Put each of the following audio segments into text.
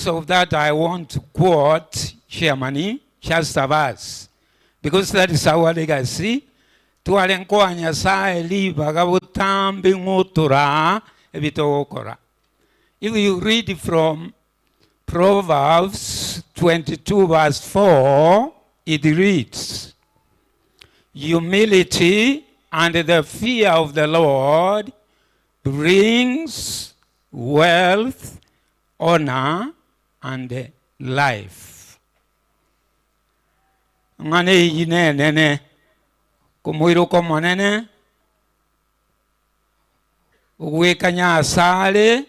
of that, I want to quote Chairman just a verse, because that is our legacy. Tualenkoa nyasaye liba gabutambi ngutura ebitokora. If you read from Proverbs 22 verse 4, it reads, humility and the fear of the Lord brings wealth, honor, and life. Ngane yine nene kumuiru komonene uwekanya asale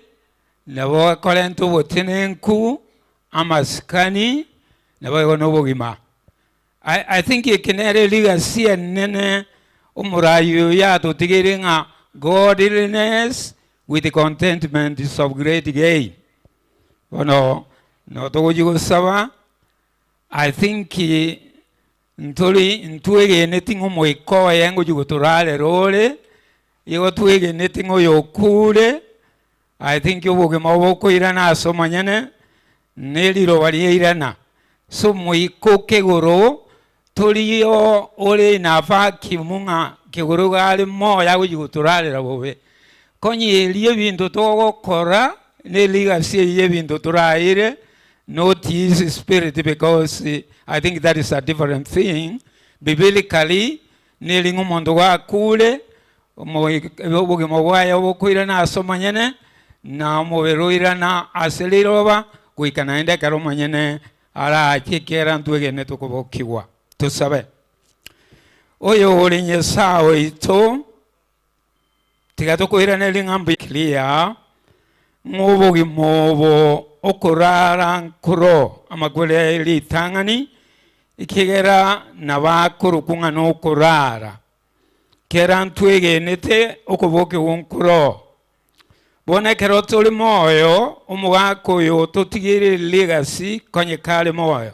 nabo kolento botenenku amaskani nabo nobogima. I think you can really see nene umurayu ya to tigiringa godliness with the contentment is of great gain. No to sawa. I think ntuege anything umoiko yango juguturale role. Yo tuege anything oyokure. I think you woge mawoko irana so manyane. Neliro wali irana. So moiko kegoro. Tolio ole nafa kimunga kegoro gale mo yago juguturale rabobe. Konyi liye bintu togo kora. Neliga see ye bintu turaire. Not his spirit, because I think that is a different thing. Biblically, kneeling umondoa kule, moya wokuira na somanyene, na moveruira na aselirova, kuikanaenda karomanyene, ala chikera ntuege netukobokiwa. Tusabe. Oyo olinye sao ito, tigatokuira nelingambi clear, mobo mobo okurara nkuro amagwele litangani ikigera nabakuru kunga no kurara kera ntwege nete okuboke wonkuro bona kero toli moyo umugako yo totigire legacy konye kale moyo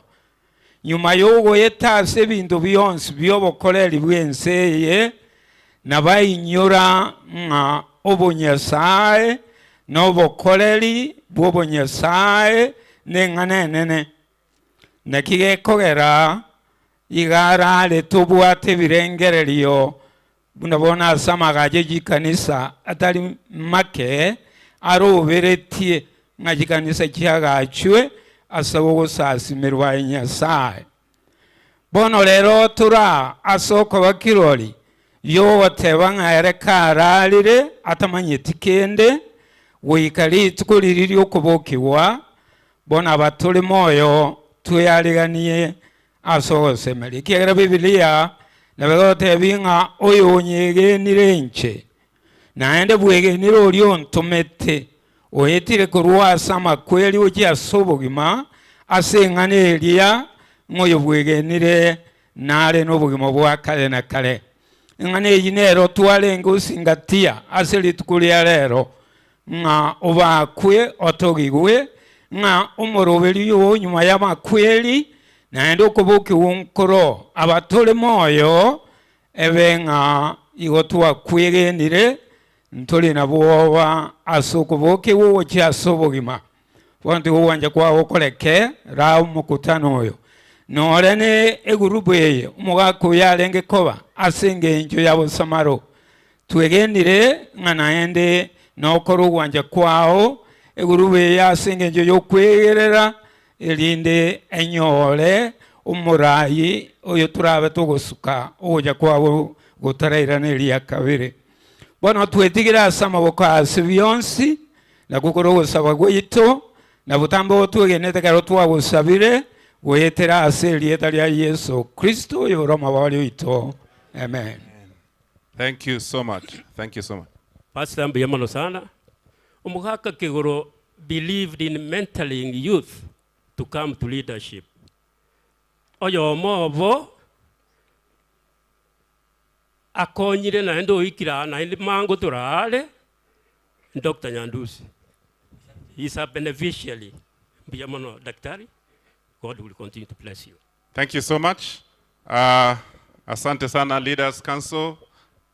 nyuma yogo yetase bintu byonse byobokoreri bwenseye nabayinyura nga obonyasaye nobokoreri bwobonyasaye nenganenene nakige kogera igara letubwate birengereriyo bunabona samagaje jikanisa atari make aroberetie ngajikanisa cyagacwe asabo sasimirwa nyasaye bono rero tura asoko bakirori yo watebanga erekaralire atamanye tikende wikali tukuliriri okubokiwa bona batuli moyo tuyaliganiye asogosemeli kigera Biblia nabegote binga oyo nyege nirenche naende bwege nirolyo ntomete oyetire kurwa sama kweli uji asobogima asengane elia ngoyo bwege nire nale nobugimo bwa kale na kale ngane yinero twale ngusingatia aseli tukulia lero nga obakwe otogigwe nga umorobeli yo nyuma y'amakweli naende okuboki wonkoro abatole moyo ebenga igotwa kwegenire ntoli nabwoba asokuboki wo kyasobogima wanti wanja kwa okoleke ra mukutano oyo norene egurubu eye umugako yalenge koba asenge enjo yabo samaro twegenire nga naende nokoro wanja kwao egurube yasinge njo yokwegerera elinde enyole umurayi oyo turabe togosuka oja kwabo gutarairana eliya kabire bona twetigira samaboko asibionsi na gukoro gusaba gwito na butambo tugenete karo twagusabire wetera aseli etalia Yesu Kristo yoroma wali wito. Amen. Thank you so much. Thank you so much. Pastor Mbiyamano sana. Umukaka Kigoro believed in mentoring youth to come to leadership. Oyo mobo akonyire na endo ikira na ili mango turale Dr. Nyandusi. He's a beneficiary. Mbiyamano daktari. God will continue to bless you. Thank you so much. Asante sana Leaders Council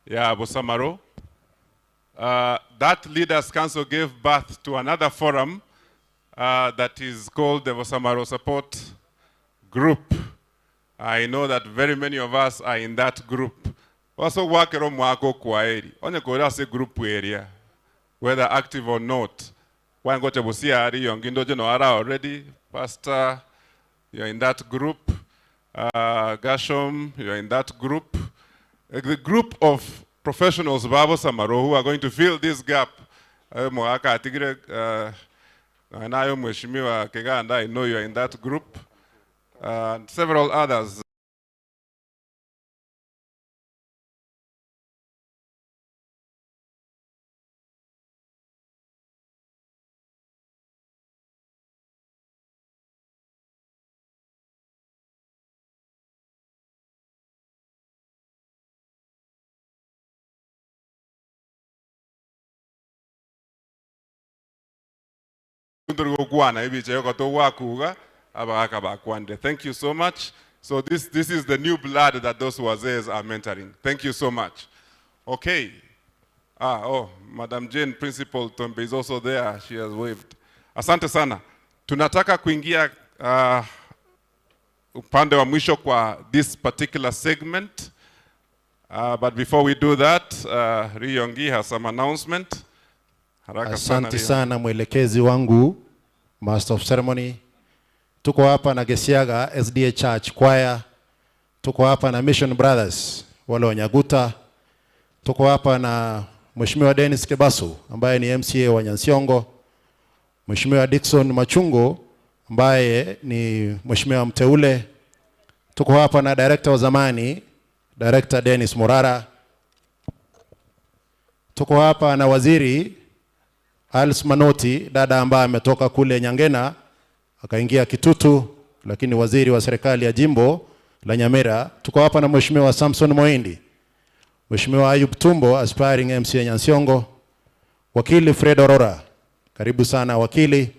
ya Bosamaro. That Leaders Council gave birth to another forum that is called the Bosamaro Support Group. I know that very many of us are in that group. Also work around mwako kwa eri. Onye kora se group area, whether active or not. Wango chabusia ari yongindo jeno ara already. Pastor, you're in that group. Gashom, you're in that group. The group of professionals Babo Samaro who are going to fill this gap. Mwaka atigire anayo mheshimiwa Keganda, I know you're in that group. Several others. Thank you so much. So this is the new blood that those wazes are mentoring. Thank you so much. Okay. Madam Jane, Principal Tombe is also there. She has waved. Asante sana. Tunataka kuingia upande wa mwisho kwa this particular segment. But before we do that, Riyongi has some announcement. Asante sana mwelekezi wangu, Master of Ceremony. Tuko hapa na Gesiaga SDA Church Choir. Tuko hapa na Mission Brothers wale wa Nyaguta. Tuko hapa na Mheshimiwa Dennis Kebasu ambaye ni MCA wa Nyansiongo. Mheshimiwa Dickson Machungo ambaye ni mheshimiwa mteule. Tuko hapa na director wa zamani, Director Dennis Morara. Tuko hapa na waziri Alice Manoti, dada ambaye ametoka kule Nyangena akaingia Kitutu, lakini waziri wa serikali ya jimbo la Nyamira. Tuko hapa na mheshimiwa Samson Moindi, mheshimiwa Ayub Tumbo, aspiring MCA Nyansiongo, wakili Fred Orora, karibu sana wakili.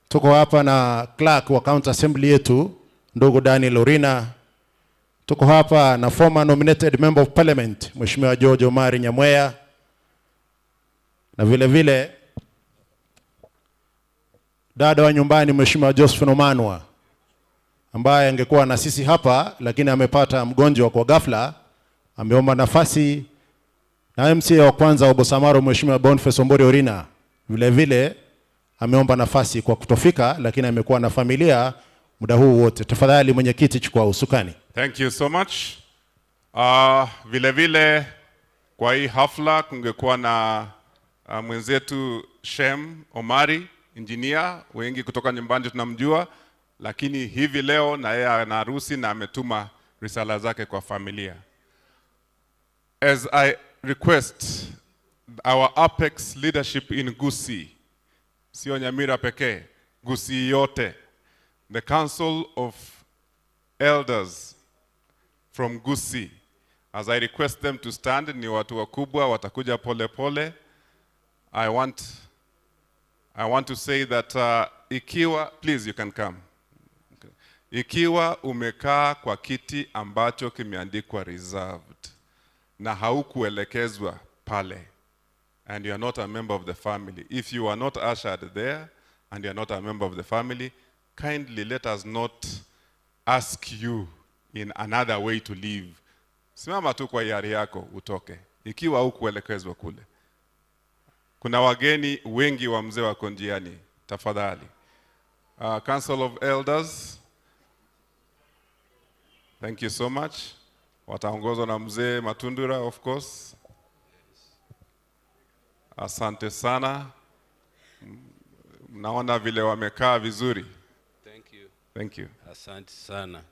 Tuko hapa na clerk wa county assembly yetu, ndugu Daniel Orina. Tuko hapa na former nominated member of parliament, mheshimiwa George Omari Nyamweya, na vile vile dada wa nyumbani mheshimiwa Josephine Omanwa ambaye angekuwa na sisi hapa lakini amepata mgonjwa kwa ghafla, ameomba nafasi. Na MCA wa kwanza wa Bosamaro mheshimiwa Boniface Ombori Orina vile vile ameomba nafasi kwa kutofika, lakini amekuwa na familia muda huu wote. Tafadhali mwenyekiti, chukua usukani. Thank you so much. Vile vile kwa hii hafla kungekuwa na mwenzetu Shem Omari, engineer, wengi kutoka nyumbani tunamjua, lakini hivi leo na yeye ana harusi na ametuma risala zake kwa familia. As I request our apex leadership in Gusii, sio Nyamira pekee, Gusii yote, the Council of Elders from Gusii, as I request them to stand, ni watu wakubwa watakuja pole pole. I want to say that ikiwa, please you can come. Okay. Ikiwa umekaa kwa kiti ambacho kimeandikwa reserved na haukuelekezwa pale, and you are not a member of the family, if you are not ushered there and you are not a member of the family, kindly let us not ask you in another way to leave. Simama tu kwa hiari yako utoke ikiwa haukuelekezwa kule. Kuna wageni wengi wa mzee wako njiani, tafadhali. Council of Elders, thank you so much. Wataongozwa na mzee Matundura, of course. Asante sana. Naona vile wamekaa vizuri. Thank you. Thank you. Asante sana.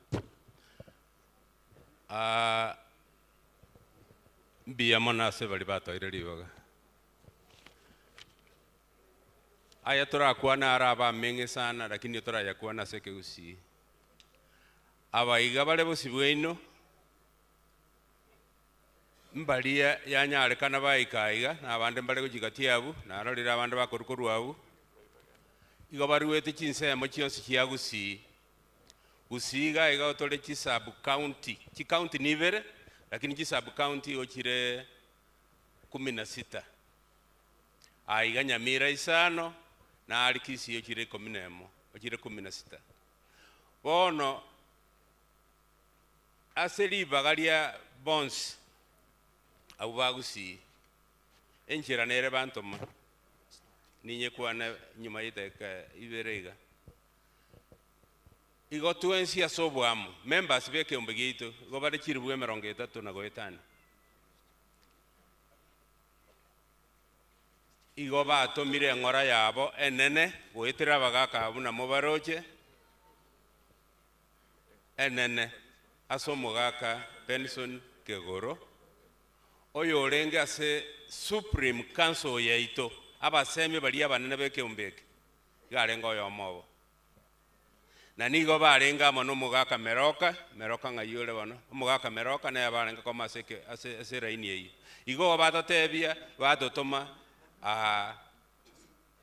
Mbia mona se bali bato ireliwaga. Aya tora kuana araba menge sana, lakini tora ya kuana seke Gusii. Abaiga bale bosibweno mbalia yanyale kana baikaiga na abande mbale kujigatiabu na arolira abande bakorukoru abu igo baruwete chinsemo chionsi chia Gusii. Gusii ga iga otole chi sub county, chi county nivere lakini chi sub county ochire 16. Aiga Nyamira isano na alikisi ochire 11 ochire 16 bono aseli bagalia bonds abo bagusi enchera nere bantoma ninye kwana nyuma yiteka iberega igo tuensia sobwamu members beke ombegito go bari chiribwe 30 na 5 igo batomire ngora yabo enene goitira bagaka abuna mobaroche enene asomogaka Benson Kegoro oyo orenga se Supreme Council yaito abasemi bali abanene beke ombeke garenga oyo mobo na nigo barenga mono mugaka meroka ngayole bano mugaka meroka na barenga koma seke ase raini yi igo batatebia batotoma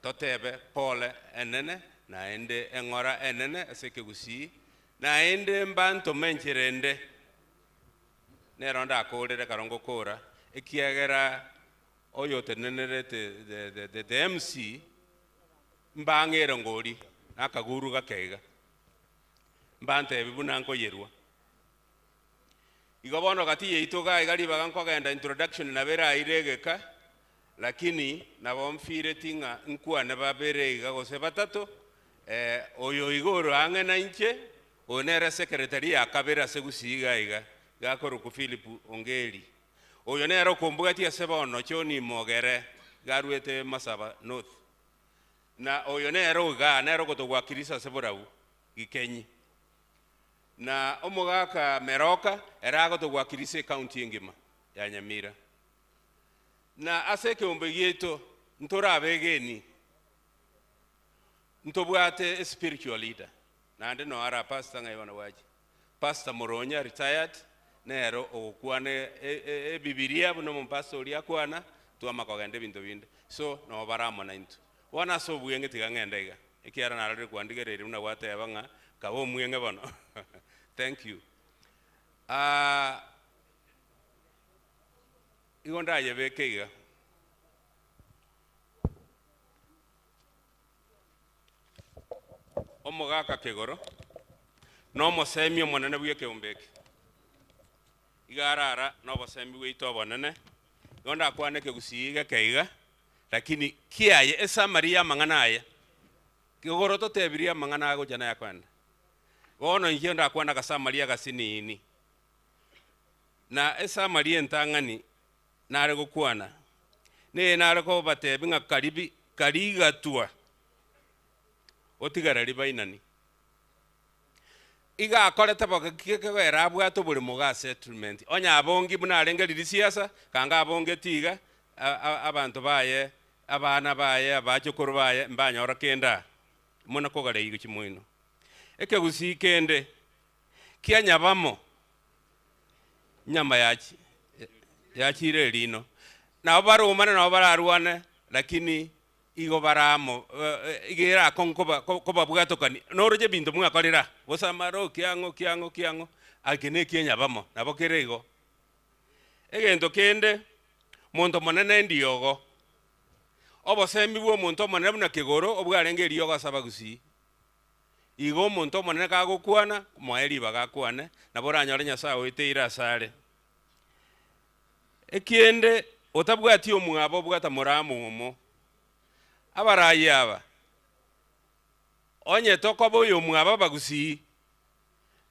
totebe pole enene na ende engora enene aseke gusi na ende mbanto mencherende neronda akorere karongo kora ekiagera oyo tenenerete the MC mbangere ngori akaguru gakega mbante bibuna nko yerwa igobono gati yeitoga igari baganko genda introduction na bera iregeka lakini nabomfire tinga nkwa na baberega gose batatu oyo igoro angena inche onera secretary akabera segusiga iga gakoro ku Philip Ongeli oyo nero kumbuga tia sebono choni mogere garwete Masaba North na oyo nero gotogwa kirisa seborau gikenyi na omugaka meroka era gotogwa kirisa county ngima ya Nyamira na aseke ombegieto ntora begeni ntobwate spiritual leader na ande no ara pastor ngayona waji Pastor Moronya retired nero okwane Biblia buno mpastor yakwana tuamakogende bintu binde so no baramo na into wana so buyenge tigangenda ikiara narari kwandigerere una wateba nga kabo muyenge bono thank you igonda yebekeiga omugaka Kegoro no mosemi omonene bweke ombeke igarara no bosemi weito bonene igonda kwaneke gusiga keiga lakini kiaye esa Maria manganaye Kegoro totebiria mangana go jana yakwanda bono ngienda kwana kasa Maria gasinini na esa Maria ntangani nare gukwana ne nare ko batebi nga kariga tua otigara libainani iga akoreta bakekegera abwato buri muga settlement onya abongi buna arengeri siasa kanga abonge tiga abantu baye abana baye abachokoro baye mbanyora kenda muna kogare yigo chimoino eke gusikende kianya bamo nyama yachire lino na barumana na bararwane lakini igo baramo igera koba bwatokani noroje bintu mwakorera bosamaro kiango akene kienya bamo nabo kerego egento kende muntu monene ndiogo obosemi bwo muntu monene buna Kegoro obwarenge riogo asaba gusi igo muntu monene kagokwana moeri bagakwane nabo ranyore Nyasaye oiteira asare ekiende otabwati omwabo bwata moramu omo abarayaba onye tokobo yo mwaba bagusi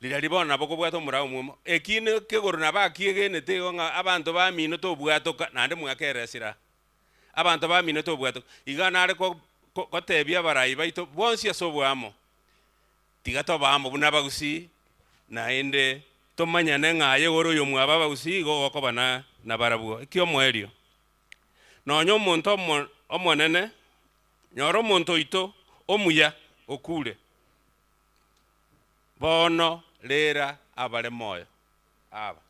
lira libona nabo kobwato murawo mumo ekine Kegoro nabakiegene tego nga abantu bamino to bwatoka nande mwakeresira abantu bamino to bwato igana are ko tebya barayi baito bonsi asobwamo tigato bamo buna bagusi na ende tomanyane ngaye goro yo mwaba bagusi go gokobana na barabuo ekyo mwerio nonyo muntu omonene nyoro muntu ito omuya okule bono lera abale moyo aba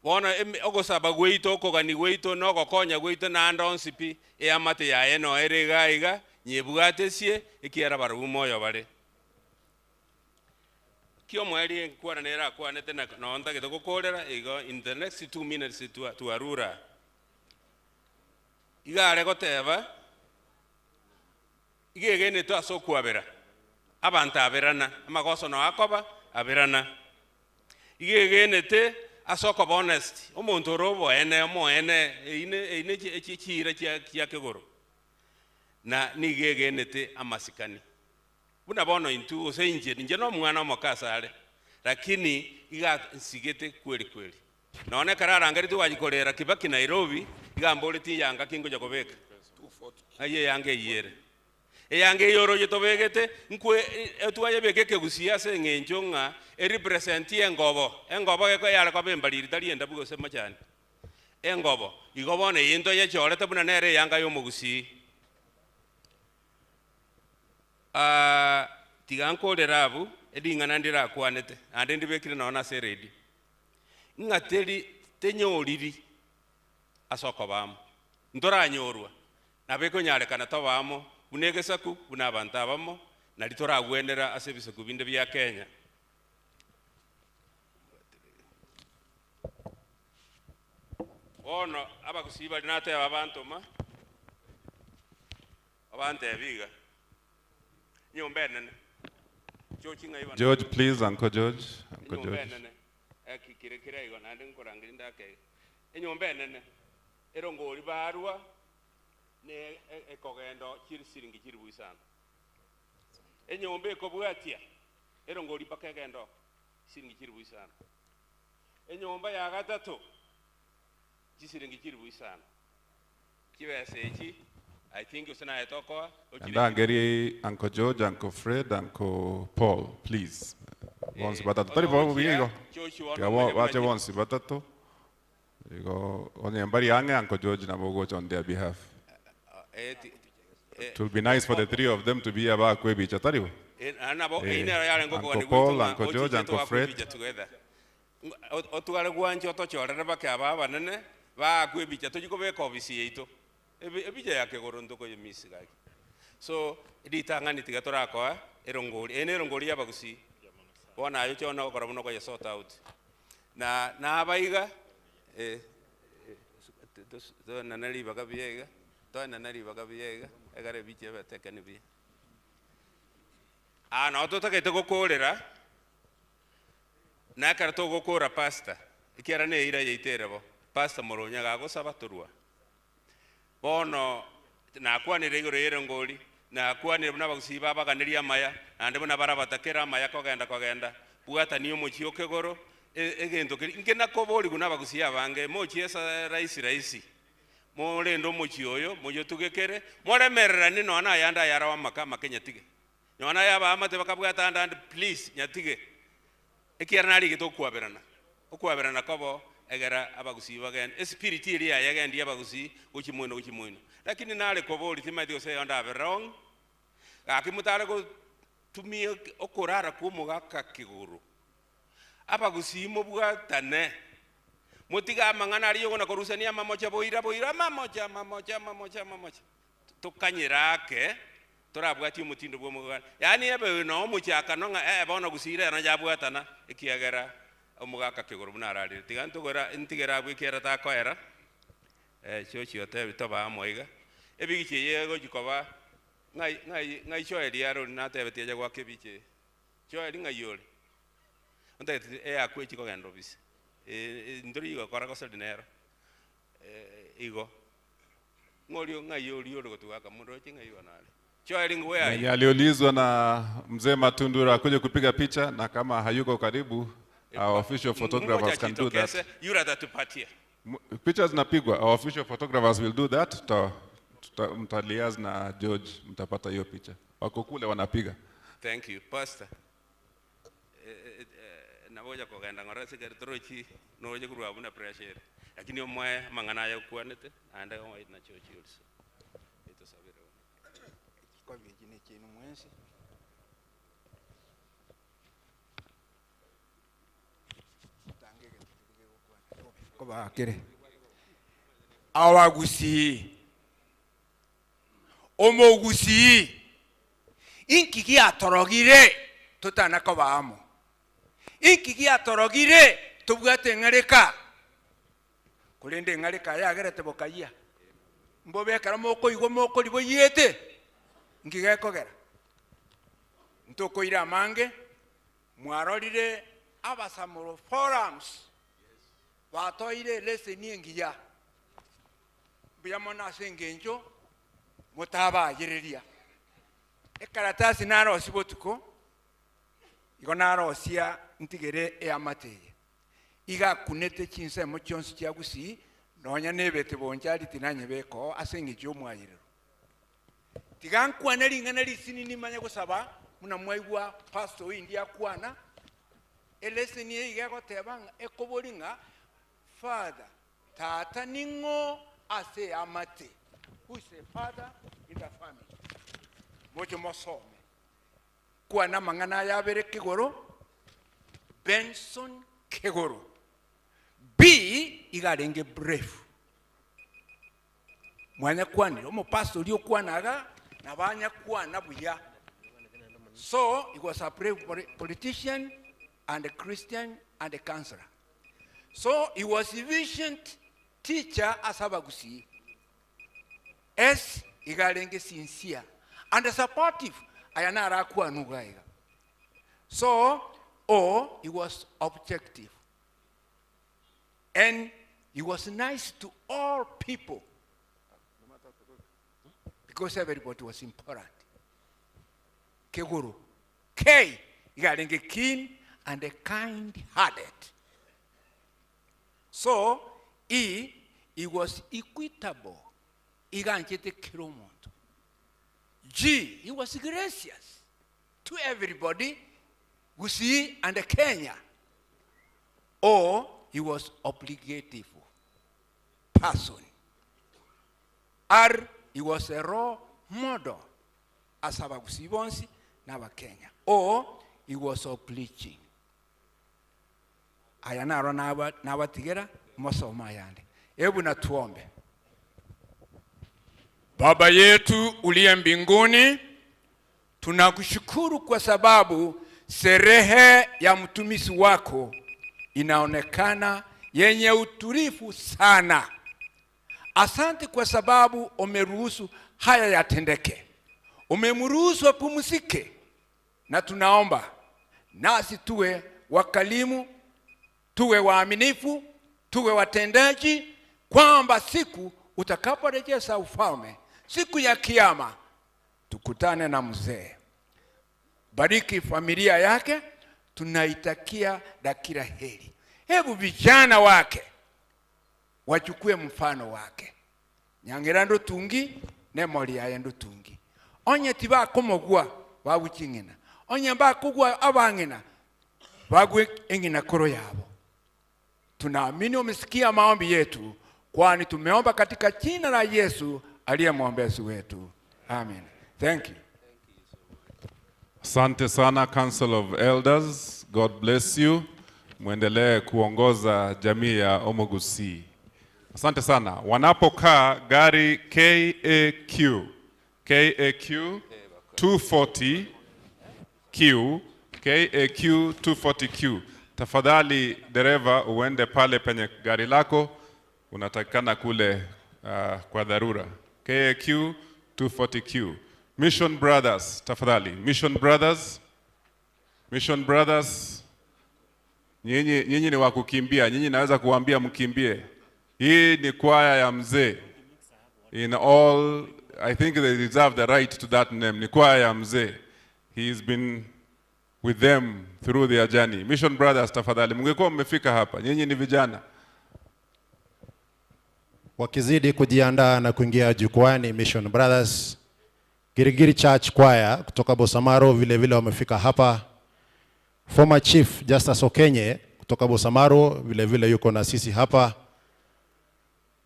bono ogosaba gweito okogani gweito no gokonya gweito na ndonsipi amate yaye no erega iga nyebwatesie ikiara baru moyo bare kio mweri kwara nera kwanete na nonta gitokokorera igo in the next 2 minutes to arura igare goteba igegene to asokwabera abantu aberana amagoso no akoba aberana igegene te asokoba honest omuntu robo ene mo ene ine chira chia kegoro na nigegene te amasikani buna bono intu osenje nje no mwana mokasale lakini iga sigete kweli naone karara ngari tu wajikolera Kibaki Nairobi igambole ti yanga kingo jakobeka aye yange yere eyange yoro yetobegete nkwe etuwaye bekeke gusia se ngenjonga representi engobo geko yale kwa bembaliri tali enda bugo sema cyane engobo igobone yindo ye chorete buna nere yanga yo mugusi tiganko lerabu edingana ndira kwanete ande ndibekire naona seredi ngateli tenyoriri asoko bamo ndora nyorwa nabeko nyale kana tabamo bunegesaku bunabanta bamo nalitora gwenera asebise kubinde bya Kenya ono abakusiba linate abantu ma abante biga nyombe nene George, please, Uncle George. Uncle George. Kire igo nande nkorangira ndake. Enyombe nene. Erongori barua ne ekogendo kirisiringi kiribusana. Enyombe ekobwatia. Erongori pakegendo siringi kiribusana. Enyomba ya gatatu kisiringi kiribusana. Kibese iki I think usana etoko. Ndangeri Uncle George, Uncle Fred, Uncle Paul, please. Once batato. Tari bo bigo. Wache once batato. Bigo onyambari yange Uncle George na bogo on their behalf. It will be nice for the three of them to be about kwebi chatari bo. Uncle Paul, Uncle George, Uncle Fred. Otuale gwancho tochorera bakaba nene ba kwebi chatujiko be kobisi yeito. Ebija yake gorondo ko yemisigaki so iditangani tigatora ko erongoli erongoli yabagusi bona ayo chona okora muno ko sort out na abaiga to nanali bagabiega egare biche batekani bi no to takete gokorera na karto gokora pasta ikiara ne ira yeiterebo pasta moronya gago sabaturwa bono na kwanire igoro yerongoli na kwanire buna bagusiba baganiria maya ande buna barabatakera maya kogenda buata niyo mochio kegoro egento ngena kobori guna bagusia bange mochi esa raisi morendo mochio oyo moyo tugekere moremerera ni nona yanda yara wa makama Kenya tige nona yaba amate bakabwata and please nyatige ekirnali gitokwaberana okwaberana kobo egera abagusiba gen spirit iri ya yagendi abagusi ukimweno lakini nale koboli timadio say onda wrong akimutara go tumie okorara kumugaka kiguru abagusi mobwatane mutiga mangana ari yona korusania mamocha boira mamocha tukanyirake torabwati umutindo bwo mugana yani ebe no muchaka nonga bono gusire na jabwatana ikiagera omugaka kiguru bunarari tigantugora intigera gwikera takoera chochi ote toba amoiga ebigiche yego jikoba ngai choeli yaro natebete ya gwake biche choeli ngai yole onte akwe chiko gendo bis ndori go kora kosa dinero igo ngolio ngai yoli yolo gotuaka mundo chinga iwa nale choeli ngwe ai aliulizwa na mzee Matundura akuje kupiga picha na kama hayuko karibu our official photographers can do that. Pictures napigwa, our official photographers will do that. Mtaliaz na George mtapata hiyo picha. Wako kule wanapiga. Thank you, Pastor. Naboja kogenda ngora sigaritorochi noje kurwa buna pressure. Lakini omwe mangana ya kwanete anda on na church also. Ito sabira. Kwa vijine chino mwensi. Koba kere awagusi omogusi inkiki atorogire tutana kobamo inkiki atorogire tubwate ngareka kulinde ngareka yagerete bokaya mbobe karamo ko igo moko libo yete ngigekogera ntukoira mange mwarorire abasamuro forums batoire leseni engiya buyamona sengenjo mutabagereria ekaratasi naro sibotuko igo naro sia ntigere eamateye iga kunete chinse mo chonsi kya gusi nonya nebete bonjari tinanye beko asengejo mwayirero tigankwana lingana lisini nimanya gusaba muna mwaigwa pastor india kwana eleseni iga gotebanga ekobolinga father tata ningo ase amate who is a father in the family mojo mosome kwana mangana yabere kigoro Benson Kegoro B igarenge brave mwanya kwani omo pastor lyo kwanaga nabanya kwana buya so he was a brave politician and a Christian and a counselor. So he was efficient teacher asabagusi. S igarenge sincere and supportive ayanara kwa nugaiga. So O he was objective. And he was nice to all people because everybody was important. Keguru. K igarenge keen and a kind-hearted. So he was equitable. Iganchete kiromondo. G he was gracious to everybody. Gusi and Kenya. O he was obligative person. R he was a role model asaba Gusi bonsi na Kenya. O he was obliging. Ayana rona na tigera mosoma yande. Hebu na tuombe. Baba yetu uliye mbinguni, tunakushukuru kwa sababu sherehe ya mtumishi wako inaonekana yenye utulivu sana. Asante kwa sababu umeruhusu haya yatendeke. Umemruhusu apumzike. Na tunaomba nasi tuwe wakalimu, tuwe waaminifu, tuwe watendaji, kwamba siku utakaporejea ufalme, siku ya kiyama, tukutane na mzee. Bariki familia yake, tunaitakia dakira heri. Hebu vijana wake wachukue mfano wake. Nyangerando tungi nemoli yayendo tungi. Onye tiba komogwa wabuchingina. Onye mba kugwa abangina bagwe engina koro yabo. Tunaamini umesikia maombi yetu, kwani tumeomba katika jina la Yesu aliye mwombezi wetu. Amen. Thank you. Asante sana Council of Elders. God bless you. Muendelee kuongoza jamii ya Omogusi. Asante sana. Wanapokaa gari KAQ 240Q KAQ 240Q. Tafadhali dereva uende pale penye gari lako, unatakikana kule kwa dharura. KAQ 240Q. Mission Brothers, tafadhali. Mission Brothers, nyinyi ni wakukimbia, nyinyi naweza kuambia mkimbie. Hii ni kwaya ya mzee. In all, I think they deserve the right to that name. Ni kwaya ya mzee. He's been with them through their journey. Mission Brothers, tafadhali. Mungekuwa mmefika hapa, nyinyi ni vijana. Wakizidi kujiandaa na kuingia jukwani, Mission Brothers, Girigiri Church Choir kutoka Bosamaro vile vile wamefika hapa. Former Chief Justice Okenye kutoka Bosamaro vile vile yuko na sisi hapa.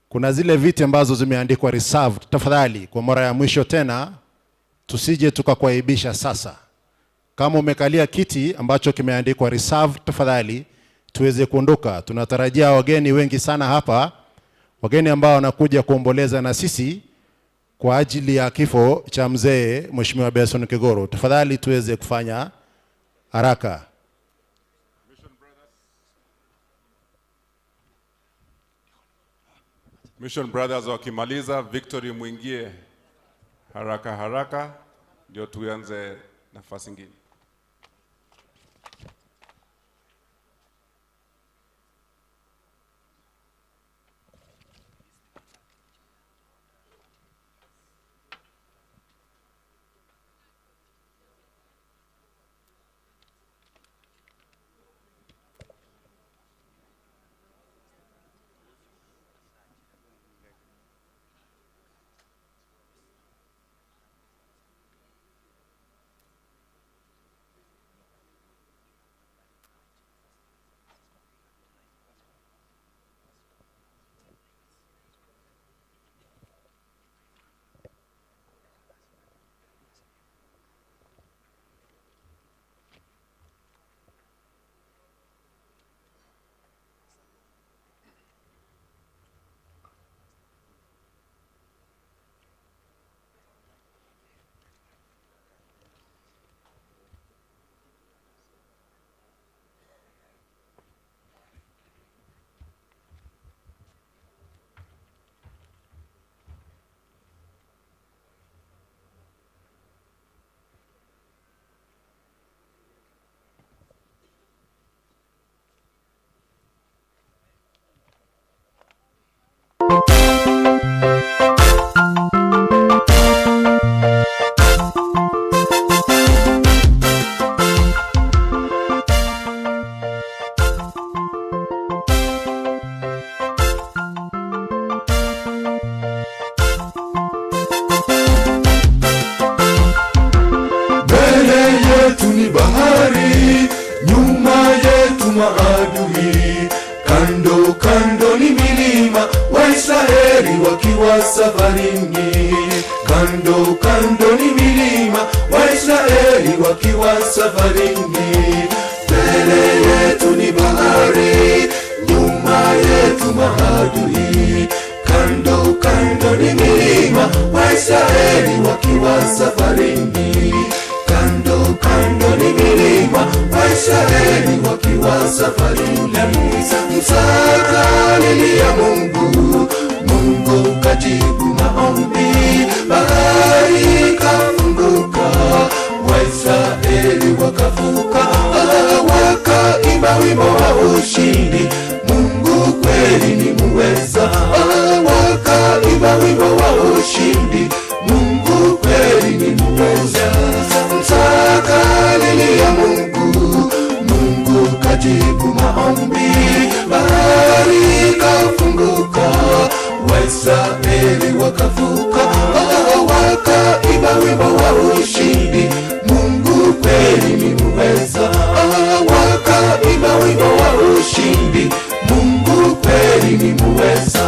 Kuna zile viti ambazo zimeandikwa reserved. Tafadhali kwa mara ya mwisho tena tusije tukakuaibisha sasa. Kama umekalia kiti ambacho kimeandikwa reserved, tafadhali tuweze kuondoka. Tunatarajia wageni wengi sana hapa. Wageni ambao wanakuja kuomboleza na sisi kwa ajili ya kifo cha mzee Mheshimiwa Benson Kegoro. Tafadhali tuweze kufanya haraka. Mission Brothers wakimaliza, Victory muingie haraka haraka. ndio tuanze nafasi nyingine. Bahari, nyuma yetu maadui, kando kando ni milima, Waisraeli wakiwa safarini. Kando kando ni milima, Waisraeli wakiwa safarini. Mbele yetu ni bahari, nyuma yetu maadui, kando kando ni milima, Waisraeli wakiwa safarini. Kando kando ni milima, Waisraeli wakiwa safarini. Msaka lilia Mungu, Mungu kajibu maombi, bahari kafunguka, Waisraeli wakavuka, wakaimba wimbo wa ushindi. Mungu kweli ni muweza, wakaimba wimbo wa ushindi. Mungu kweli ni muweza. Msaka lilia Mungu, Mungu kajibu maombi, bahari kafunguka, Waisraeli wakavuka, wakaimba wimbo wa ushindi. Mungu kweli ni muweza, wakaimba wimbo wa ushindi. Mungu kweli ni muweza.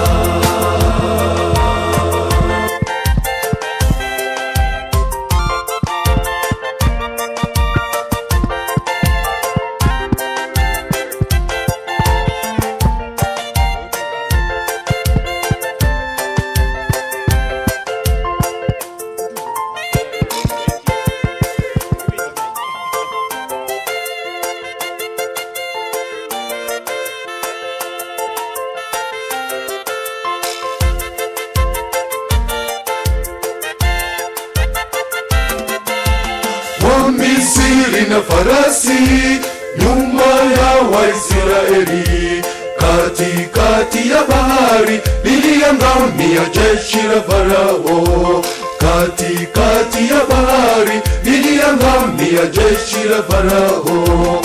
Misri na farasi nyuma ya Waisraeli, katikati ya bahari liliangamia jeshi la Farao. Katikati ya bahari liliangamia jeshi la Farao.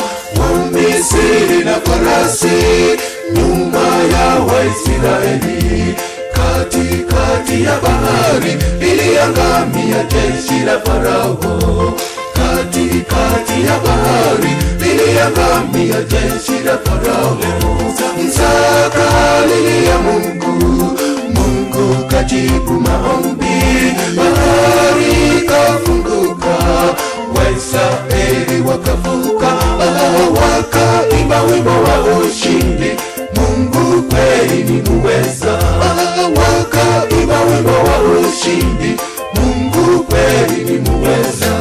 Misri na farasi nyuma ya Waisraeli, katikati ya bahari liliangamia jeshi la Farao. Katikati ya bahari liliangamia jeshi la Farao. Msaka lilia Mungu, Mungu kajibu maombi, bahari kafunguka, Waisraeli wakavuka, wakaimba wimbo wa ushindi. Mungu kweli ni muweza, wakaimba wimbo wa ushindi. Mungu kweli ni muweza.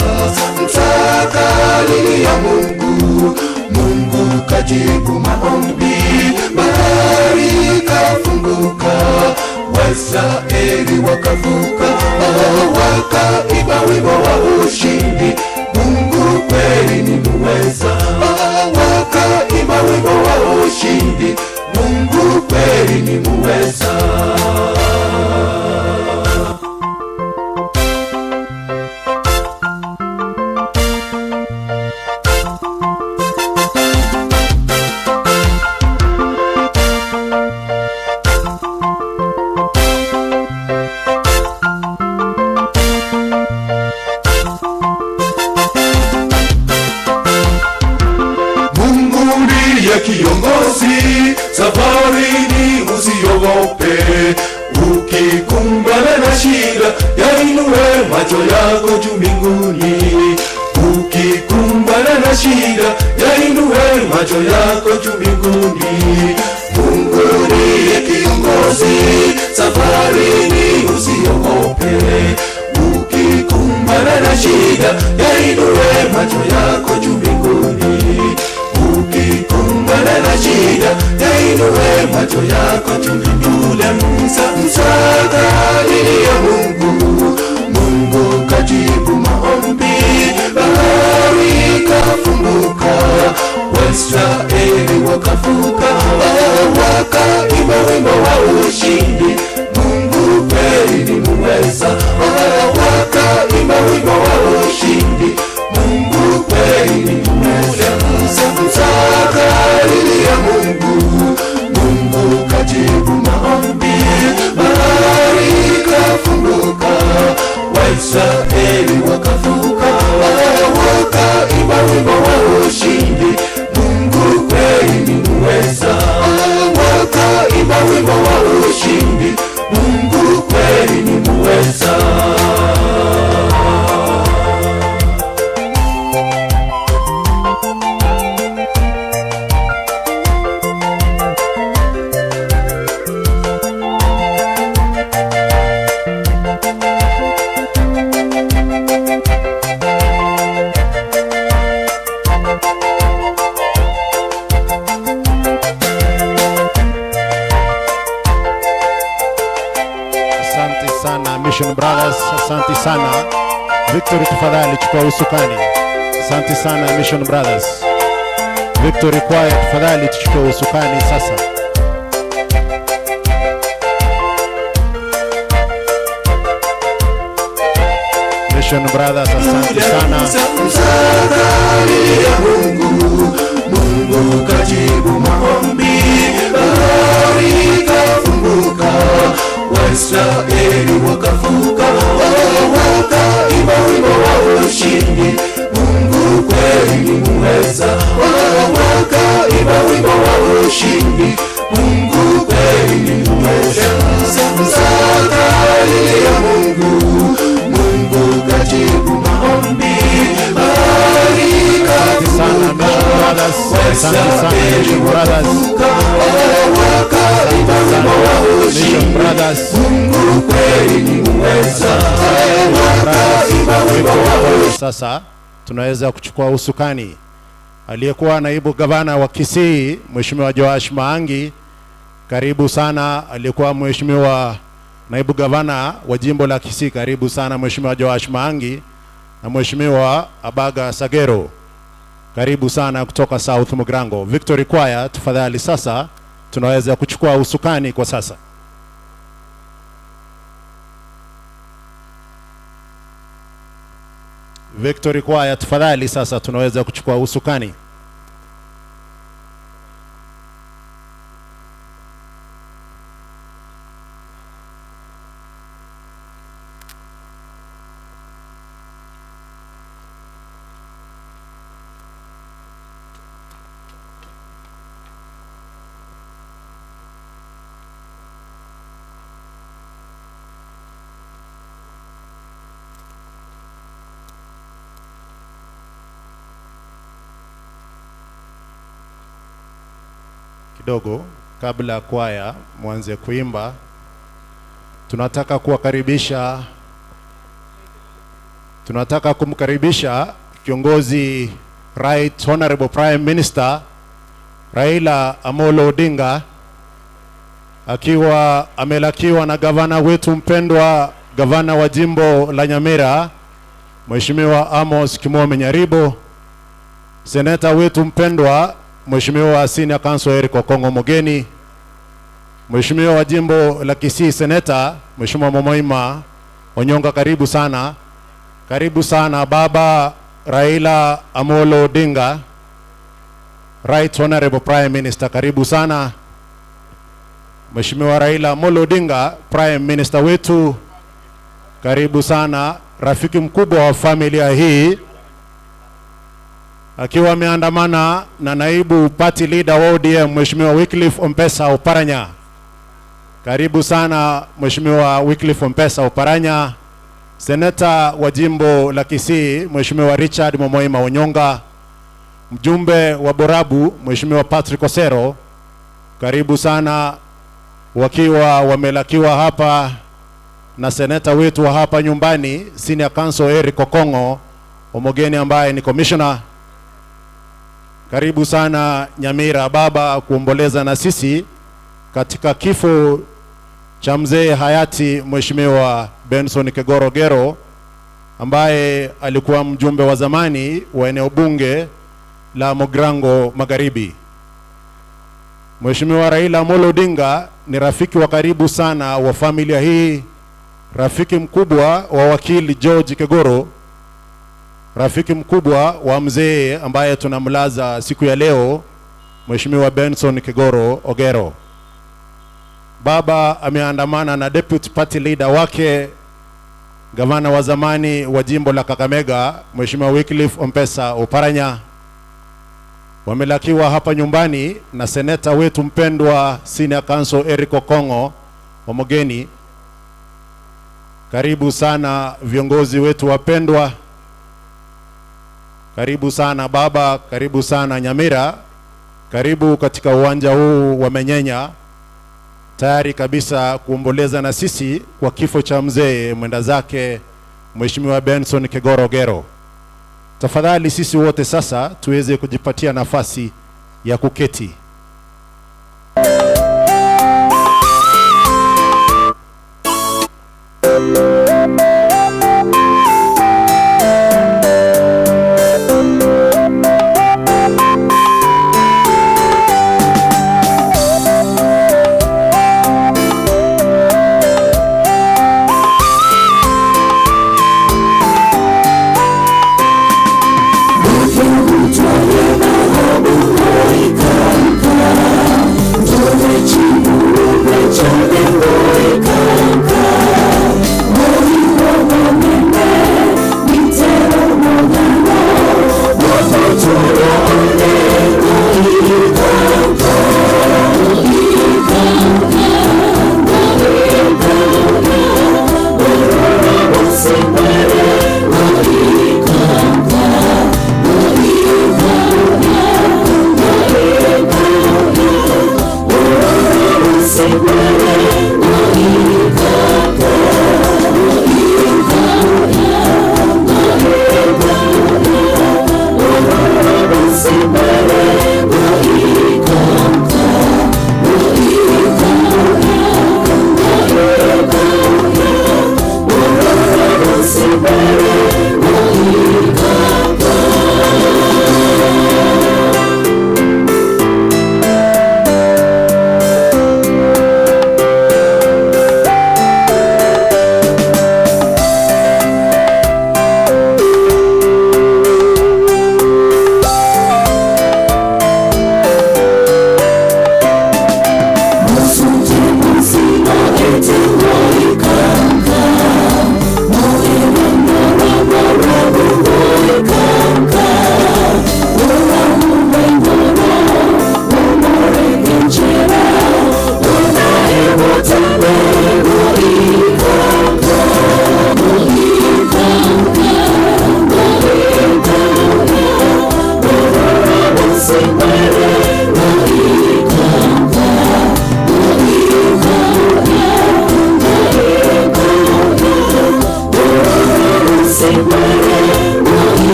Msaka lilia Mungu, Mungu kajibu maombi, bahari kafunguka, Waisraeli wakavuka, wakaimba wimbo wa ushindi. kiongozi, safarini usiogope. Ukikumbana na shida, yainue macho yako juu mbinguni. Ukikumbana na shida, yainue macho yako juu mbinguni. Mungu ndiye kiongozi, safarini usiogope. Ukikumbana na shida, yainue macho yako juu mbinguni. Ukikumbana na shida, yainue macho yako juu mbinguni. Yule Musa alilia Mungu, Mungu kajibu maombi, bahari ikafunguka, Waisraeli wakavuka, wakaimba wimbo wa ushindi. Mungu kweli ni muweza, wakaimba wimbo wa ushindi. Mungu kweli ni muweza. Musa alilia Mungu, Mungu kajibu maombi, bahari ikafunguka, Waisraeli wakavuka, wakaimba wimbo wa ushindi. Mungu kweli ni muweza, wakaimba wimbo wa ushindi. Mungu kweli ni muweza. Mission Brothers, asante sana. Victory tafadhali chukua usukani. Asante sana Mission Brothers. Victory Choir tafadhali tuchukue usukani sasa. Mission Brothers, asante sana. Mungu kajibu maombi, bahari ikafunguka, Waisraeli wakavuka, wakaimba wimbo wa ushindi. Mungu kweli ni muweza, wakaimba wimbo wa ushindi. Mungu kweli ni muweza. Alilia Mungu, Mungu kajibu maombi, bahari ikafunguka, Waisraeli wakavuka, wakaimba wimbo wa ushindi. Mungu kweli ni muweza, wakaimba wimbo wa ushindi. Sasa tunaweza kuchukua usukani. Aliyekuwa naibu gavana wa Kisii, Mheshimiwa Joash Maangi, karibu sana. Aliyekuwa Mheshimiwa naibu gavana wa jimbo la Kisii, karibu sana Mheshimiwa Joash Maangi, na Mheshimiwa Abaga Sagero, karibu sana kutoka South Mugrango. Victory Choir tafadhali sasa tunaweza kuchukua usukani kwa sasa. Victory Choir tafadhali sasa tunaweza kuchukua usukani. Kidogo kabla ya kwaya mwanze kuimba, tunataka kumkaribisha kiongozi Right Honorable Prime Minister Raila Amolo Odinga, akiwa amelakiwa na gavana wetu mpendwa, gavana wa jimbo la Nyamira Mheshimiwa Amos Kimome Nyaribo, seneta wetu mpendwa Mheshimiwa Senior Counsel Eric Okongo Mogeni, Mheshimiwa wa jimbo la Kisii Seneta Mheshimiwa Momoima Onyonga, karibu sana. Karibu sana Baba Raila Amolo Odinga, Right Honorable Prime Minister, karibu sana. Mheshimiwa Raila Amolo Odinga, Prime Minister wetu, karibu sana. Rafiki mkubwa wa familia hii, akiwa ameandamana na naibu party leader wa ODM Mheshimiwa Wycliffe Ompesa Oparanya. Karibu sana Mheshimiwa Wycliffe Ompesa Oparanya. Seneta wa jimbo la Kisii Mheshimiwa Richard Momoi Maonyonga. Mjumbe wa Borabu Mheshimiwa Patrick Osero. Karibu sana, wakiwa wamelakiwa hapa na seneta wetu wa hapa nyumbani Senior Counsel Eric Okongo Omogeni ambaye ni commissioner. Karibu sana Nyamira baba kuomboleza na sisi katika kifo cha mzee hayati Mheshimiwa Benson Kegoro Gero ambaye alikuwa mjumbe wa zamani wa eneo bunge la Mogrango Magharibi. Mheshimiwa Raila Amolo Odinga ni rafiki wa karibu sana wa familia hii, rafiki mkubwa wa wakili George Kegoro, rafiki mkubwa wa mzee ambaye tunamlaza siku ya leo Mheshimiwa Benson Kegoro Ogero. Baba ameandamana na deputy party leader wake gavana wa zamani wa jimbo la Kakamega Mheshimiwa Wycliffe Ompesa Oparanya. Wamelakiwa hapa nyumbani na seneta wetu mpendwa Senior Counsel Eric Okongo Omogeni. Karibu sana viongozi wetu wapendwa. Karibu sana baba, karibu sana Nyamira. Karibu katika uwanja huu wa Menyenya. Tayari kabisa kuomboleza na sisi kwa kifo cha mzee mwenda zake Mheshimiwa Benson Kegoro Ogero. Tafadhali sisi wote sasa tuweze kujipatia nafasi ya kuketi.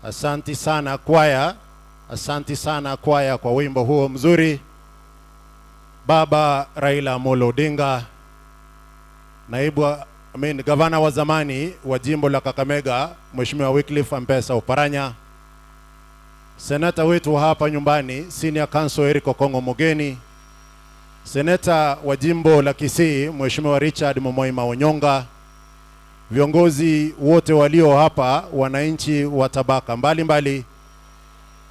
Asanti sana kwaya, asanti sana kwaya kwa wimbo huo mzuri. Baba Raila Amolo Odinga, gavana wa zamani wa jimbo la Kakamega, Mheshimiwa Wycliffe Ambesa Oparanya, senata wetu hapa nyumbani, Senior Counsel Eric Okongo Mogeni, seneta wa jimbo la Kisii, Mheshimiwa Richard Momoi Maonyonga, viongozi wote walio hapa, wananchi wa tabaka mbalimbali,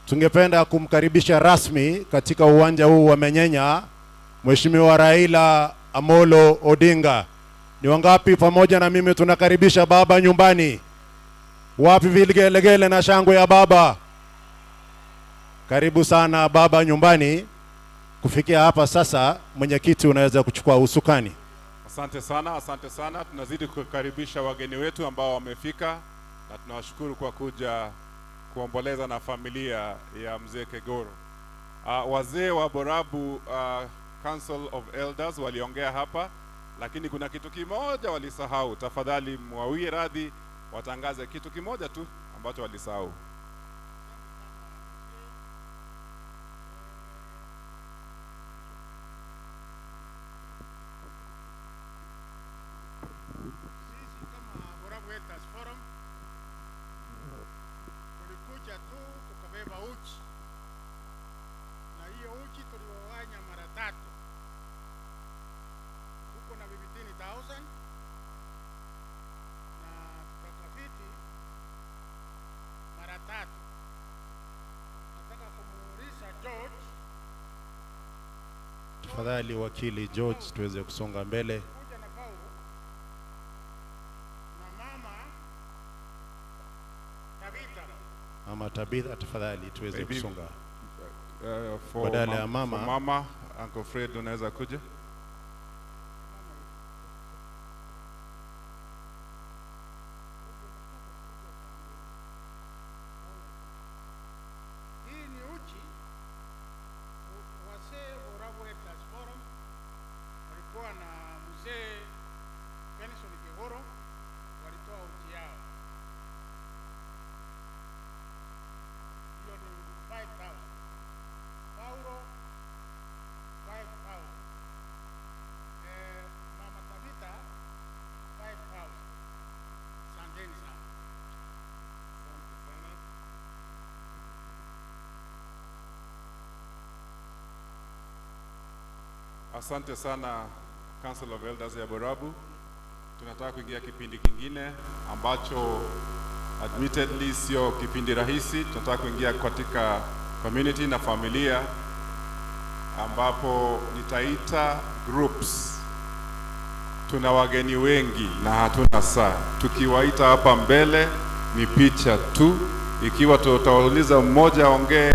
tungependa kumkaribisha rasmi katika uwanja huu wa Menyenya Mheshimiwa Raila Amolo Odinga. Ni wangapi pamoja na mimi tunakaribisha baba nyumbani? Wapi vigelegele na shangwe ya baba? Karibu sana baba nyumbani. Kufikia hapa sasa, mwenyekiti unaweza kuchukua usukani. Asante sana, asante sana. Tunazidi kukaribisha wageni wetu ambao wamefika, na tunawashukuru kwa kuja kuomboleza na familia ya mzee Kegoro. Wazee wa Borabu Council of Elders waliongea hapa, lakini kuna kitu kimoja walisahau. Tafadhali mwawie radhi, watangaze kitu kimoja tu ambacho walisahau. Tafadhali wakili George tuweze kusonga mbele. Mama Tabitha tafadhali tuweze kusonga. Badala ya mama, Uncle Fred unaweza kuja. Asante sana Council of Elders ya Borabu. Tunataka kuingia kipindi kingine ambacho admittedly sio kipindi rahisi. Tunataka kuingia katika community na familia, ambapo nitaita groups. Tuna wageni wengi na hatuna saa. Tukiwaita hapa mbele ni picha tu. Ikiwa tutauliza mmoja ongee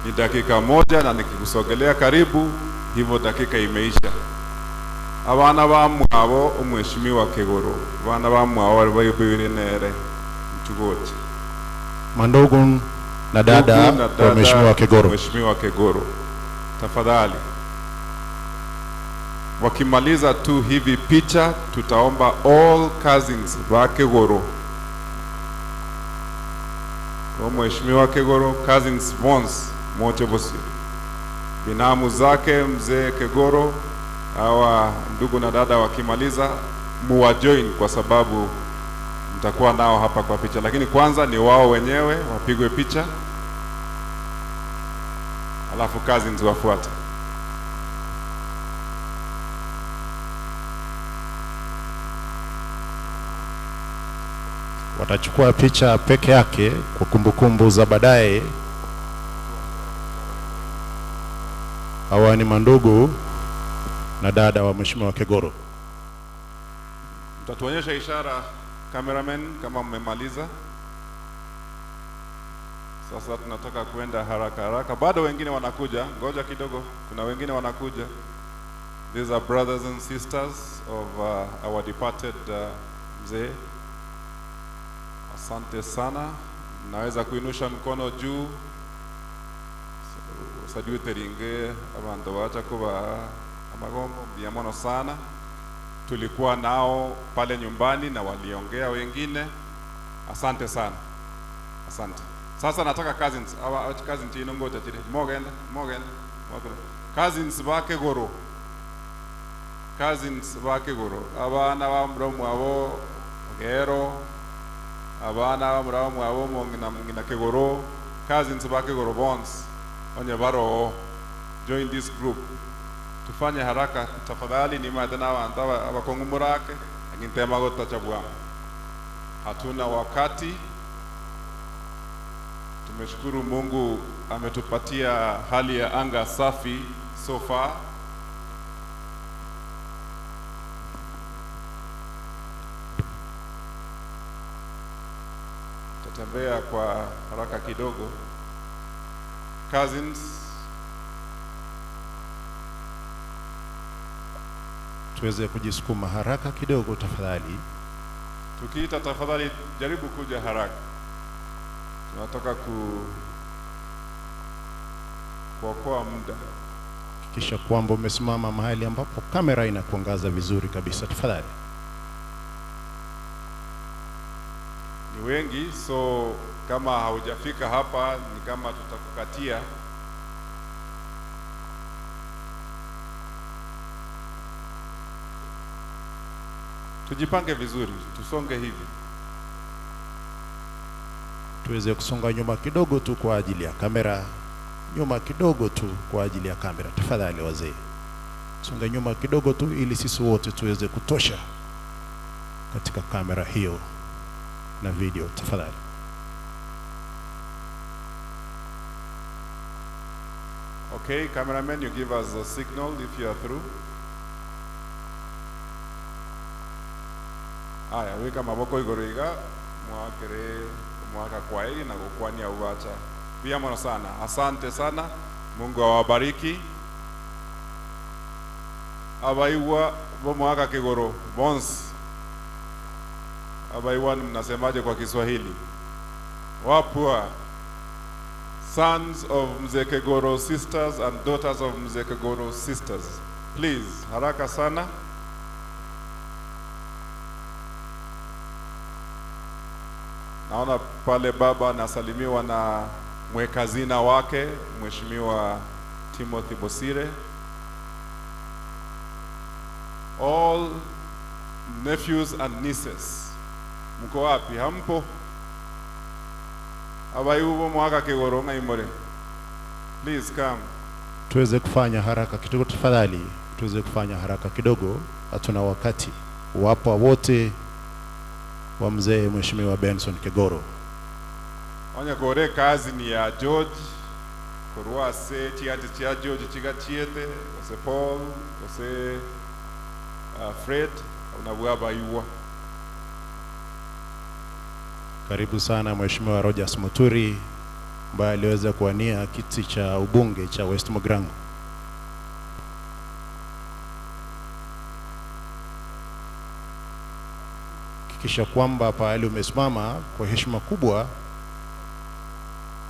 ni dakika moja, na nikikusogelea karibu hivyo dakika imeisha. Abana bamwabo umweshimiwa Kegoro, abana bamwabo bari bayibiri nere mchugoche. Mandogo na dada wa Mheshimiwa Kegoro. Mheshimiwa Kegoro, tafadhali. Wakimaliza tu hivi picha, tutaomba all cousins wa Kegoro. Kwa Mheshimiwa Kegoro, cousins once moche bosi. Binamu zake mzee Kegoro, hawa ndugu na dada wakimaliza muwajoin, kwa sababu mtakuwa nao hapa kwa picha. Lakini kwanza ni wao wenyewe wapigwe picha, alafu cousins wafuate. Watachukua picha peke yake kwa kumbukumbu za baadaye. Hawa ni mandugu na dada wa Mheshimiwa Kegoro. Mtatuonyesha ishara cameraman kama mmemaliza. Sasa tunataka kuenda haraka haraka. Bado wengine wanakuja. Ngoja kidogo. Kuna wengine wanakuja. These are brothers and sisters of our departed mzee. Asante sana. Naweza kuinusha mkono juu. Sajue teringe abantu wacha kuba amagombo biamono sana. Tulikuwa nao pale nyumbani na waliongea wengine. Asante sana. Asante. Sasa nataka cousins, cousins inongo tatire. Mogenda. Cousins bake goro. Cousins bake goro. Abana ba muramu abo gero. Abana ba muramu abo mongina kegoro. Cousins bake goro bonds. Onye baro join this group. Tufanye haraka tafadhali, ni madana wanta abakongumurake akintema gota chabwa. Hatuna wakati. Tumeshukuru Mungu ametupatia hali ya anga safi so far. Tatembea kwa haraka kidogo. Cousins, tuweze kujisukuma haraka kidogo tafadhali. Tukiita tafadhali jaribu kuja haraka. Tunataka kuokoa muda. Kisha kwamba umesimama mahali ambapo kamera inakuangaza vizuri kabisa tafadhali. Ni wengi, so kama haujafika hapa ni kama tutakukatia. Tujipange vizuri, tusonge hivi. Tuweze kusonga nyuma kidogo tu kwa ajili ya kamera. Nyuma kidogo tu kwa ajili ya kamera tafadhali wazee. Songa nyuma kidogo tu ili sisi wote tuweze kutosha katika kamera hiyo na video tafadhali. Okay, cameraman, you give us a signal if you are through. Aya, weka maboko igoriga mwakere mwaka kwa hili na kukwania uwacha. Pia mwana sana. Asante sana. Mungu awabariki. Abaiwa mwaka kigoro Bons. Abaiwa mnasemaje kwa Kiswahili? Wapua, sons of Mzee Kegoro sisters and daughters of Mzee Kegoro sisters. Please, haraka sana. Naona pale baba anasalimiwa na mwekazina wake Mheshimiwa Timothy Bosire. All nephews and nieces, mko wapi? Hampo? Abayubo mwaka Kigoro ngaimore. Please come. Tuweze kufanya haraka kidogo tafadhali. Tuweze kufanya haraka kidogo, hatuna wakati. Wapo wote wa mzee Mheshimiwa Benson Kegoro. Onya gore kazi ni ya George. Korwa se chiati chia George chigatiete, ose Paul, ose Fred, unabua bayuwa. Karibu sana Mheshimiwa Rogers Muturi ambaye aliweza kuwania kiti cha ubunge cha West Mugirango. Kisha kwamba pale umesimama kwa heshima kubwa,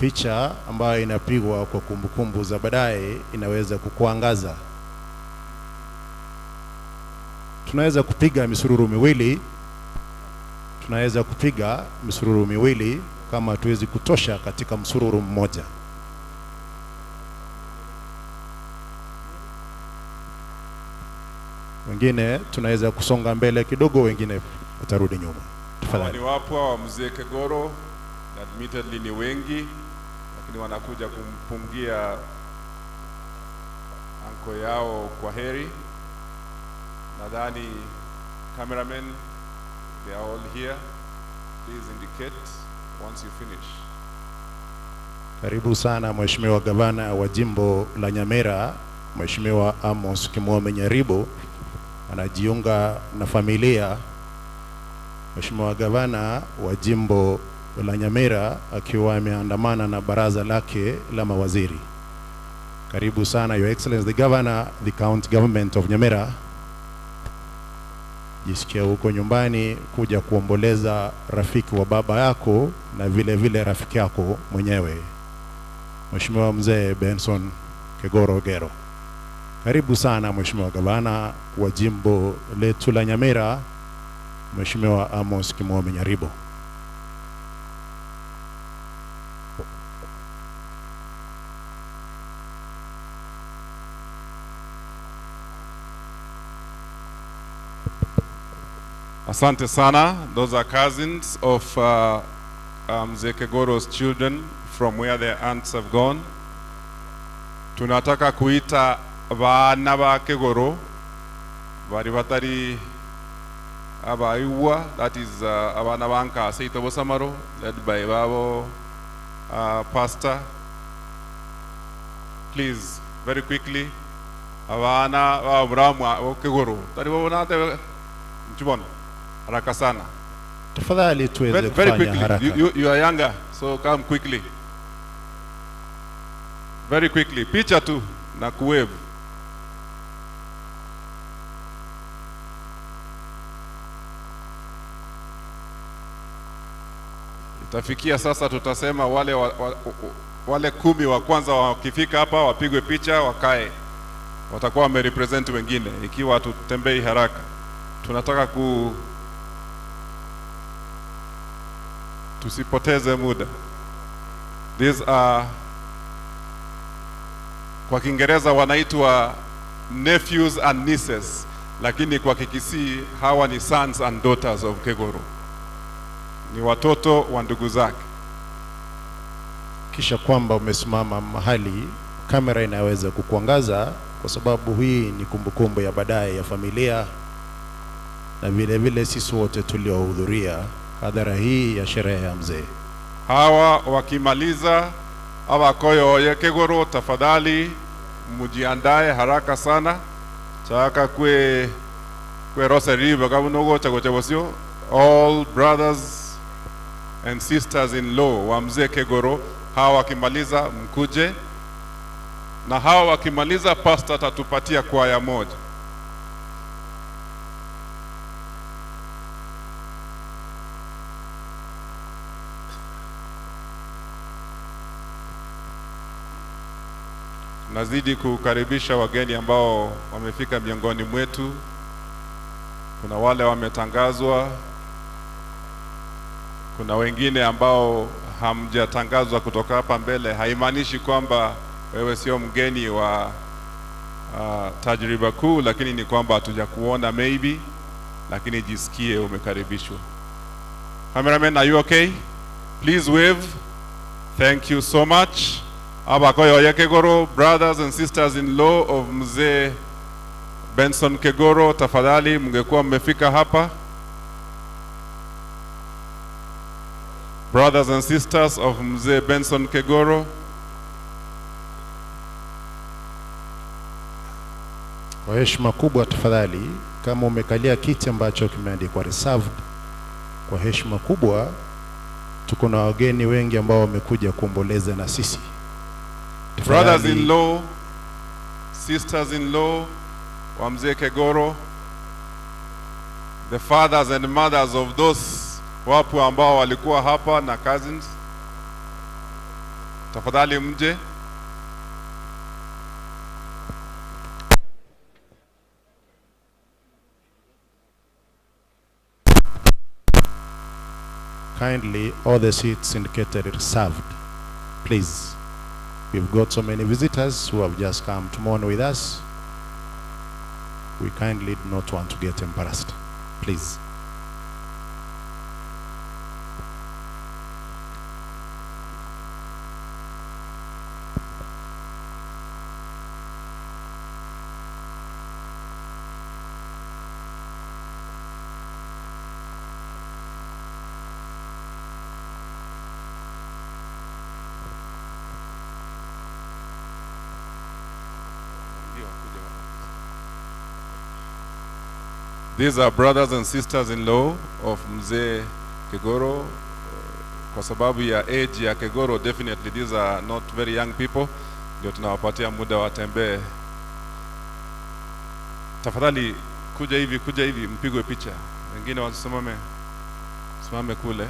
picha ambayo inapigwa kwa kumbukumbu za baadaye inaweza kukuangaza. Tunaweza kupiga misururu miwili. Tunaweza kupiga misururu miwili kama tuwezi kutosha katika msururu mmoja. Wengine tunaweza kusonga mbele kidogo, wengine utarudi nyuma. Tafadhali. Ni wapo wa Mzee Kegoro, admittedly ni wengi, lakini wanakuja kumpungia anko yao kwa heri. Nadhani cameramen, they are all here. Please indicate once you finish. Karibu sana Mheshimiwa Gavana wa Jimbo la Nyamira, Mheshimiwa Amos Kimwome Nyaribo anajiunga na familia. Mheshimiwa Gavana wa Jimbo la Nyamira akiwa ameandamana na baraza lake la mawaziri. Karibu sana Your Excellency the Governor, the County Government of Nyamira. jisikia huko nyumbani kuja kuomboleza rafiki wa baba yako na vile vile rafiki yako mwenyewe, Mheshimiwa Mzee Benson Kegoro Ogero. Karibu sana Mheshimiwa Gavana wa jimbo letu la Nyamira, Mheshimiwa Amos Kimomi Nyaribo. Asante sana. Those are cousins of Mzee Kegoro's children from where their aunts have gone. Tunataka kuita vana va Kegoro vari vatari abaiwa, that is avana vanka Seito Bosamaro, led by Babo Pastor. Please, very quickly, avana va Brahma Kegoro tari vavonate mchibona haraka sana. Tafadhali tuweze kufanya haraka. You are younger, so come quickly. Very quickly. Picha tu na kuwave. Itafikia sasa tutasema wale 10 wa kwanza wakifika hapa wapigwe picha wakae. Watakuwa wamerepresent wengine ikiwa tutembei haraka. Tunataka tusipoteze muda. These are, kwa Kiingereza wanaitwa nephews and nieces, lakini kwa Kikisii hawa ni sons and daughters of Kegoro. Ni watoto wa ndugu zake. Kisha kwamba umesimama mahali kamera inaweza kukuangaza, kwa sababu hii ni kumbukumbu ya baadaye ya familia na vile vile sisi wote tuliohudhuria hadhara hii ya sherehe ya mzee. Hawa wakimaliza abakoyo ya Kegoro, tafadhali mujiandae haraka sana. Chaka kwe rosary bagamunogo chagochebosio. All brothers and sisters in law wa mzee Kegoro, hawa wakimaliza mkuje, na hawa wakimaliza pastor tatupatia kwaya moja. Nazidi kukaribisha wageni ambao wamefika miongoni mwetu. Kuna wale wametangazwa, kuna wengine ambao hamjatangazwa kutoka hapa mbele. Haimaanishi kwamba wewe sio mgeni wa tajriba kuu, lakini ni kwamba hatujakuona maybe, lakini jisikie umekaribishwa. Cameraman, are you okay? Please wave. Thank you so much. Abakoyo ya Kegoro, brothers and sisters in law of Mzee Benson Kegoro, tafadhali mngekuwa mmefika hapa. Brothers and sisters of Mzee Benson Kegoro. Kwa heshima kubwa tafadhali, kama umekalia kiti ambacho kimeandikwa reserved, kwa heshima kubwa, tuko na wageni wengi ambao wamekuja kuomboleza na sisi. Brothers-in-law, sisters-in-law wa Mzee Kegoro, the fathers and mothers of those wapo ambao walikuwa hapa na cousins, tafadhali mje. Kindly, all the seats indicated reserved, please. We've got so many visitors who have just come to mourn with us. We kindly do not want to get embarrassed. Please. These are brothers and sisters-in-law of Mzee Kegoro. Kwa sababu ya age ya Kegoro, definitely these are not very young people. Ndio tunawapatia muda watembee. Tafadhali kuja hivi mpigwe picha. Wengine wasimame kule.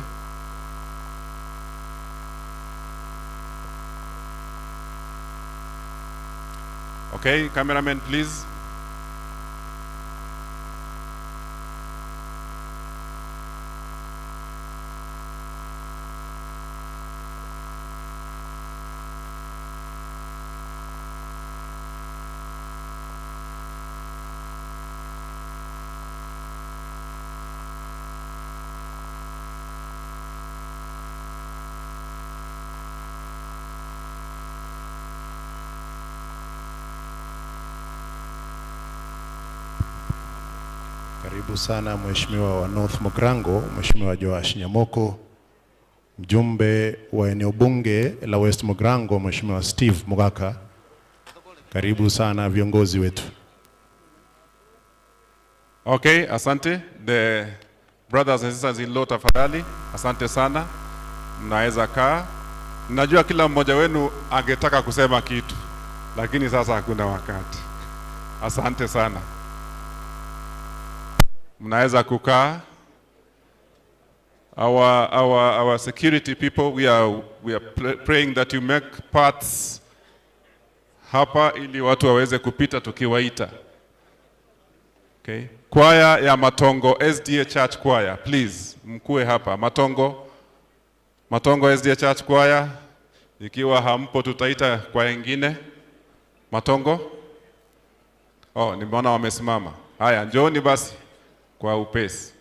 Okay, cameraman please. Karibu sana Mheshimiwa wa North Mogrango, Mheshimiwa Joash Nyamoko, mjumbe wa eneo bunge la West Mogrango, Mheshimiwa Steve Mogaka. Karibu sana viongozi wetu. Okay, asante. The brothers and sisters in law, tafadhali, asante sana. Mnaweza kaa. Najua kila mmoja wenu angetaka kusema kitu, lakini sasa hakuna wakati. Asante sana. Mnaweza kukaa. Our security people, we are praying that you make paths hapa ili watu waweze kupita tukiwaita. Okay. Kwaya ya Matongo SDA Church Choir, please mkue hapa. Matongo SDA Church Choir, ikiwa hampo tutaita kwa wengine. Matongo? Oh, nimeona wamesimama. Haya, njooni basi kwa upesi.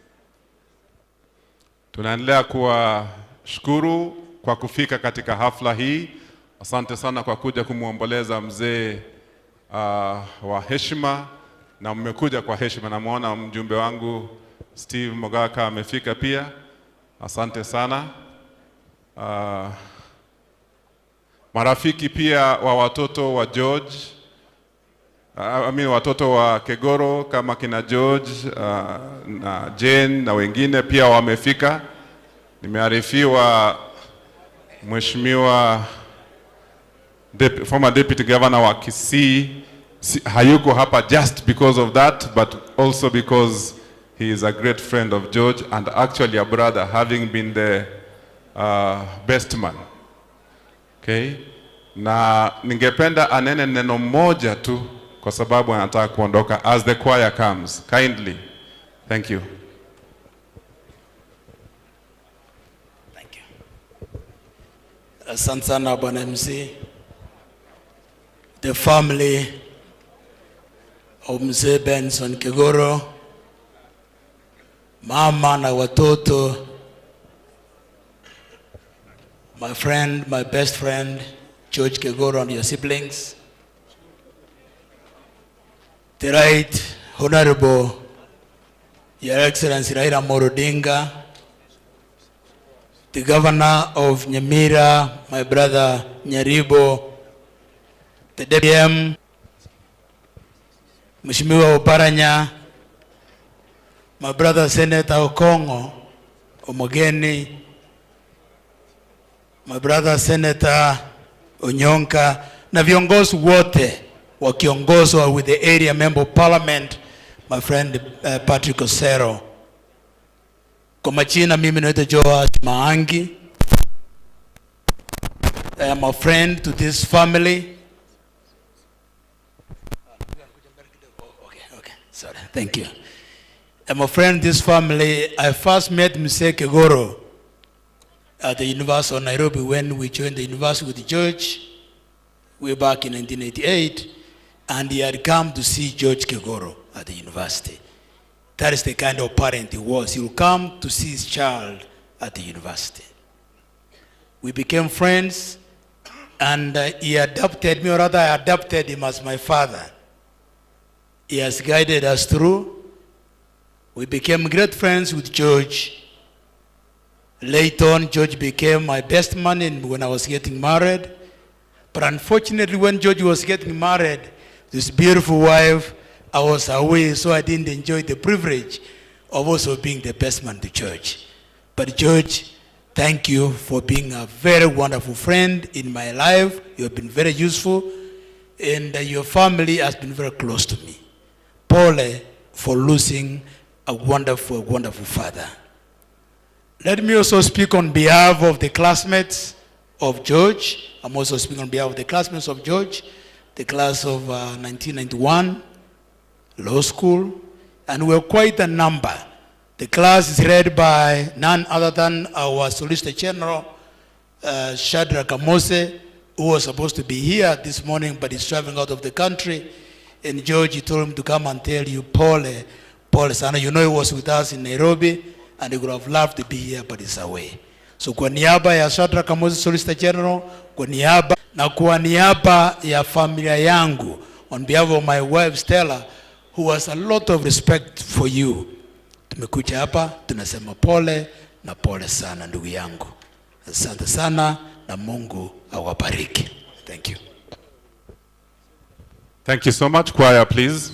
Tunaendelea kuwashukuru kwa kufika katika hafla hii. Asante sana kwa kuja kumuomboleza mzee wa heshima, na mmekuja kwa heshima. Namuona mjumbe wangu Steve Mogaka amefika pia. Asante sana. Marafiki pia wa watoto wa George, watoto wa Kegoro kama kina George na Jane na wengine pia wamefika. Nimearifiwa Mheshimiwa former deputy governor wa Kisii hayuko hapa just because of that, but also because he is a great friend of George and actually a brother, having been the best man. Okay? Na ningependa anene neno moja tu kwa sababu anataka kuondoka as the choir comes. Kindly. Thank you. Thank you. Asante sana Bwana MC. The family of Mzee Benson Kegoro, mama na watoto, my friend, my best friend, George Kegoro and your siblings, the Right Honorable Your Excellency Raila Amolo Odinga, the Governor of Nyamira, my brother Nyaribo, the DPM, Mheshimiwa Oparanya, my brother Senator Okongo Omogeni, my brother Senator Onyonka, na viongozi wote wakiongozwa with the area member of parliament, my friend Patrick Osero. Kwa majina mimi naitwa Joash Maangi. I am a friend to this family. Okay, sorry, thank you. I'm a friend of this family. I first met Mzee Kegoro at the University of Nairobi when we joined the university with the church way back in 1988, and he had come to see George Kegoro at the university. That is the kind of parent he was. He will come to see his child at the university. We became friends, and he adopted me, or rather I adopted him as my father. He has guided us through. We became great friends with George. Later on, George became my best man when I was getting married. But unfortunately, when George was getting married, this beautiful wife, I was away, so I didn't enjoy the privilege of also being the best man to church. But George, thank you for being a very wonderful friend in my life. You have been very useful, and your family has been very close to me. Pole for losing a wonderful, wonderful father. Let me also speak on behalf of the classmates of George. I'm also speaking on behalf of the classmates of George, the class of 1991, law school, and we're quite a number. The class is led by none other than our Solicitor General, Shadrach Amose, who was supposed to be here this morning, but is traveling out of the country. And George, he told him to come and tell you, Paul Sana, you know he was with us in Nairobi, and he would have loved to be here, but he's away. So kwa niaba ya Shadrach Amose, Solicitor General, kwa niaba ya familia yangu, on behalf of my wife Stella, who has a lot of respect for you, tumekuja hapa, tunasema pole na pole sana ndugu yangu. Asante sana na Mungu awabariki. Thank you. Thank you so much. Choir, please.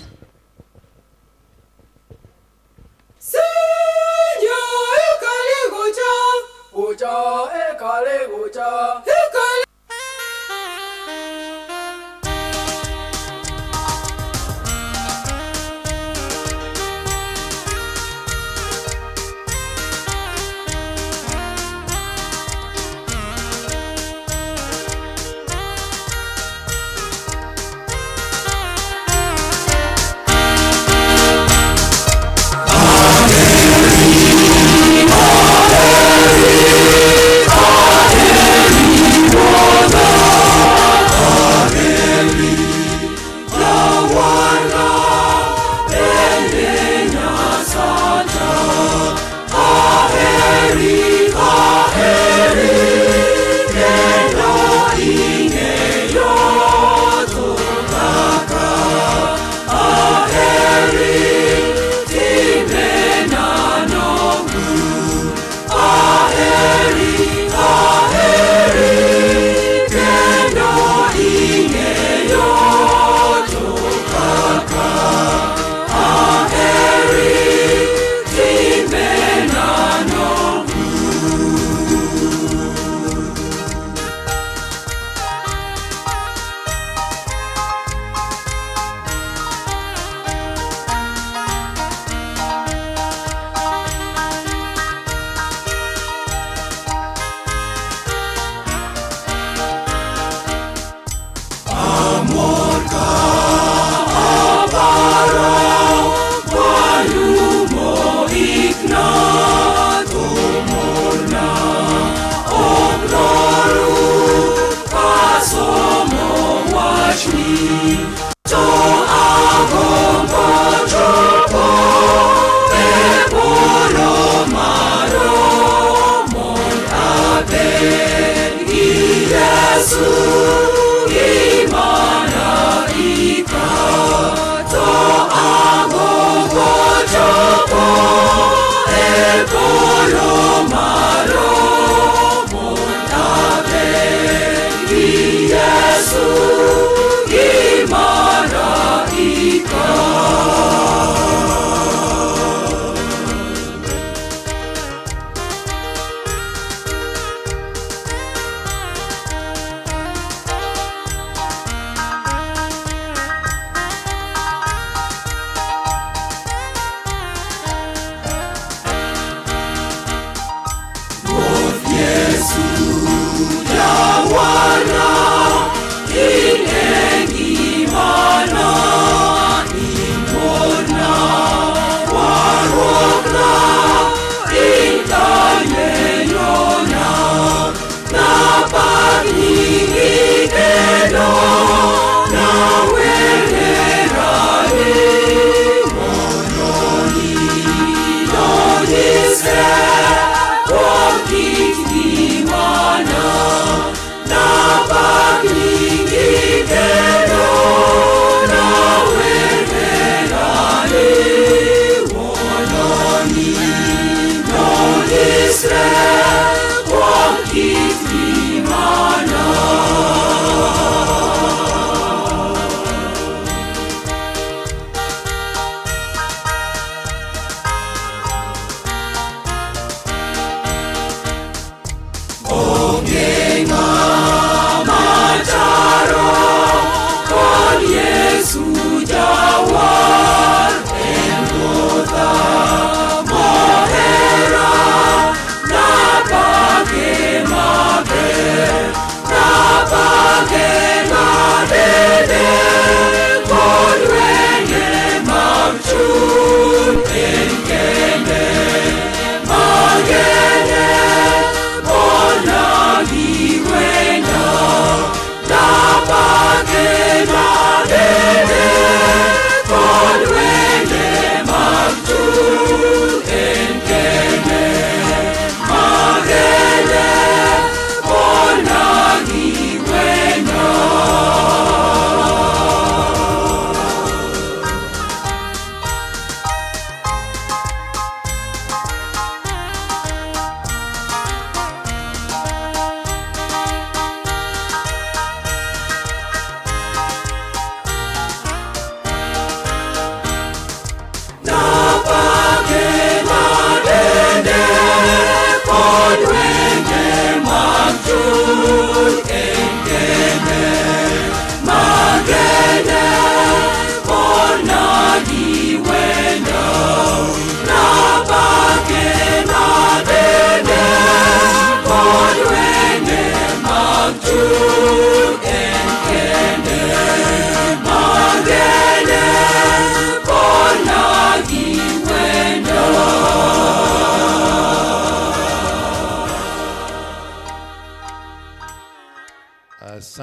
Yesu jawar,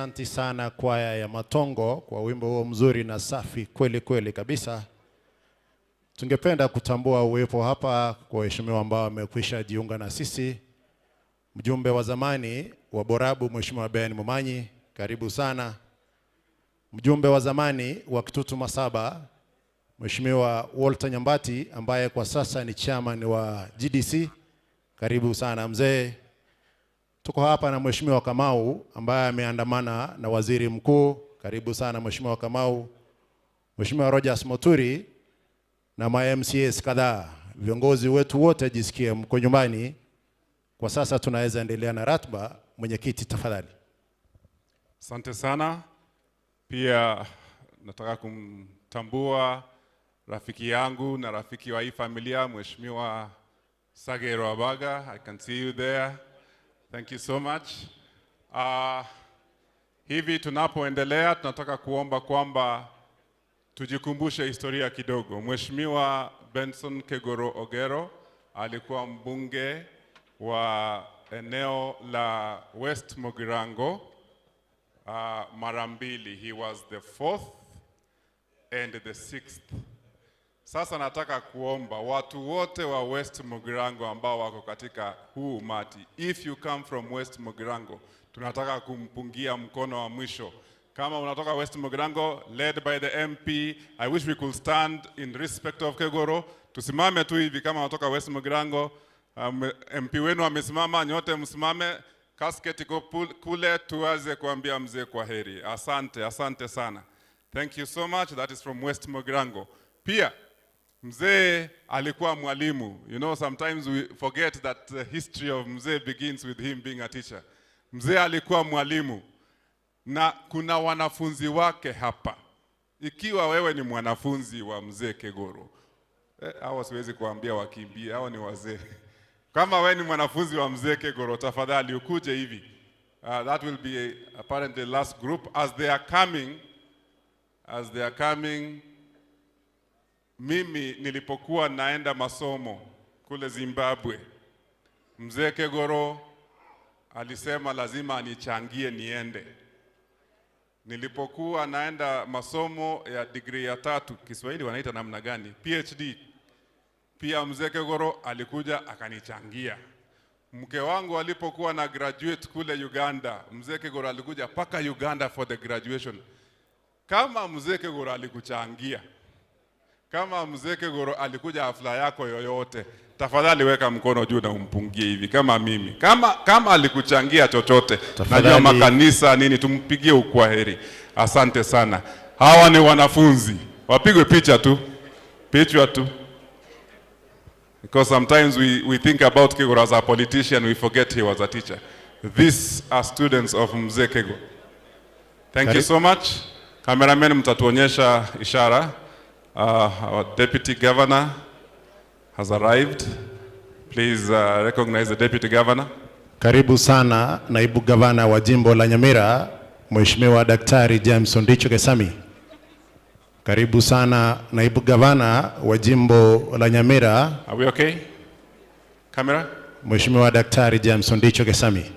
Asanti sana kwaya ya Matongo kwa wimbo huo mzuri na safi kweli kweli kabisa. Tungependa kutambua uwepo hapa kwa waheshimiwa ambao wamekwisha jiunga na sisi. Mjumbe wa zamani wa Borabu Mheshimiwa Ben Mumanyi, karibu sana. Mjumbe wa zamani wa Kitutu Masaba Mheshimiwa Walter Nyambati ambaye kwa sasa ni chairman wa GDC, karibu sana mzee. Tuko hapa na Mheshimiwa Kamau ambaye ameandamana na Waziri Mkuu, karibu sana Mheshimiwa Kamau. Mheshimiwa Rogers Moturi na MCAs kadhaa, viongozi wetu wote jisikie mko nyumbani. Kwa sasa tunaweza endelea na ratiba. Mwenyekiti tafadhali. Asante sana. Pia nataka kumtambua rafiki yangu na rafiki wa hii familia Mheshimiwa Sagero Abaga. I can see you there. Thank you so much. Hivi tunapoendelea tunataka kuomba kwamba tujikumbushe historia kidogo. Mheshimiwa Benson Kegoro Ogero alikuwa mbunge wa eneo la West Mugirango mara mbili. He was the 4th and the 6th. Sasa nataka kuomba watu wote wa West Mugirango ambao wako katika huu umati, if you come from West Mugirango, tunataka kumpungia mkono wa mwisho. Kama unatoka West Mugirango, led by the MP, I wish we could stand in respect of Kegoro. Tusimame tu hivi kama unatoka West Mugirango. MP wenu amesimama, nyote msimame. Casket iko kule, tuanze kuambia mzee kwa heri. Asante, asante sana. Thank you so much. That is from West Mugirango. Pia mzee alikuwa mwalimu. You know, sometimes we forget that the history of mzee begins with him being a teacher. Mzee alikuwa mwalimu na kuna wanafunzi wake hapa. Ikiwa wewe ni mwanafunzi wa mzee Kegoro, hao siwezi kuambia wakimbie, hao ni wazee. Kama wewe ni mwanafunzi wa mzee Kegoro, tafadhali ukuje hivi. That will be apparently the last group. As they are coming, mimi nilipokuwa naenda masomo kule Zimbabwe, mzee Kegoro alisema lazima anichangie niende. Nilipokuwa naenda masomo ya degree ya 3, Kiswahili wanaita namna gani? PhD. Pia mzee Kegoro alikuja akanichangia. Mke wangu alipokuwa na graduate kule Uganda, mzee Kegoro alikuja paka Uganda for the graduation. Kama mzee Kegoro alikuchangia, kama mzee Kegoro alikuja hafla yako yoyote, tafadhali weka mkono juu na umpungie hivi kama mimi. Kama alikuchangia chochote, najua makanisa nini, tumpigie ukwaheri. Asante sana. Hawa ni wanafunzi. Wapigwe picha tu. Picha tu. Because sometimes we think about Kegoro as a politician, we forget he was a teacher. These are students of Mzee Kegoro. Thank you so much. Cameraman, mtatuonyesha ishara. Our Deputy Governor has arrived. Please recognize the Deputy Governor. Karibu sana Naibu Gavana wa Jimbo la Nyamira, Mheshimiwa Daktari James Ondicho Gesami. Karibu sana Naibu Gavana wa Jimbo la Nyamira. Are we okay? Camera? Mheshimiwa Daktari James Ondicho Gesami.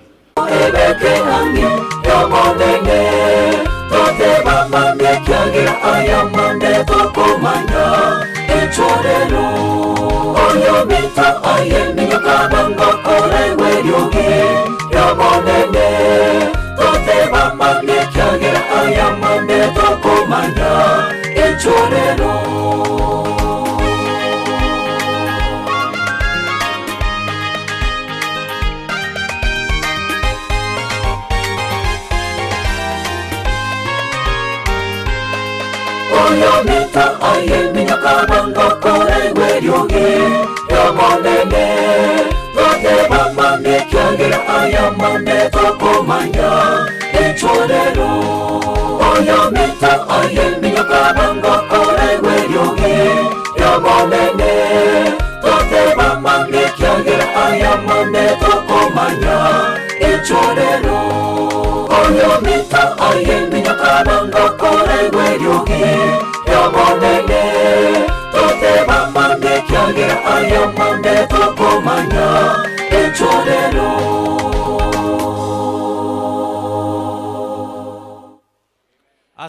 Tokomanya, echorero.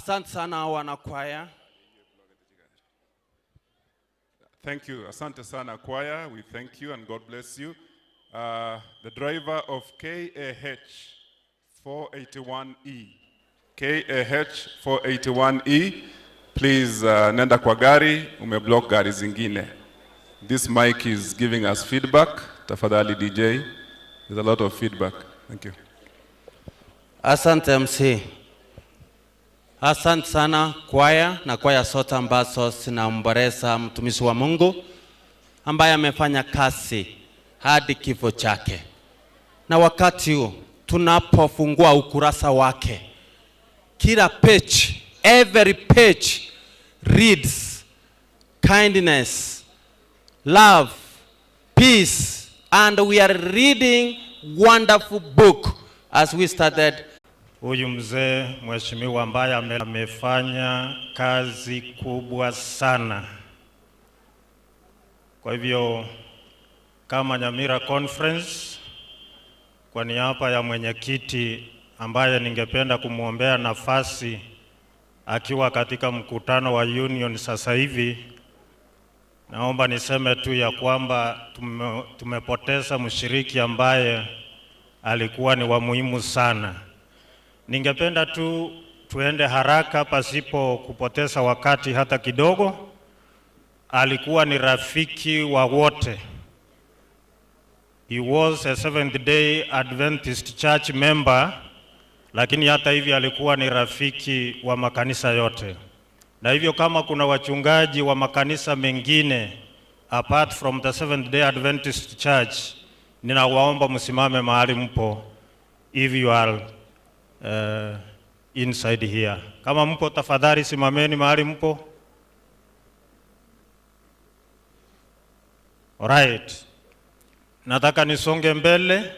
Asante sana wanakwaya. Thank you. Asante sana choir. We thank you and God bless you. The driver of KAH 481E. KAH 481E. Please nenda kwa gari, umeblock gari zingine. This mic is giving us feedback. Tafadhali DJ. There's a lot of feedback. Thank you. Asante MC. Asante sana kwaya na kwaya sote ambazo zinamboreza mtumishi wa Mungu ambaye amefanya kazi hadi kifo chake. Na wakati huu tunapofungua ukurasa wake, kila page, every page reads kindness, love, peace, and we are reading wonderful book as we started. Huyu mzee mheshimiwa ambaye amefanya kazi kubwa sana. Kwa hivyo kama Nyamira Conference, kwa niaba ya mwenyekiti ambaye ningependa kumwombea nafasi akiwa katika mkutano wa union sasa hivi, naomba niseme tu ya kwamba tumepoteza mshiriki ambaye alikuwa ni wa muhimu sana. Ningependa tu tuende haraka pasipo kupoteza wakati hata kidogo. Alikuwa ni rafiki wa wote. He was a Seventh-day Adventist Church member, lakini hata hivi alikuwa ni rafiki wa makanisa yote. Na hivyo kama kuna wachungaji wa makanisa mengine apart from the Seventh-day Adventist Church, ninawaomba msimame mahali mpo if you are inside here. Kama mpo tafadhali simameni mahali mpo. Alright. Nataka nisonge mbele.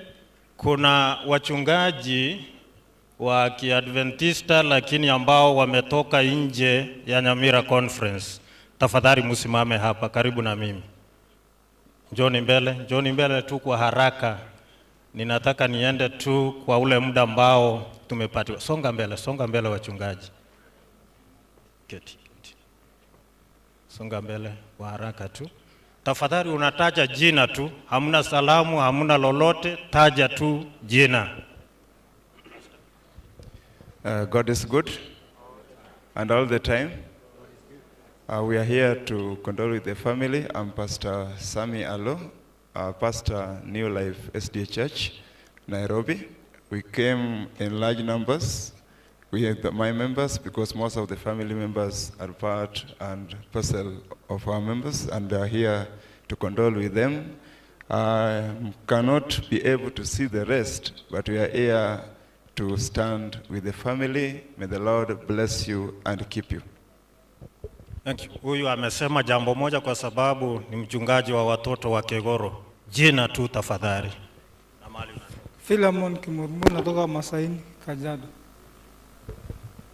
Kuna wachungaji wa Kiadventista lakini ambao wametoka nje ya Nyamira Conference. Tafadhali msimame hapa karibu na mimi. Njoni mbele tu kwa haraka. Ninataka niende tu kwa ule muda ambao tumepatiwa. Songa mbele wachungaji. Keti. Songa mbele kwa haraka tu. Tafadhali unataja jina tu, hamna salamu, hamna lolote, taja tu jina. God is good and all the time. We are here to condole with the family. I'm Pastor Sami Alo, Pastor New Life SDA Church, Nairobi. We came in large numbers. We have my members because most of the family members are part and parcel of our members and they are here to condole with them. I cannot be able to see the rest, but we are here to stand with the family. May the Lord bless you and keep you. Thank you. Huyu amesema jambo moja kwa sababu ni mchungaji wa watoto wa Kegoro. Jina tu tafadhali. Philemon Kimurmu natoka Masaini, Kajiado.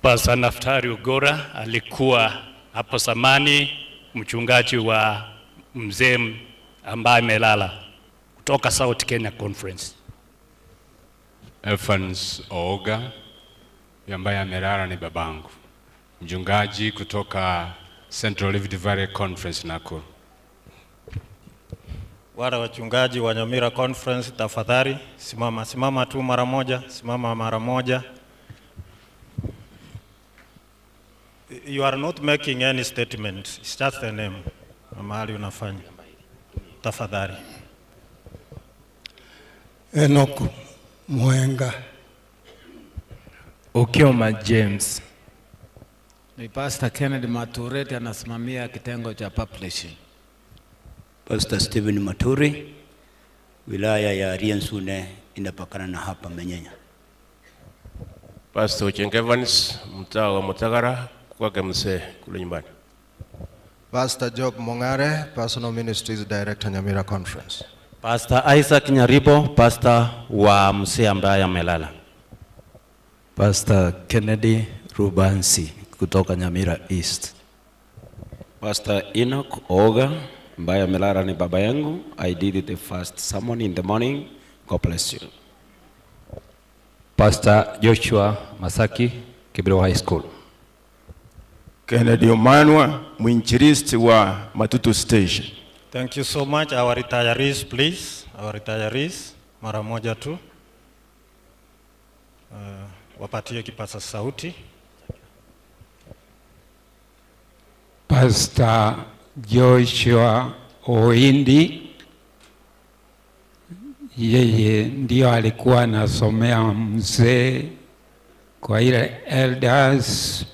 Pastor Naftari Ugora alikuwa hapo zamani mchungaji wa mzee ambaye amelala kutoka South Kenya Conference. Evans Oga ambaye amelala ni babangu, mchungaji kutoka Central Rift Valley Conference Nakuru. Wale wachungaji wa Nyamira Conference tafadhali simama tu mara moja, simama mara moja. You are not making any statement. It's just a name. Mahali unafanya. Tafadhali. Enoch Mwenga. Ukioma James. Ni Pastor Kennedy Matureti anasimamia kitengo cha publishing. Pastor Stephen Maturi, wilaya ya Riensune inapakana na hapa Menyenya. Pastor Ucheng Evans, mtaa wa Mutagara kwake mzee kule nyumbani. Pastor Job Mongare, Personal Ministries Director Nyamira Conference. Pastor Isaac Nyaribo, pastor wa mzee ambaye amelala. Pastor Kennedy Rubansi kutoka Nyamira East. Pastor Enoch Oga ambaye amelala ni baba yangu. I did the first sermon in the morning. God bless you. Pastor Joshua Masaki, Kibiro High School. Kennedy Omanwa, mwinjilisti wa Matutu Station. Thank you so much. Our retirees, please. Our retirees, mara moja tu. Wapatie kipaza sauti. Pastor Joshua Oindi, yeye ndio alikuwa anasomea mzee kwa ile elders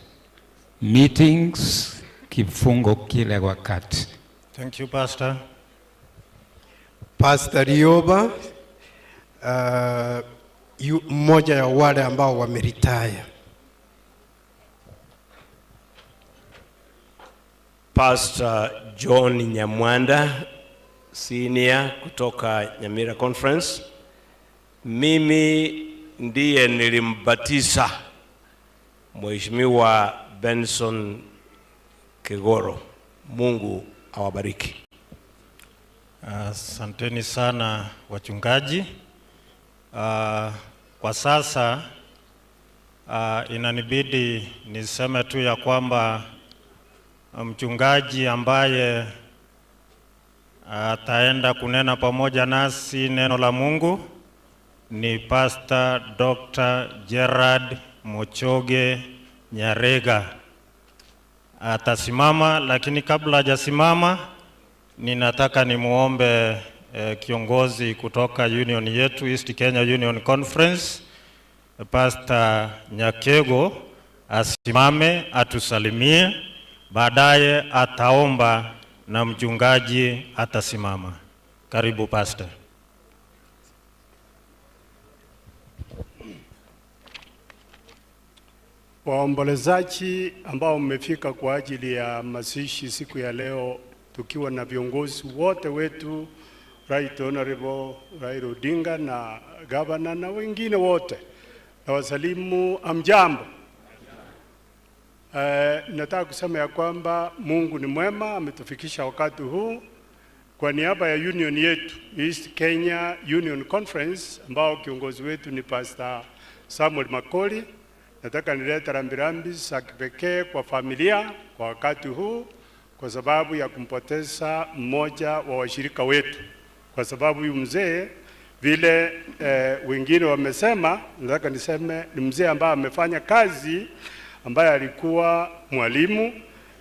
meetings kifungo kile wakati. Thank you, Pastor. Pastor Rioba, mmoja ya wale ambao wameretire. Pastor John Nyamwanda, senior kutoka Nyamira Conference. Mimi ndiye nilimbatiza Mheshimiwa Benson Kegoro. Mungu awabariki. Asanteni sana wachungaji. Kwa sasa inanibidi niseme tu ya kwamba mchungaji ambaye ataenda kunena pamoja nasi neno la Mungu ni Pastor Dr. Gerard Mochoge Nyarega. Atasimama, lakini kabla hajasimama ninataka nimuombe kiongozi kutoka union yetu, East Kenya Union Conference, Pastor Nyakego, asimame atusalimie. Baadaye ataomba na mchungaji atasimama. Karibu Pastor. Waombolezaji ambao mmefika kwa ajili ya mazishi siku ya leo, tukiwa na viongozi wote wetu, Right Honorable Raila Odinga na Governor na wengine wote, na wasalimu amjambo. Nataka kusema ya kwamba Mungu ni mwema, ametufikisha wakati huu. Kwa niaba ya union yetu, East Kenya Union Conference, ambao kiongozi wetu ni Pastor Samuel Makoli, nataka nilete rambirambi za kipekee kwa familia kwa wakati huu, kwa sababu ya kumpoteza mmoja wa washirika wetu. Kwa sababu huyu mzee vile wengine wamesema, nataka niseme ni mzee ambaye amefanya kazi, ambaye alikuwa mwalimu,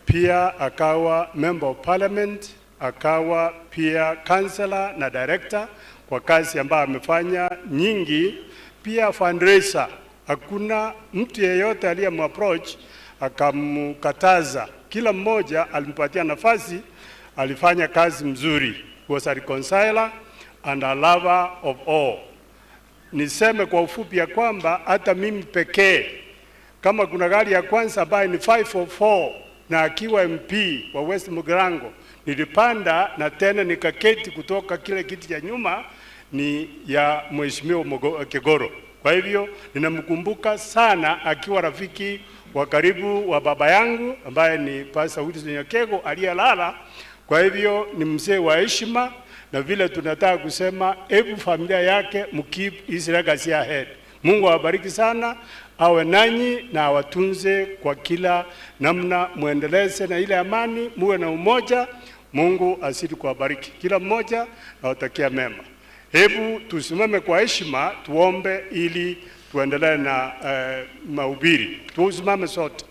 pia akawa member of parliament, akawa pia councillor na director, kwa kazi ambayo amefanya nyingi, pia fundraiser. Hakuna mtu yeyote aliyemapproach akamkataza, kila mmoja alimpatia nafasi, alifanya kazi mzuri. He was a reconciler and a lover of all. Niseme kwa ufupi ya kwamba hata mimi pekee, kama kuna gari ya kwanza ambayo ni 544 na akiwa MP wa West Mugirango, nilipanda na tena nikaketi kutoka kile kiti cha nyuma, ni ya Mheshimiwa Kegoro. Kwa hivyo ninamkumbuka sana akiwa rafiki wa karibu wa baba yangu ambaye ni Pastor Wilson Nyakego aliyelala. Kwa hivyo ni mzee wa heshima, na vile tunataka kusema hebu familia yake mkeep his legacy ahead. Mungu awabariki sana, awe nanyi na awatunze kwa kila namna, muendeleze na ile amani, muwe na umoja. Mungu asidi kuwabariki kila mmoja na watakia mema. Hebu tusimame kwa heshima, tuombe ili tuendelee na mahubiri. Tusimame sote.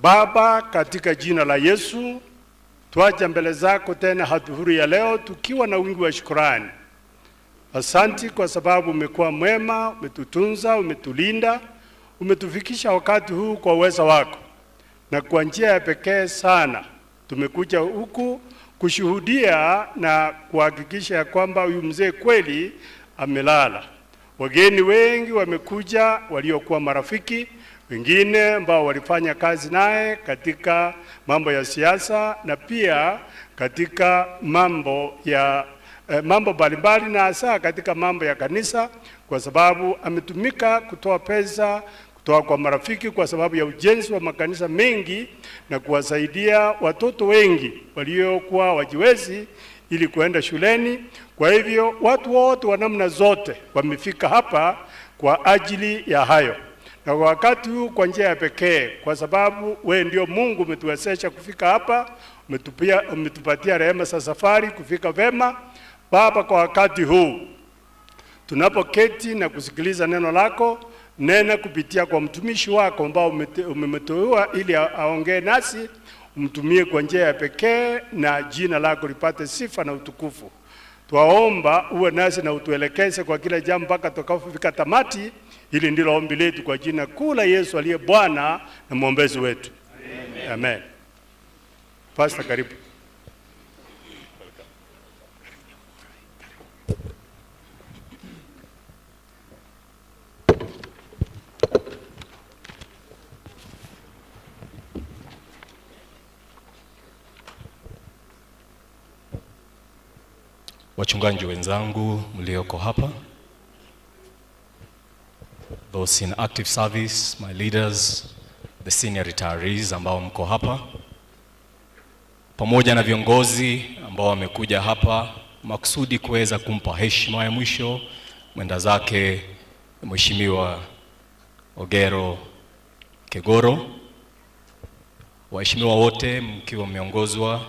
Baba, katika jina la Yesu, tuacha mbele zako tena hadhuhuri ya leo tukiwa na wingi wa shukrani. Asanti kwa sababu umekuwa mwema, umetutunza, umetulinda, umetufikisha wakati huu kwa uwezo wako. Na kwa njia ya pekee sana tumekuja huku kushuhudia na kuhakikisha ya kwamba huyu mzee kweli amelala. Wageni wengi wamekuja waliokuwa marafiki, wengine ambao walifanya kazi naye katika mambo ya siasa na pia katika mambo ya mambo mbalimbali, na hasa katika mambo ya kanisa, kwa sababu ametumika kutoa pesa kutoa kwa marafiki kwa sababu ya ujenzi wa makanisa mengi na kuwasaidia watoto wengi waliokuwa wajiwezi ili kuenda shuleni. Kwa hivyo watu wote wa namna zote wamefika hapa kwa ajili ya hayo. Na kwa wakati huu kwa njia ya pekee, kwa sababu we ndio Mungu umetuwezesha kufika hapa, umetupatia rehema za safari kufika vema. Baba, kwa wakati huu tunapoketi na kusikiliza neno lako, nena kupitia kwa mtumishi wako ambao umemteua ili aongee nasi, umtumie kwa njia ya pekee na jina lako lipate sifa na utukufu. Twaomba uwe nasi na utuelekeze kwa kila jambo mpaka tutakapofika tamati. Hili ndilo ombi letu kwa jina kuu la Yesu aliye Bwana na mwombezi wetu. Amen. Amen. Pastor, karibu. Wachungaji wenzangu mlioko hapa, those in active service, my leaders, the senior retirees ambao mko hapa, pamoja na viongozi ambao wamekuja hapa maksudi kuweza kumpa heshima ya mwisho mwenda zake Mheshimiwa Ogero Kegoro, waheshimiwa wote mkiwa mmeongozwa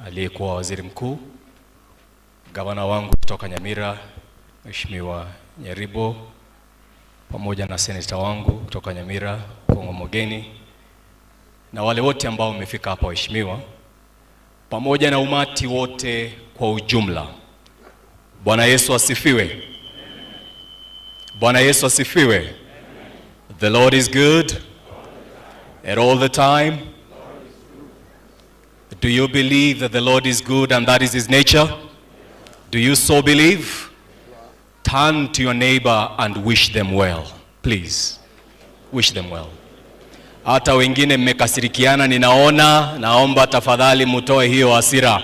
aliyekuwa waziri mkuu, gavana wangu kutoka Nyamira Mheshimiwa Nyaribo, pamoja na seneta wangu kutoka Nyamira Kongo Mogeni, na wale wote ambao wamefika hapa waheshimiwa, pamoja na umati wote kwa ujumla. Bwana Yesu asifiwe. Bwana Yesu asifiwe. The Lord is good and all the time. Do you believe that the Lord is good and that is his nature? Do you so believe? Turn to your neighbor and wish them well. Please, wish them well. Hata wengine mmekasirikiana naomba tafadhali mutoe hiyo hasira.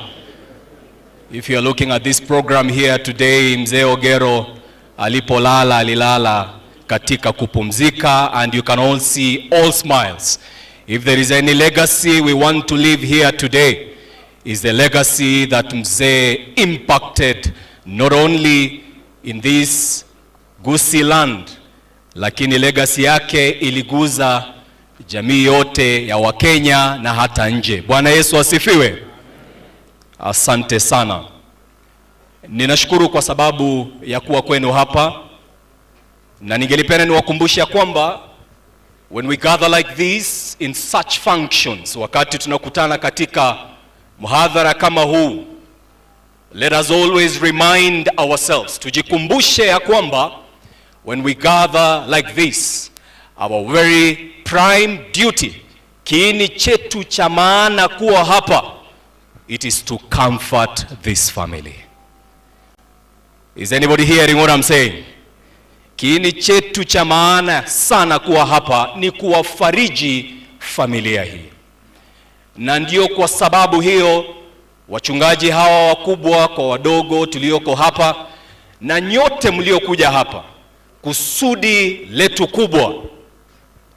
If you are looking at this program here today, Mzee Ogero alipolala alilala katika kupumzika, and you can all see all smiles. If there is any legacy we want to leave here today, is the legacy that Mzee impacted not only in this Gusii land, lakini legacy yake iliguza jamii yote ya Wakenya na hata nje. Bwana Yesu asifiwe. Asante sana. Ninashukuru kwa sababu ya kuwa kwenu hapa, na ningelipenda niwakumbushe kwamba when we gather like this in such functions, wakati tunakutana katika mhadhara kama huu, let us always remind ourselves, tujikumbushe ya kwamba when we gather like this, our very prime duty, kiini chetu cha maana kuwa hapa, it is to comfort this family. Is anybody hearing what I'm saying? Kiini chetu cha maana sana kuwa hapa ni kuwafariji familia hii. Na ndio kwa sababu hiyo wachungaji hawa wakubwa kwa wadogo tulioko hapa na nyote mliokuja hapa, kusudi letu kubwa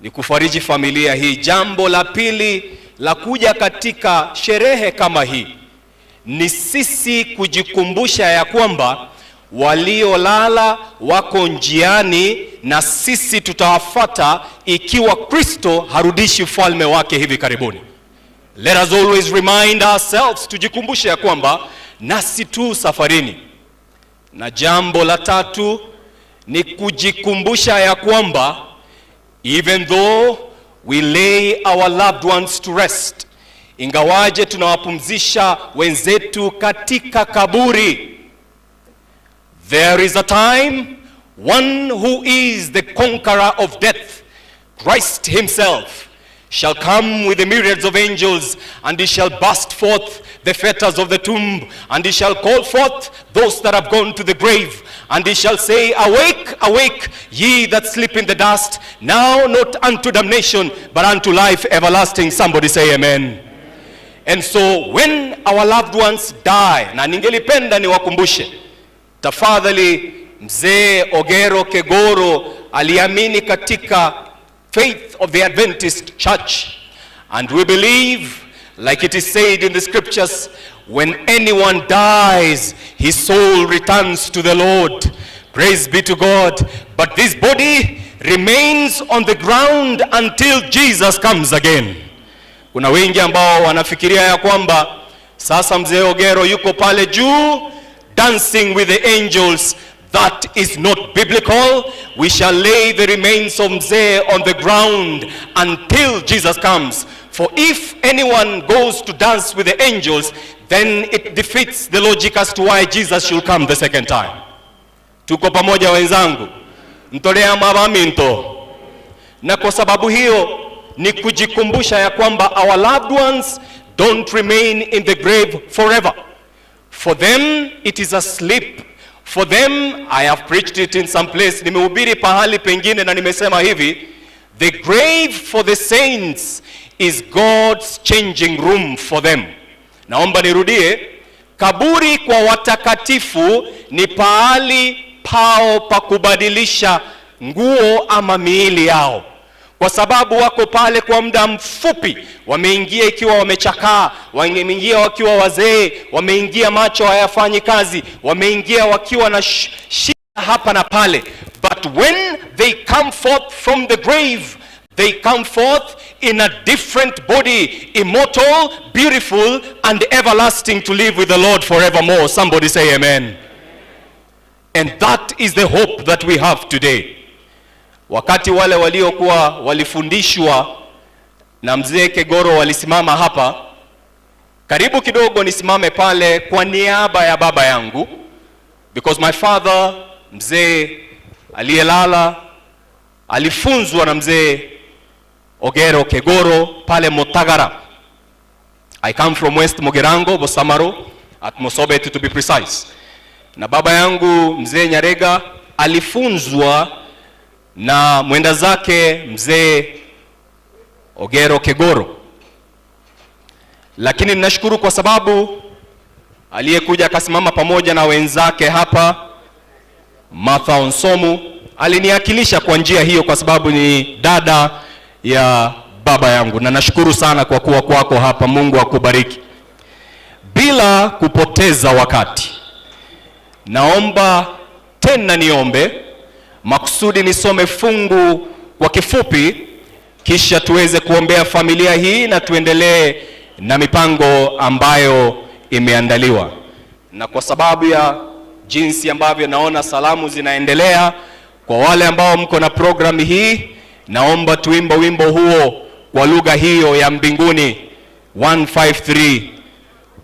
ni kufariji familia hii. Jambo la pili la kuja katika sherehe kama hii ni sisi kujikumbusha ya kwamba waliolala wako njiani na sisi tutawafuata ikiwa Kristo harudishi ufalme wake hivi karibuni. Let us always remind ourselves, tujikumbushe ya kwamba nasi tu safarini. Na jambo la tatu ni kujikumbusha ya kwamba even though we lay our loved ones to rest, ingawaje tunawapumzisha wenzetu katika kaburi, there is a time, one who is the conqueror of death, Christ himself, shall come with the myriads of angels, and he shall burst forth the fetters of the tomb, and he shall call forth those that have gone to the grave, and he shall say, awake, awake, ye that sleep in the dust, now not unto damnation, but unto life everlasting. Somebody say amen. And so when our loved ones die, na ningelipenda niwakumbushe, tafadhali Mzee Ogero Kegoro aliamini katika faith of the Adventist Church, and we believe Like it is said in the scriptures, when anyone dies, his soul returns to the Lord. Praise be to God. But this body remains on the ground until Jesus comes again. Kuna wengi ambao wanafikiria ya kwamba sasa mzee Ogero yuko pale juu dancing with the angels. That is not biblical. We shall lay the remains of mzee on the ground until Jesus comes. For if anyone goes to dance with the angels, then it defeats the logic as to why Jesus should come the second time. Tuko pamoja wenzangu? Mtolea mabaminto. Na kwa sababu hiyo ni kujikumbusha ya kwamba our loved ones don't remain in the grave forever. For them it is a sleep. For them, I have preached it in some place. Nimehubiri pahali pengine na nimesema hivi, the grave for the saints is God's changing room for them. Naomba nirudie, kaburi kwa watakatifu ni pahali pao pa kubadilisha nguo ama miili yao. Kwa sababu wako pale kwa muda mfupi, wameingia ikiwa wamechakaa, wameingia wakiwa wazee, wameingia macho hayafanyi kazi, wameingia wakiwa na shida hapa na pale. But when they come forth from the grave, they come forth in a different body, immortal, beautiful, and everlasting to live with the Lord forevermore. Somebody say amen. And that is the hope that we have today. Wakati wale waliokuwa walifundishwa na mzee Kegoro walisimama hapa, karibu kidogo nisimame pale kwa niaba ya baba yangu, because my father, mzee aliyelala, alifunzwa na mzee Ogero Kegoro pale Motagara. I come from West Mogerango, Bosamaro, at Mosobet to be precise. Na baba yangu mzee Nyarega alifunzwa na mwenda zake mzee Ogero Kegoro. Lakini ninashukuru kwa sababu aliyekuja akasimama pamoja na wenzake hapa, Martha Onsomu, aliniakilisha kwa njia hiyo kwa sababu ni dada ya baba yangu, na nashukuru sana kwa kuwa kwako hapa. Mungu akubariki. Bila kupoteza wakati, naomba tena niombe, makusudi nisome fungu kwa kifupi, kisha tuweze kuombea familia hii na tuendelee na mipango ambayo imeandaliwa. Na kwa sababu ya jinsi ambavyo naona salamu zinaendelea, kwa wale ambao mko na programu hii, naomba tuimba wimbo huo kwa lugha hiyo ya mbinguni, 153.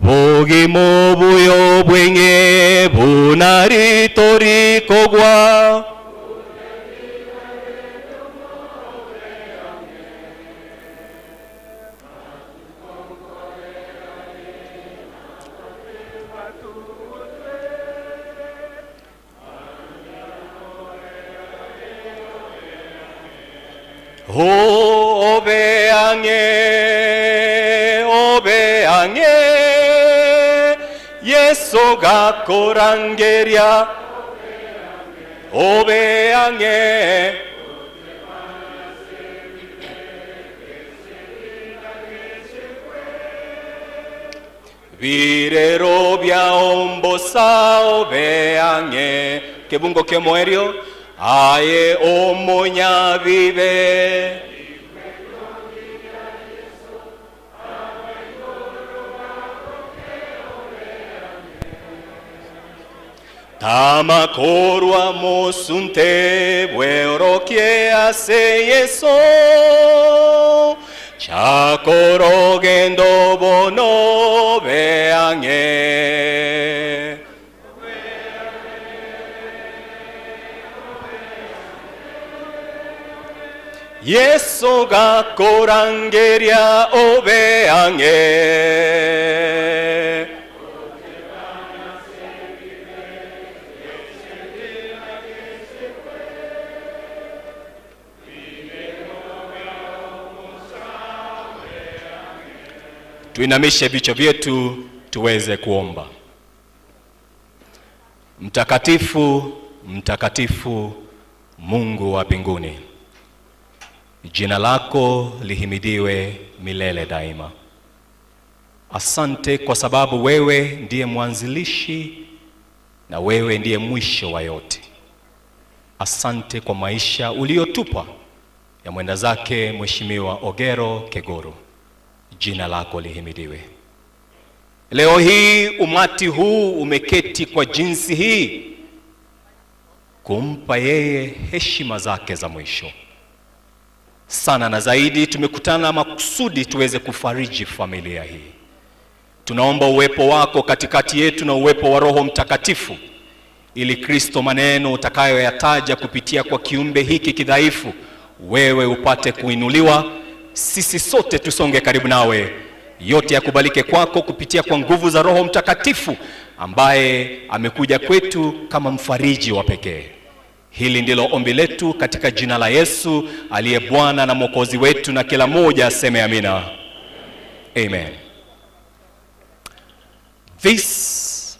Bogimo buyo bwenge bunari tori kogwa obeange Yesu gakorangeria obeange virero bya ombosa obeange kebungo kemoerio aye omonya vive tama korwa mosunte bweorokie ase yeso chakorogendo bono beange Yeso gakorangeria obeange Tuinamishe vichwa vyetu tuweze kuomba. Mtakatifu, mtakatifu Mungu wa mbinguni, jina lako lihimidiwe milele daima. Asante kwa sababu wewe ndiye mwanzilishi na wewe ndiye mwisho wa yote. Asante kwa maisha uliotupa ya mwenda zake Mheshimiwa Ogero Kegoro. Jina lako lihimidiwe. Leo hii umati huu umeketi kwa jinsi hii kumpa yeye heshima zake za mwisho. Sana na zaidi tumekutana makusudi tuweze kufariji familia hii. Tunaomba uwepo wako katikati yetu na uwepo wa Roho Mtakatifu, ili Kristo maneno utakayoyataja kupitia kwa kiumbe hiki kidhaifu, wewe upate kuinuliwa, sisi sote tusonge karibu nawe. Yote yakubalike kwako kupitia kwa nguvu za Roho Mtakatifu ambaye amekuja kwetu kama mfariji wa pekee. Hili ndilo ombi letu katika jina la Yesu aliye Bwana na Mwokozi wetu, na kila mmoja aseme amina. Amen. This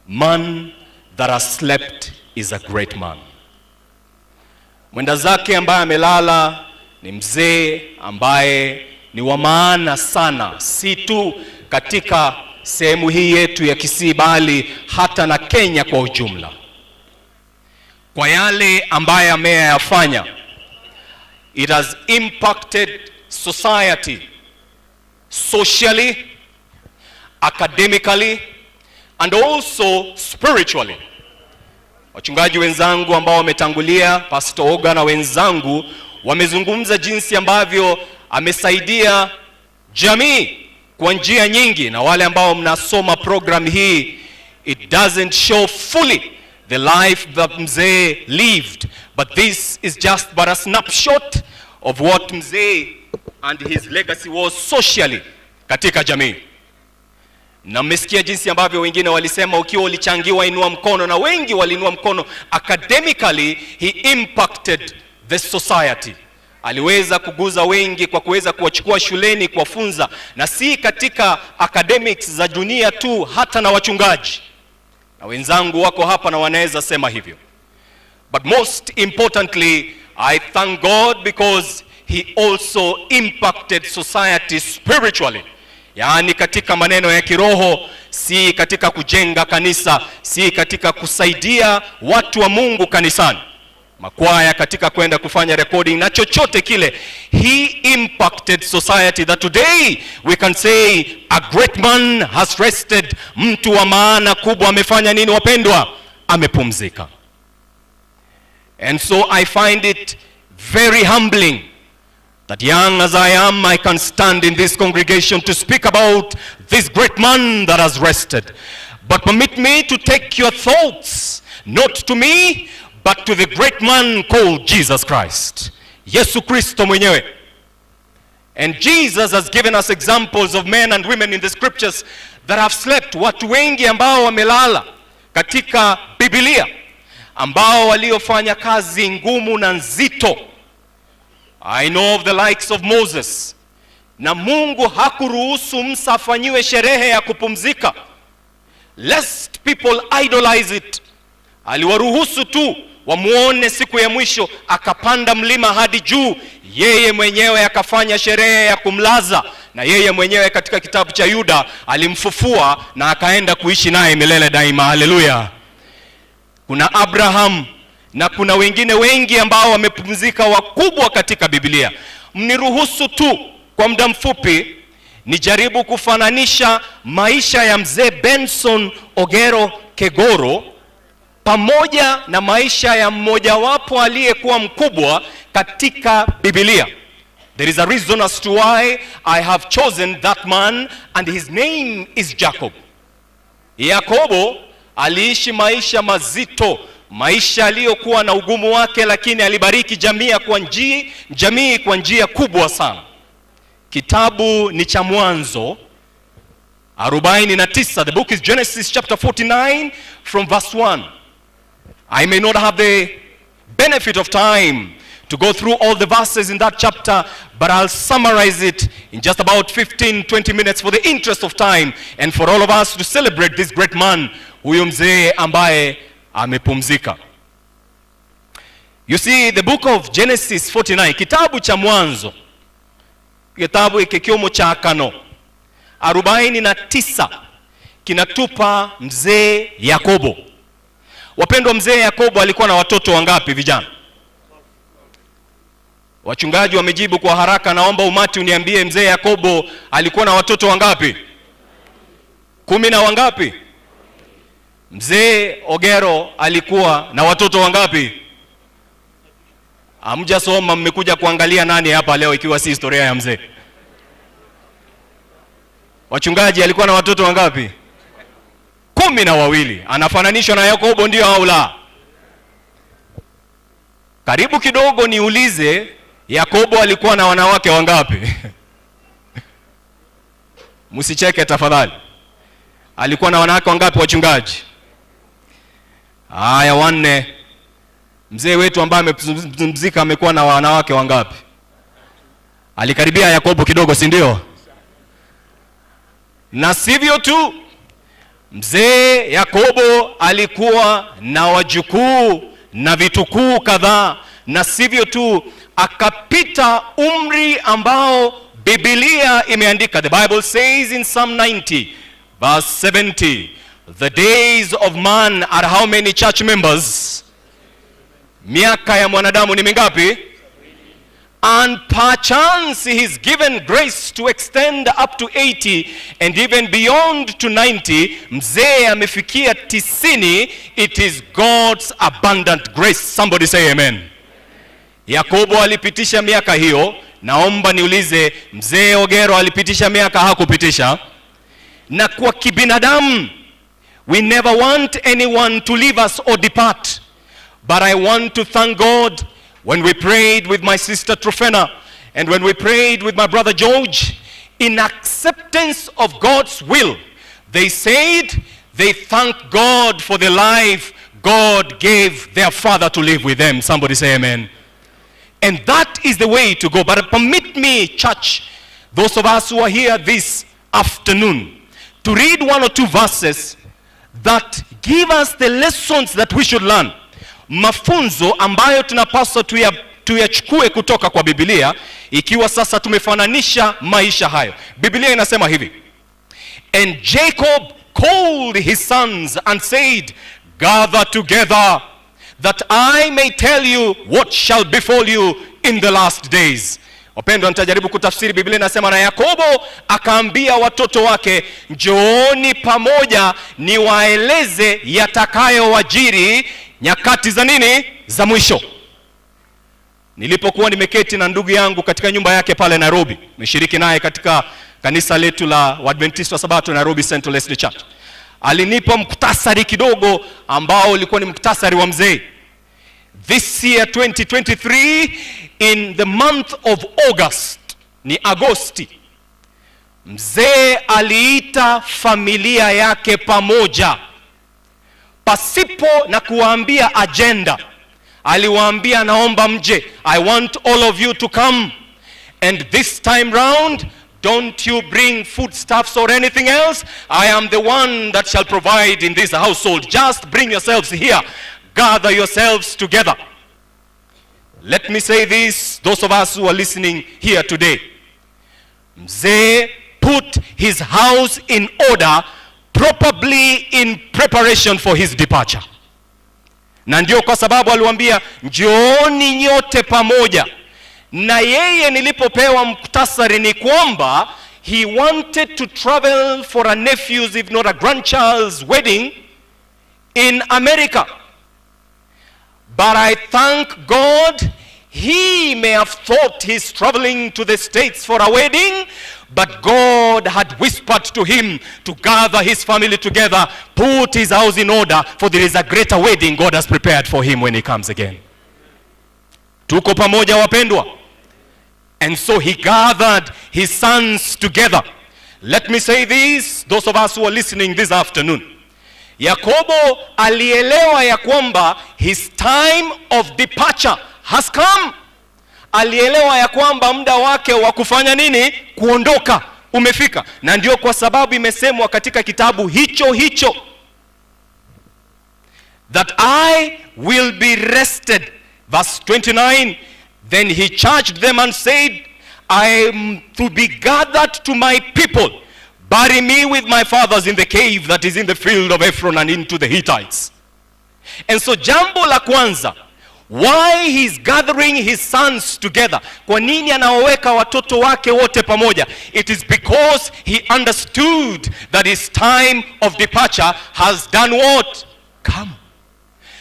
man that has slept is a great man. Mwenda zake ambaye amelala ni mzee ambaye ni wa maana sana, si tu katika sehemu hii yetu ya Kisii bali hata na Kenya kwa ujumla. Kwa yale ambaye ameyafanya, it has impacted society socially, academically and also spiritually. Wachungaji wenzangu ambao wametangulia, Pastor Oga na wenzangu, wamezungumza jinsi ambavyo amesaidia jamii kwa njia nyingi, na wale ambao mnasoma program hii, it doesn't show fully the life that mzee lived, but this is just but a snapshot of what mzee and his legacy was socially katika jamii. Na mmesikia jinsi ambavyo wengine walisema ukiwa ulichangiwa inua mkono, na wengi waliinua mkono. Academically he impacted the society. Aliweza kuguza wengi kwa kuweza kuwachukua shuleni kuwafunza, na si katika academics za dunia tu, hata na wachungaji. Na wenzangu wako hapa na wanaweza sema hivyo. But most importantly, I thank God because he also impacted society spiritually. Yaani katika maneno ya kiroho, si katika kujenga kanisa, si katika kusaidia watu wa Mungu kanisani, makwaya katika kwenda kufanya recording na chochote kile. He impacted society that today we can say a great man has rested. Mtu wa maana kubwa amefanya nini wapendwa? Amepumzika. And so I find it very humbling that young as I am, I can stand in this congregation to speak about this great man that has rested. But permit me to take your thoughts not to me, but to the great man called Jesus Christ. Yesu Kristo mwenyewe. And Jesus has given us examples of men and women in the scriptures that have slept. Watu wengi ambao wamelala katika Biblia, ambao waliofanya kazi ngumu na nzito. I know of the likes of Moses. Na Mungu hakuruhusu Musa afanyiwe sherehe ya kupumzika, lest people idolize it. Aliwaruhusu tu wamuone siku ya mwisho, akapanda mlima hadi juu, yeye mwenyewe akafanya sherehe ya kumlaza, na yeye mwenyewe katika kitabu cha Yuda alimfufua na akaenda kuishi naye milele daima. Haleluya. Kuna Abraham na kuna wengine wengi ambao wamepumzika wakubwa katika Biblia. Mniruhusu tu kwa muda mfupi nijaribu kufananisha maisha ya mzee Benson Ogero Kegoro pamoja na maisha ya mmojawapo aliyekuwa mkubwa katika Biblia. There is a reason as to why I have chosen that man, and his name is Jacob. Yakobo aliishi maisha mazito, maisha aliyokuwa na ugumu wake, lakini alibariki jamii kwa njia kubwa sana. Kitabu ni cha Mwanzo 49. The book is Genesis chapter 49 from verse 1. I may not have the benefit of time to go through all the verses in that chapter, but I'll summarize it in just about 15-20 minutes for the interest of time and for all of us to celebrate this great man, huyo mzee ambaye amepumzika. You see, the book of Genesis 49, kitabu cha Mwanzo, kitabu kikiomo cha Agano, 49 kinatupa mzee Yakobo. Wapendwa, mzee Yakobo alikuwa na watoto wangapi vijana? Wachungaji wamejibu kwa haraka. Naomba umati uniambie mzee Yakobo alikuwa na watoto wangapi? 10 na wangapi? Mzee Ogero alikuwa na watoto wangapi? Hamjasoma, mmekuja kuangalia nani hapa leo ikiwa si historia ya mzee. Wachungaji alikuwa na watoto wangapi? 12. Anafananishwa na Yakobo ndio au la? Karibu kidogo niulize, Yakobo alikuwa na wanawake wangapi? Msicheke tafadhali. Alikuwa na wanawake wangapi wachungaji? Haya, 4. Mzee wetu ambaye amepumzika amekuwa na wanawake wangapi? Alikaribia Yakobo kidogo, si ndio? Na sivyo tu, mzee Yakobo alikuwa na wajukuu na vitukuu kadhaa. Na sivyo tu, akapita umri ambao Biblia imeandika. The Bible says in Psalm 90 verse 70, the days of man are how many church members? Miaka ya mwanadamu ni mingapi? And perchance he is given grace to extend up to 80 and even beyond to 90. Mzee amefikia 90. It is God's abundant grace. Somebody say amen. Yakobo alipitisha miaka hiyo. Naomba niulize, mzee Ogero alipitisha miaka hakupitisha? Na kwa kibinadamu, we never want anyone to leave us or depart. But I want to thank God, when we prayed with my sister Trofena and when we prayed with my brother George, in acceptance of God's will, they said they thank God for the life God gave their father to live with them. Somebody say amen. And that is the way to go. But permit me, church, those of us who are here this afternoon, to read 1 or 2 verses that give us the lessons that we should learn. Mafunzo ambayo tunapaswa tuyachukue kutoka kwa Biblia, ikiwa sasa tumefananisha maisha hayo. Biblia inasema hivi: And Jacob called his sons and said, gather together, that I may tell you what shall befall you in the last days. Wapendwa, nitajaribu kutafsiri. Biblia inasema, na Yakobo akaambia watoto wake, njooni pamoja niwaeleze yatakayowajiri nyakati za nini? Za mwisho. Nilipokuwa nimeketi na ndugu yangu katika nyumba yake pale Nairobi, nimeshiriki naye katika kanisa letu la Waadventista wa Sabato Nairobi Central Leslie Church, alinipa muktasari kidogo ambao ulikuwa ni muktasari wa mzee. This year 2023, in the month of August, ni Agosti, mzee aliita familia yake pamoja pasipo na kuwaambia agenda. Aliwaambia, naomba mje, I want all of you to come, and this time round don't you bring foodstuffs or anything else. I am the one that shall provide in this household. Just bring yourselves here, gather yourselves together. Let me say this, those of us who are listening here today, mzee put his house in order, probably in preparation for his departure. Na ndio kwa sababu aliwaambia, njooni nyote pamoja. Na yeye nilipopewa muktasari ni kwamba he wanted to travel for a nephew's, if not a grandchild's wedding in America. But I thank God, he may have thought he's traveling to the States for a wedding, but God had whispered to him to gather his family together, put his house in order, for there is a greater wedding God has prepared for him when he comes again. Tuko pamoja wapendwa? And so he gathered his sons together. Let me say this, those of us who are listening this afternoon. Yakobo alielewa ya kwamba his time of departure has come. Alielewa ya kwamba muda wake wa kufanya nini? Kuondoka umefika. Na ndio kwa sababu imesemwa katika kitabu hicho hicho, that I will be rested. Verse 29, then he charged them and said, I am to be gathered to my people, bury me with my fathers in the cave that is in the field of Ephron and into the Hittites. And so jambo la kwanza, why he's gathering his sons together, kwa nini anaweka watoto wake wote pamoja? It is because he understood that his time of departure has done what? Come.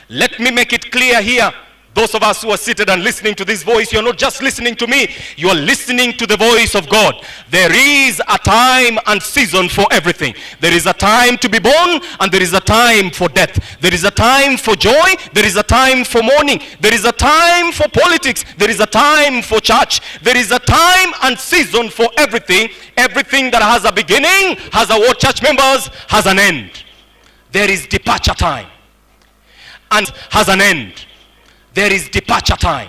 Let me make it clear here. Those of us who are seated and listening to this voice, you're not just listening to me, you're listening to the voice of God. There is a time and season for everything. There is a time to be born and there is a time for death. There is a time for joy, there is a time for mourning. There is a time for politics, there is a time for church. There is a time and season for everything. Everything that has a beginning, has a what, church members? Has an end. There is departure time and has an end. There is departure time.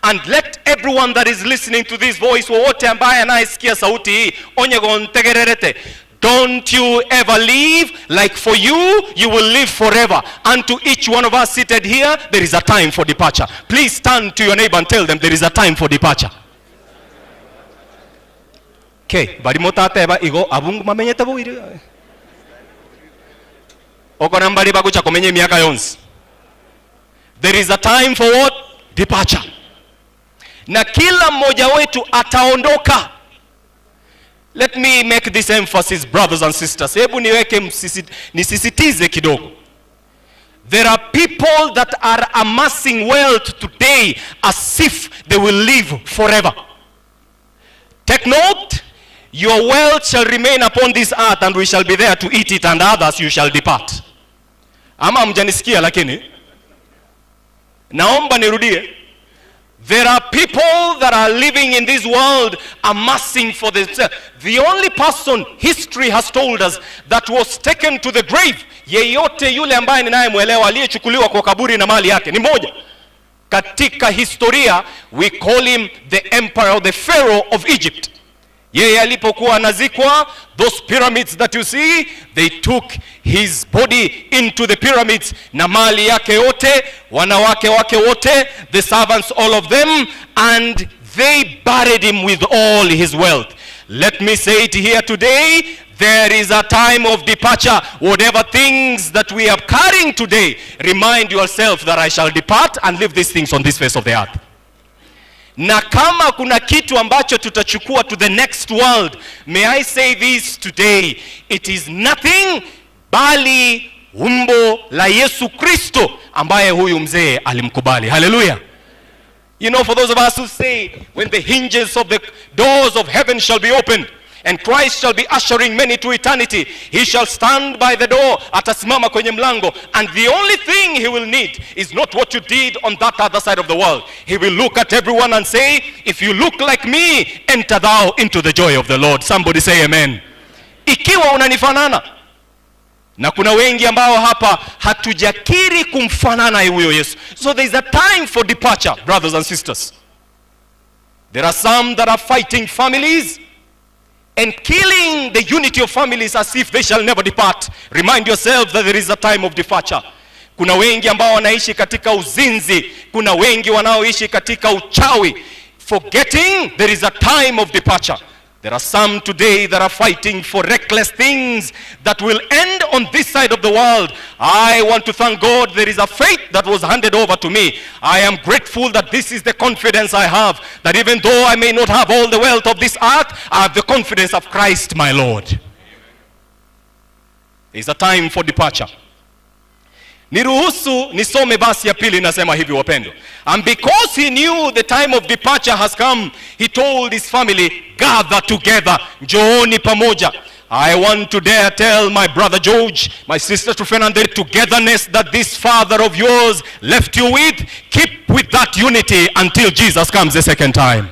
And let everyone that is listening to this voice, wowote ambaye anayesikia sauti hii, onye gontegererete, don't you ever leave. Like for you, you will live forever. And to each one of us seated here, there is a time for departure. Please stand to your neighbor and tell them there is a time for departure. Okay, bari motate ba igo abungu mamenyete bo iri. Oko nambari bagucha komenye miaka yonsi. There is a time for what? Departure. Na kila mmoja wetu ataondoka. Let me make this emphasis, brothers and sisters. Hebu niweke nisisitize kidogo. There are people that are amassing wealth today as if they will live forever. Take note, your wealth shall remain upon this earth and we shall be there to eat it, and others you shall depart. Ama mjanisikia lakini? Naomba nirudie. There are people that are living in this world amassing for themselves. The only person history has told us that was taken to the grave, yeyote yule ambaye ninayemwelewa aliyechukuliwa kwa kaburi na mali yake, ni moja. Katika historia, we call him the emperor, the pharaoh of Egypt. Yeye alipokuwa anazikwa, those pyramids that you see, they took his body into the pyramids na mali yake yote, wanawake wake wote, the servants, all of them, and they buried him with all his wealth. Let me say it here today, there is a time of departure. Whatever things that we are carrying today, remind yourself that I shall depart and leave these things on this face of the earth. Na kama kuna kitu ambacho tutachukua to the next world, may I say this today, it is nothing bali umbo la Yesu Kristo ambaye huyu mzee alimkubali. Hallelujah. You know, for those of us who say, when the hinges of the doors of heaven shall be opened, and Christ shall be ushering many to eternity, he shall stand by the door, atasimama kwenye mlango, and the only thing he will need is not what you did on that other side of the world. He will look at everyone and say, if you look like me, enter thou into the joy of the Lord. Somebody say amen. Ikiwa unanifanana. Na kuna wengi ambao hapa hatujakiri kumfanana huyo Yesu. So there is a time for departure, brothers and sisters. There are some that are fighting families and killing the unity of families as if they shall never depart. Remind yourself that there is a time of departure. Kuna wengi ambao wanaishi katika uzinzi, kuna wengi wanaoishi katika uchawi, forgetting there is a time of departure. There are some today that are fighting for reckless things that will end on this side of the world. I want to thank God there is a faith that was handed over to me. I am grateful that this is the confidence I have, that even though I may not have all the wealth of this earth, I have the confidence of Christ my Lord. There is a time for departure. Niruhusu nisome basi ya pili, nasema hivi wapendo. And because he knew the time of departure has come, he told his family, gather together, njooni pamoja. I want to dare tell my brother George, my sister Trufena, the togetherness that this father of yours left you with, keep with that unity until Jesus comes the second time.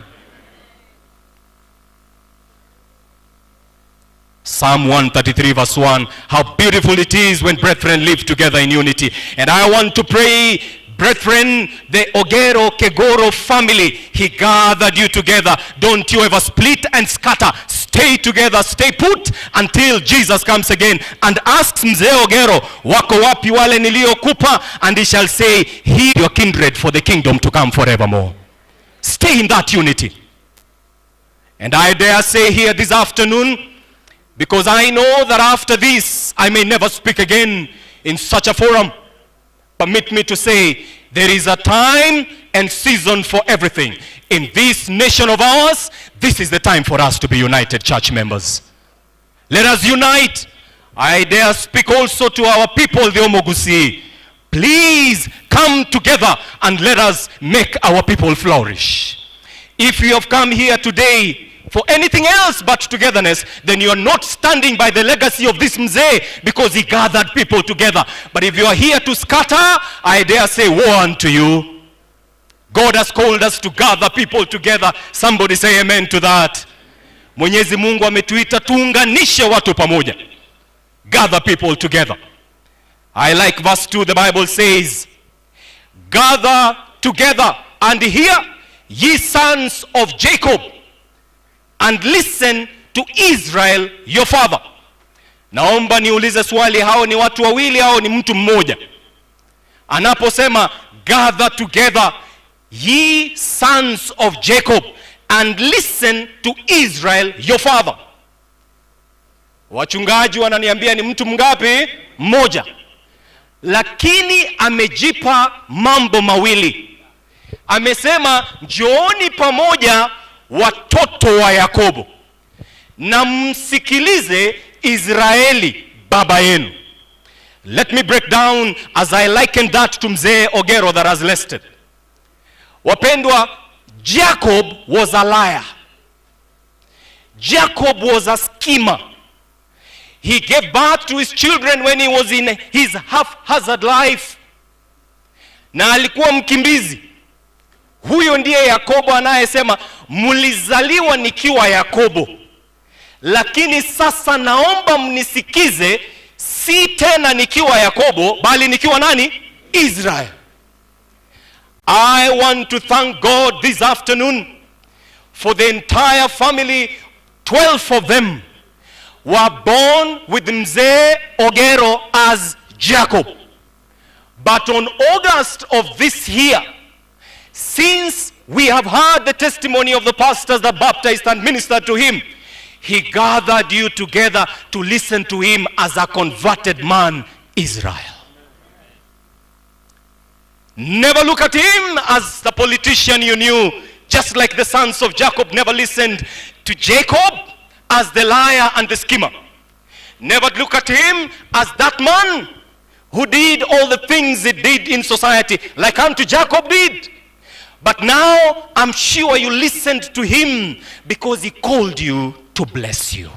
Psalm 133 verse 1, how beautiful it is when brethren live together in unity. And I want to pray, brethren, the Ogero Kegoro family, he gathered you together. Don't you ever split and scatter. Stay together, stay put until Jesus comes again and asks Mzee Ogero, wako wapi wale niliokupa? And he shall say, he your kindred for the kingdom to come forevermore. Stay in that unity. And I dare say here this afternoon, because I know that after this I may never speak again in such a forum. Permit me to say, there is a time and season for everything. In this nation of ours, this is the time for us to be united, church members. Let us unite. I dare speak also to our people, the Omogusi. Please come together and let us make our people flourish. If you have come here today for anything else but togetherness, then you are not standing by the legacy of this mzee, because he gathered people together. But if you are here to scatter, I dare say woe unto you. God has called us to gather people together. Somebody say amen to that. Mwenyezi Mungu ametuita tuunganishe watu pamoja. Gather people together. I like verse 2, the Bible says, gather together and hear, ye sons of Jacob, and listen to Israel your father. Naomba niulize swali, hao ni watu wawili au ni mtu mmoja? Anaposema gather together, ye sons of Jacob, and listen to Israel your father. Wachungaji wananiambia ni mtu mngapi? Mmoja. Lakini amejipa mambo mawili. Amesema njooni pamoja watoto wa Yakobo, na msikilize Israeli baba yenu. Let me break down as I liken that to Mzee Ogero that has listed. Wapendwa, Jacob was a liar. Jacob was a schemer. He gave birth to his children when he was in his haphazard life. Na alikuwa mkimbizi. Huyo ndiye Yakobo anayesema, mulizaliwa nikiwa Yakobo, lakini sasa naomba mnisikize, si tena nikiwa Yakobo, bali nikiwa nani? Israel. I want to thank God this afternoon for the entire family. 12 of them were born with Mzee Ogero as Jacob. But on August of this year, since we have heard the testimony of the pastors that baptized and ministered to him, he gathered you together to listen to him as a converted man, Israel. Never look at him as the politician you knew, just like the sons of Jacob never listened to Jacob as the liar and the schemer. Never look at him as that man who did all the things he did in society, like unto Jacob did. But now I'm sure you listened to him because he called you to bless you.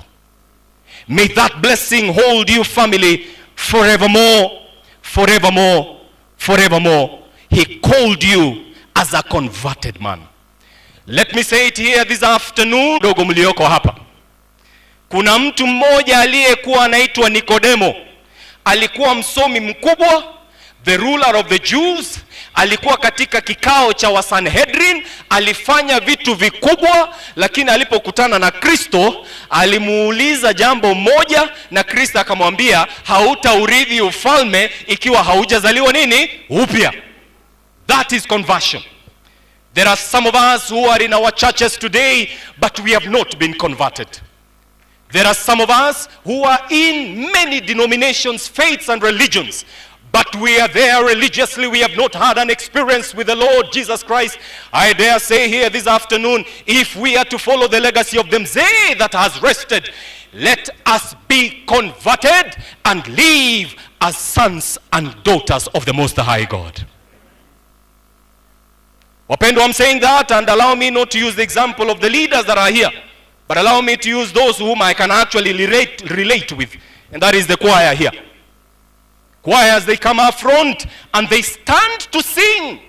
May that blessing hold you, family, forevermore, forevermore, forevermore. He called you as a converted man. Let me say it here this afternoon. Dogo mlioko hapa, kuna mtu mmoja aliyekuwa anaitwa Nikodemo. Alikuwa msomi mkubwa, the ruler of the Jews. Alikuwa katika kikao cha Wasanhedrin, alifanya vitu vikubwa, lakini alipokutana na Kristo alimuuliza jambo moja, na Kristo akamwambia hautaurithi ufalme ikiwa haujazaliwa nini? Upya. That is conversion. There are some of us who are in our churches today, but we have not been converted. There are some of us who are in many denominations, faiths and religions, but we are there religiously. We have not had an experience with the Lord Jesus Christ. I dare say here this afternoon, if we are to follow the legacy of the Mzee that has rested, let us be converted and live as sons and daughters of the Most High God. Wapendwa, I'm saying that, and allow me not to use the example of the leaders that are here, but allow me to use those whom I can actually relate with, and that is the choir here. Choirs, they come up front and they stand to sing.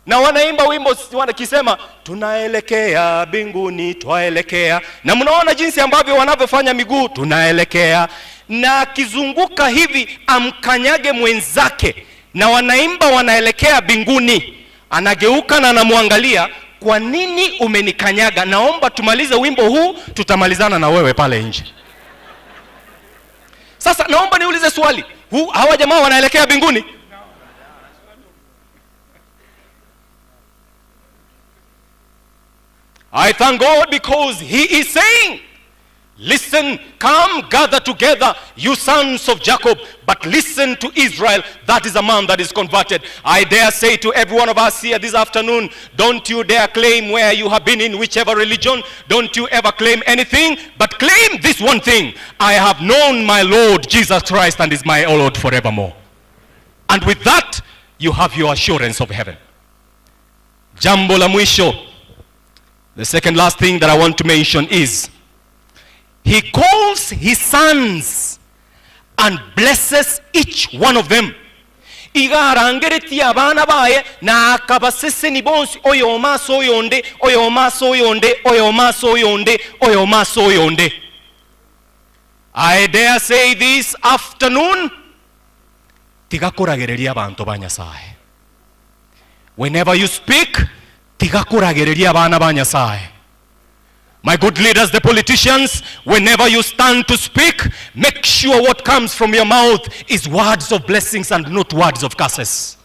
Na wanaimba wimbo wanakisema tunaelekea mbinguni twaelekea. Na mnaona jinsi ambavyo wanavyofanya miguu, tunaelekea. Na kizunguka hivi amkanyage mwenzake, na wanaimba wanaelekea mbinguni. Anageuka na anamwangalia, kwa nini umenikanyaga? Naomba tumalize wimbo huu, tutamalizana na wewe pale nje. Sasa naomba niulize swali, hawa jamaa wanaelekea mbinguni? I thank God because he is saying, Listen, come, gather together, you sons of Jacob, but listen to Israel. That is a man that is converted. I dare say to every one of us here this afternoon, don't you dare claim where you have been in whichever religion. Don't you ever claim anything, but claim this one thing: I have known my Lord Jesus Christ and is my Lord forevermore. And with that, you have your assurance of heaven. Jambo la mwisho, the second last thing that I want to mention is, he calls his sons and blesses each one of them. Igarangeretia abana baye na akabaseseni bonsi oyo maso yonde, oyo maso yonde, oyo maso yonde, oyo maso yonde. I dare say this afternoon, tigakoragereria abantu ba Nyasaye. Whenever you speak, tigakoragereria abana ba Nyasaye. My good leaders, the politicians, whenever you stand to speak, make sure what comes from your mouth is words of blessings and not words of curses.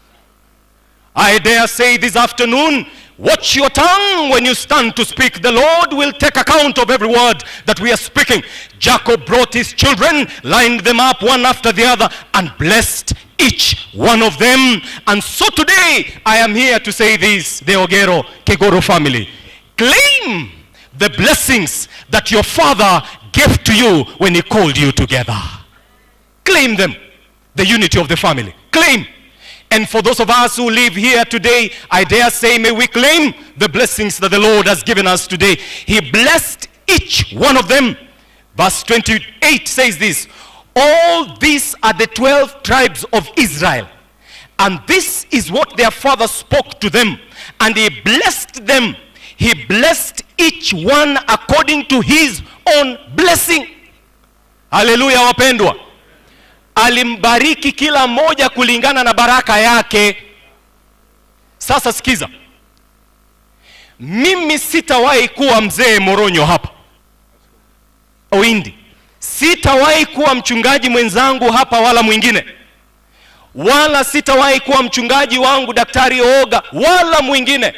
I dare say this afternoon, watch your tongue when you stand to speak. The Lord will take account of every word that we are speaking. Jacob brought his children, lined them up one after the other, and blessed each one of them. And so today, I am here to say this, the Ogero Kegoro family. Claim the blessings that your father gave to you when he called you together. Claim them. The unity of the family. Claim. And for those of us who live here today, I dare say, may we claim the blessings that the Lord has given us today. He blessed each one of them. Verse 28 says this: all these are the 12 tribes of Israel, and this is what their father spoke to them, and he blessed them. He blessed each one according to his own blessing. Haleluya wapendwa. Alimbariki kila moja kulingana na baraka yake. Sasa sikiza. Mimi sitawahi kuwa mzee Moronyo hapa Owindi. Sitawahi kuwa mchungaji mwenzangu hapa wala mwingine. Wala sitawahi kuwa mchungaji wangu Daktari Oga wala mwingine.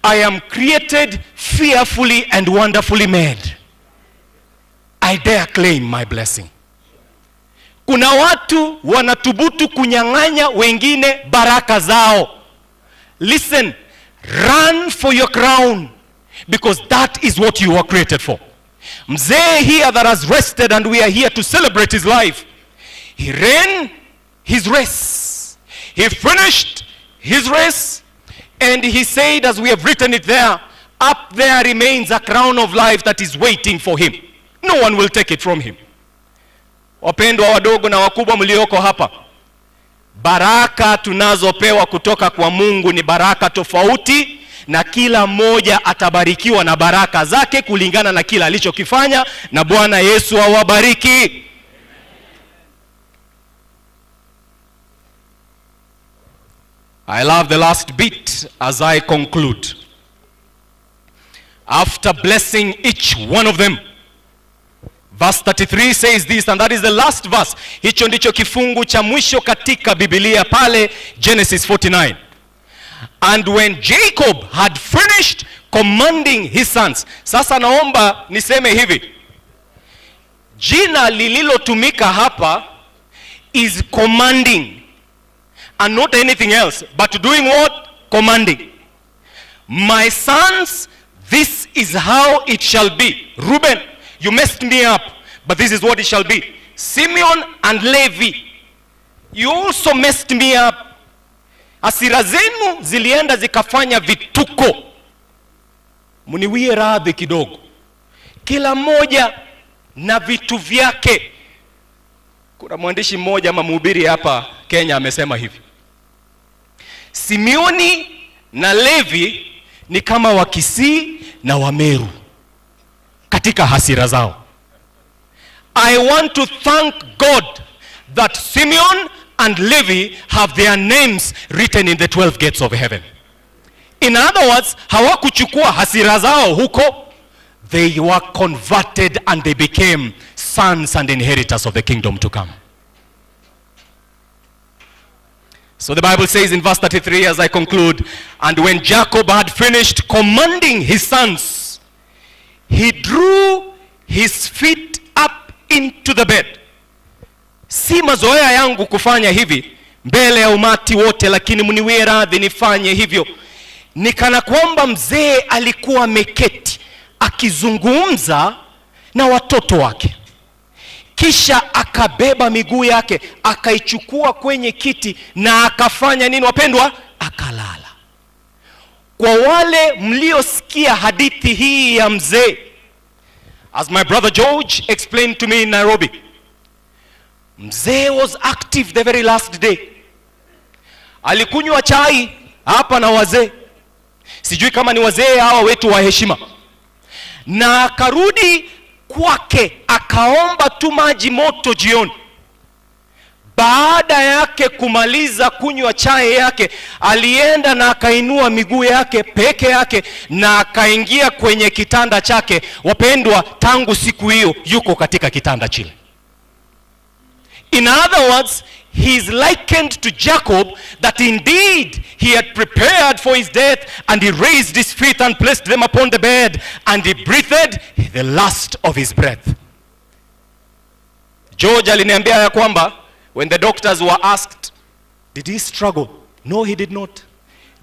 I am created fearfully and wonderfully made. I dare claim my blessing. Kuna watu wanatubutu kunyang'anya wengine baraka zao. Listen, run for your crown, because that is what you were created for. Mzee here that has rested, and we are here to celebrate his life. He ran his race. He finished his race. And he said, as we have written it there, up there remains a crown of life that is waiting for him. No one will take it from him. Wapendwa wadogo na wakubwa mlioko hapa, baraka tunazopewa kutoka kwa Mungu ni baraka tofauti, na kila mmoja atabarikiwa na baraka zake kulingana na kila alichokifanya, na Bwana Yesu awabariki. I love the last bit as I conclude. After blessing each one of them, verse 33 says this, and that is the last verse. Hicho ndicho kifungu cha mwisho katika Biblia pale Genesis 49. And when Jacob had finished commanding his sons. Sasa naomba niseme hivi. Jina lililotumika hapa is commanding. And not anything else, but doing what? Commanding. My sons, this is how it shall be. Reuben, you messed me up, but this is what it shall be. Simeon and Levi, you also messed me up. Hasira zenu zilienda zikafanya vituko. Muniwie radhi kidogo. Kila mmoja na vitu vyake. Kuna mwandishi mmoja ama mhubiri hapa Kenya amesema hivi: Simeoni na Levi ni kama Wakisii na Wameru katika hasira zao. I want to thank God that Simeon and Levi have their names written in the 12 gates of heaven. In other words, hawakuchukua hasira zao huko. They were converted and they became sons and inheritors of the kingdom to come. So the Bible says in verse 33 as I conclude, and when Jacob had finished commanding his sons, he drew his feet up into the bed. Si mazoea yangu kufanya hivi mbele ya umati wote, lakini mniwie radhi nifanye hivyo. Nikana kwamba mzee alikuwa ameketi akizungumza na watoto wake, kisha akabeba miguu yake akaichukua kwenye kiti na akafanya nini wapendwa? Akalala. Kwa wale mliosikia hadithi hii ya mzee, as my brother George explained to me in Nairobi, mzee was active the very last day. Alikunywa chai hapa na wazee, sijui kama ni wazee hawa wetu wa heshima, na akarudi kwake akaomba tu maji moto jioni. Baada yake kumaliza kunywa chai yake, alienda na akainua miguu yake peke yake na akaingia kwenye kitanda chake. Wapendwa, tangu siku hiyo yuko katika kitanda chile. In other words, he is likened to Jacob, that indeed he had prepared for his death, and he raised his feet and placed them upon the bed, and he breathed the last of his breath. George aliniambia ya kwamba when the doctors were asked, did he struggle? No, he did not.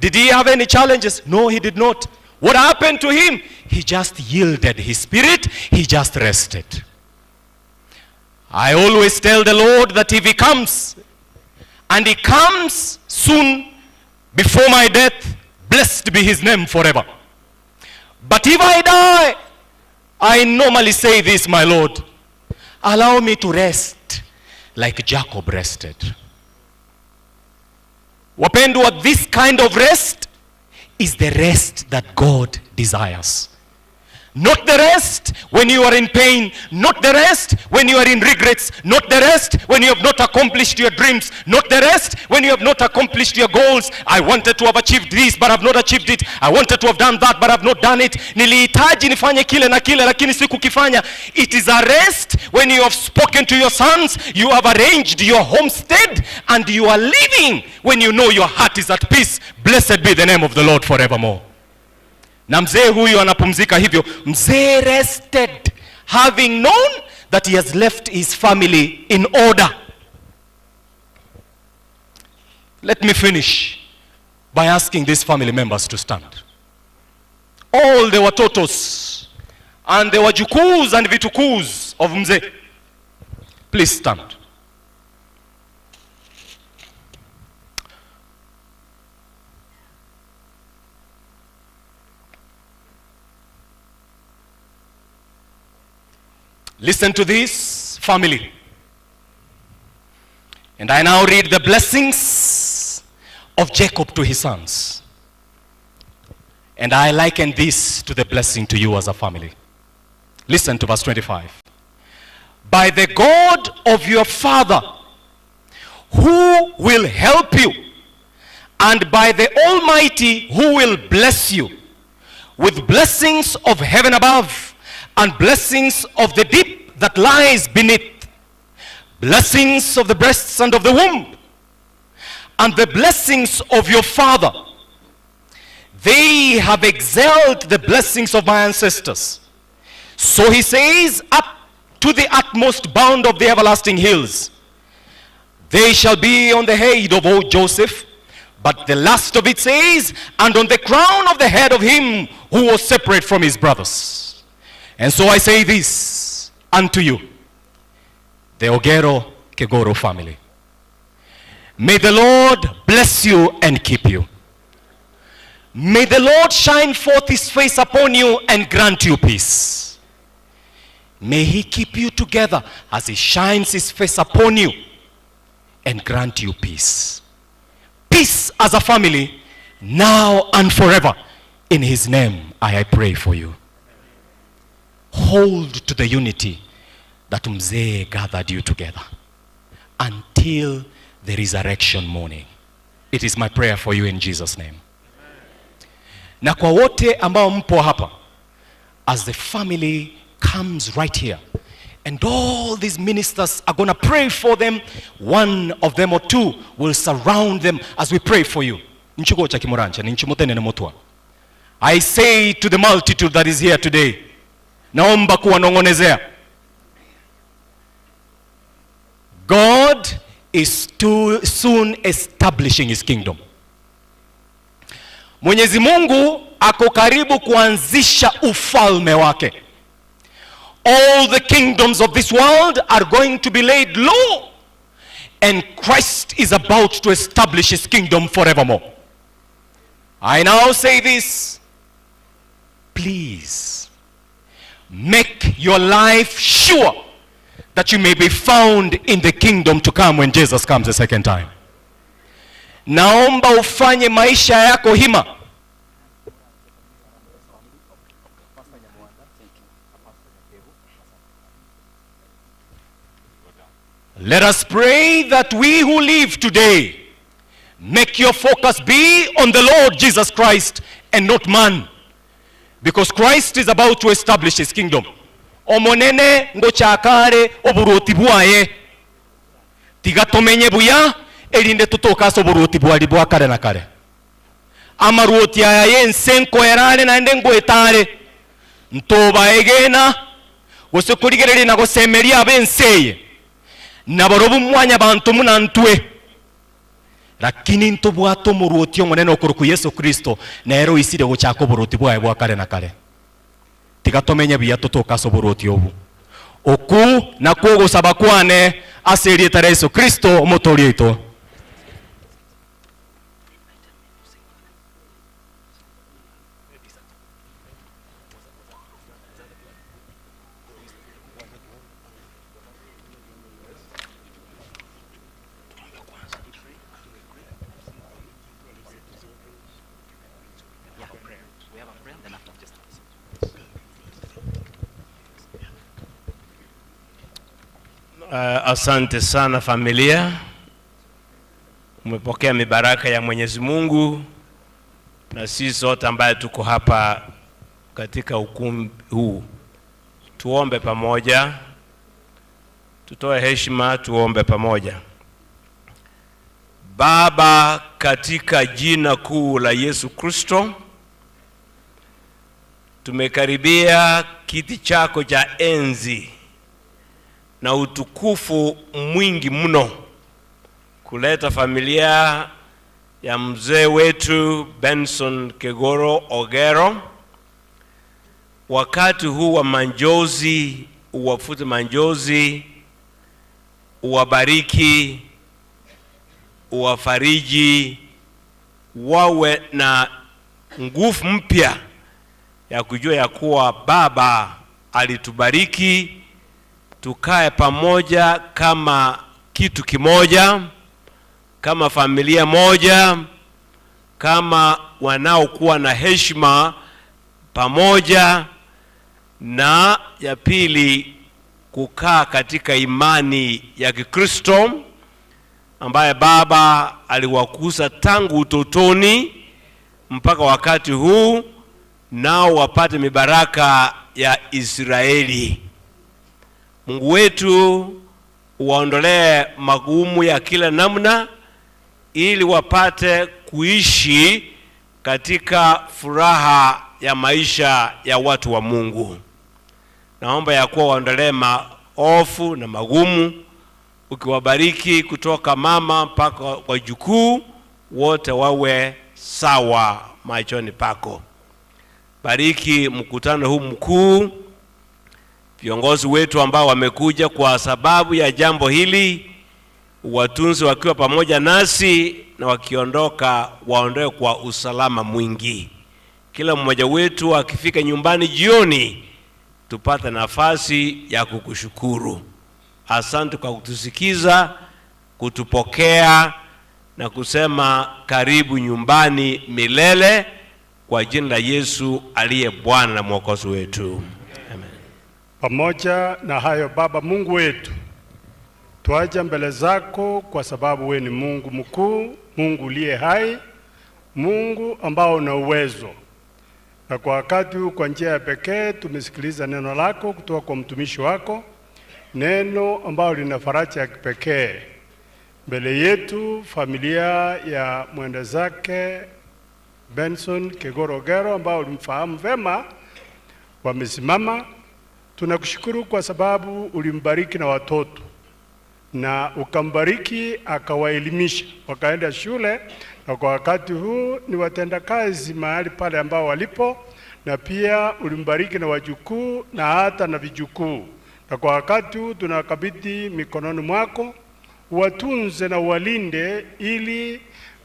Did he have any challenges? No, he did not. What happened to him? He just yielded his spirit, he just rested. I always tell the Lord that if he comes, and he comes soon before my death, blessed be his name forever. But if I die, I normally say this, my Lord, allow me to rest like Jacob rested. Wapendwa, this kind of rest is the rest that God desires. Not the rest when you are in pain, not the rest when you are in regrets, not the rest when you have not accomplished your dreams, not the rest when you have not accomplished your goals. I wanted to have achieved this but I have not achieved it. I wanted to have done that but I have not done it. Nilihitaji nifanye kile na kile lakini sikukifanya. It is a rest when you have spoken to your sons, you have arranged your homestead, and you are living when you know your heart is at peace. Blessed be the name of the Lord forevermore. Na mzee huyu anapumzika hivyo. Mzee rested, having known that he has left his family in order. Let me finish by asking these family members to stand. All the watotos and the wajukus and vitukus of mzee, please stand. Listen to this, family. And I now read the blessings of Jacob to his sons. And I liken this to the blessing to you as a family. Listen to verse 25. By the God of your father, who will help you, and by the Almighty, who will bless you with blessings of heaven above, and blessings of the deep that lies beneath, blessings of the breasts and of the womb, and the blessings of your father. They have excelled the blessings of my ancestors. So he says, up to the utmost bound of the everlasting hills. They shall be on the head of old Joseph, but the last of it says, and on the crown of the head of him who was separate from his brothers. And so I say this unto you, the Ogero Kegoro family. May the Lord bless you and keep you. May the Lord shine forth his face upon you and grant you peace. May he keep you together as he shines his face upon you and grant you peace. Peace as a family, now and forever. In his name I pray for you. Hold to the unity that mzee gathered you together until the resurrection morning. It is my prayer for you in Jesus' name. Na kwa wote ambao mpo hapa, as the family comes right here, and all these ministers are going to pray for them, one of them or two will surround them as we pray for you. I say to the multitude that is here today, naomba kuwanong'onezea. God is too soon establishing his kingdom. Mwenyezi Mungu ako karibu kuanzisha ufalme wake. All the kingdoms of this world are going to be laid low, and Christ is about to establish his kingdom forevermore. I now say this, please make your life sure that you may be found in the kingdom to come when Jesus comes the second time. Naomba ufanye maisha yako hima. Let us pray that we who live today, make your focus be on the Lord Jesus Christ and not man, because Christ is about to establish his kingdom. Omonene ngochakare oburuti bwaye tigatomenye buya elinde tutokaso oburuti bwali bwa kare na kare. Amaruti aya yensenko erale na ndengo etare ntoba egena gosukurigerere na gosemeria abenseye naborobu mwanya bantu munantwe, lakini ntobwato muruti omonene okuruku Yesu Kristo na ero isire gochako oburuti bwaye bwa kare na kare. Tigatomenye biya tutokaso oburuti obu oku na kugusaba kwane aseri etara Yesu Kristo omotori ito. Asante sana familia, umepokea mibaraka ya Mwenyezi Mungu, na sisi sote ambaye tuko hapa katika ukumbi huu tuombe pamoja, tutoe heshima, tuombe pamoja. Baba, katika jina kuu la Yesu Kristo, tumekaribia kiti chako cha enzi na utukufu mwingi mno kuleta familia ya mzee wetu Benson Kegoro Ogero. Wakati huu wa manjozi, uwafute manjozi, uwabariki, uwafariji, wawe na nguvu mpya ya kujua ya kuwa Baba alitubariki tukae pamoja kama kitu kimoja, kama familia moja, kama wanaokuwa na heshima pamoja, na ya pili kukaa katika imani ya Kikristo ambaye Baba aliwakuza tangu utotoni mpaka wakati huu, nao wapate mibaraka ya Israeli. Mungu wetu, uwaondolee magumu ya kila namna ili wapate kuishi katika furaha ya maisha ya watu wa Mungu. Naomba ya kuwa waondolee maofu na magumu, ukiwabariki kutoka mama mpaka kwa jukuu, wote wawe sawa machoni pako. Bariki mkutano huu mkuu, viongozi wetu ambao wamekuja kwa sababu ya jambo hili, watunzi wakiwa pamoja nasi, na wakiondoka waondoe kwa usalama mwingi. Kila mmoja wetu akifika nyumbani jioni tupate nafasi ya kukushukuru. Asante kwa kutusikiza, kutupokea na kusema karibu nyumbani milele, kwa jina la Yesu aliye Bwana na Mwokozi wetu. Amen. Pamoja na hayo, Baba Mungu wetu, twaja mbele zako kwa sababu we ni Mungu mkuu, Mungu uliye hai, Mungu ambao una uwezo. Na kwa wakati huu kwa njia ya pekee tumesikiliza neno lako kutoka kwa mtumishi wako, neno ambalo lina faraja ya kipekee. Mbele yetu familia ya mwenda zake Benson Kegoro Ogero ambao ulimfahamu vema, wamesimama tunakushukuru kwa sababu ulimbariki na watoto na ukambariki akawaelimisha wakaenda shule, na kwa wakati huu ni watendakazi mahali pale ambao walipo, na pia ulimbariki na wajukuu na hata na vijukuu. Na kwa wakati huu tunakabidhi mikononi mwako, watunze na walinde, ili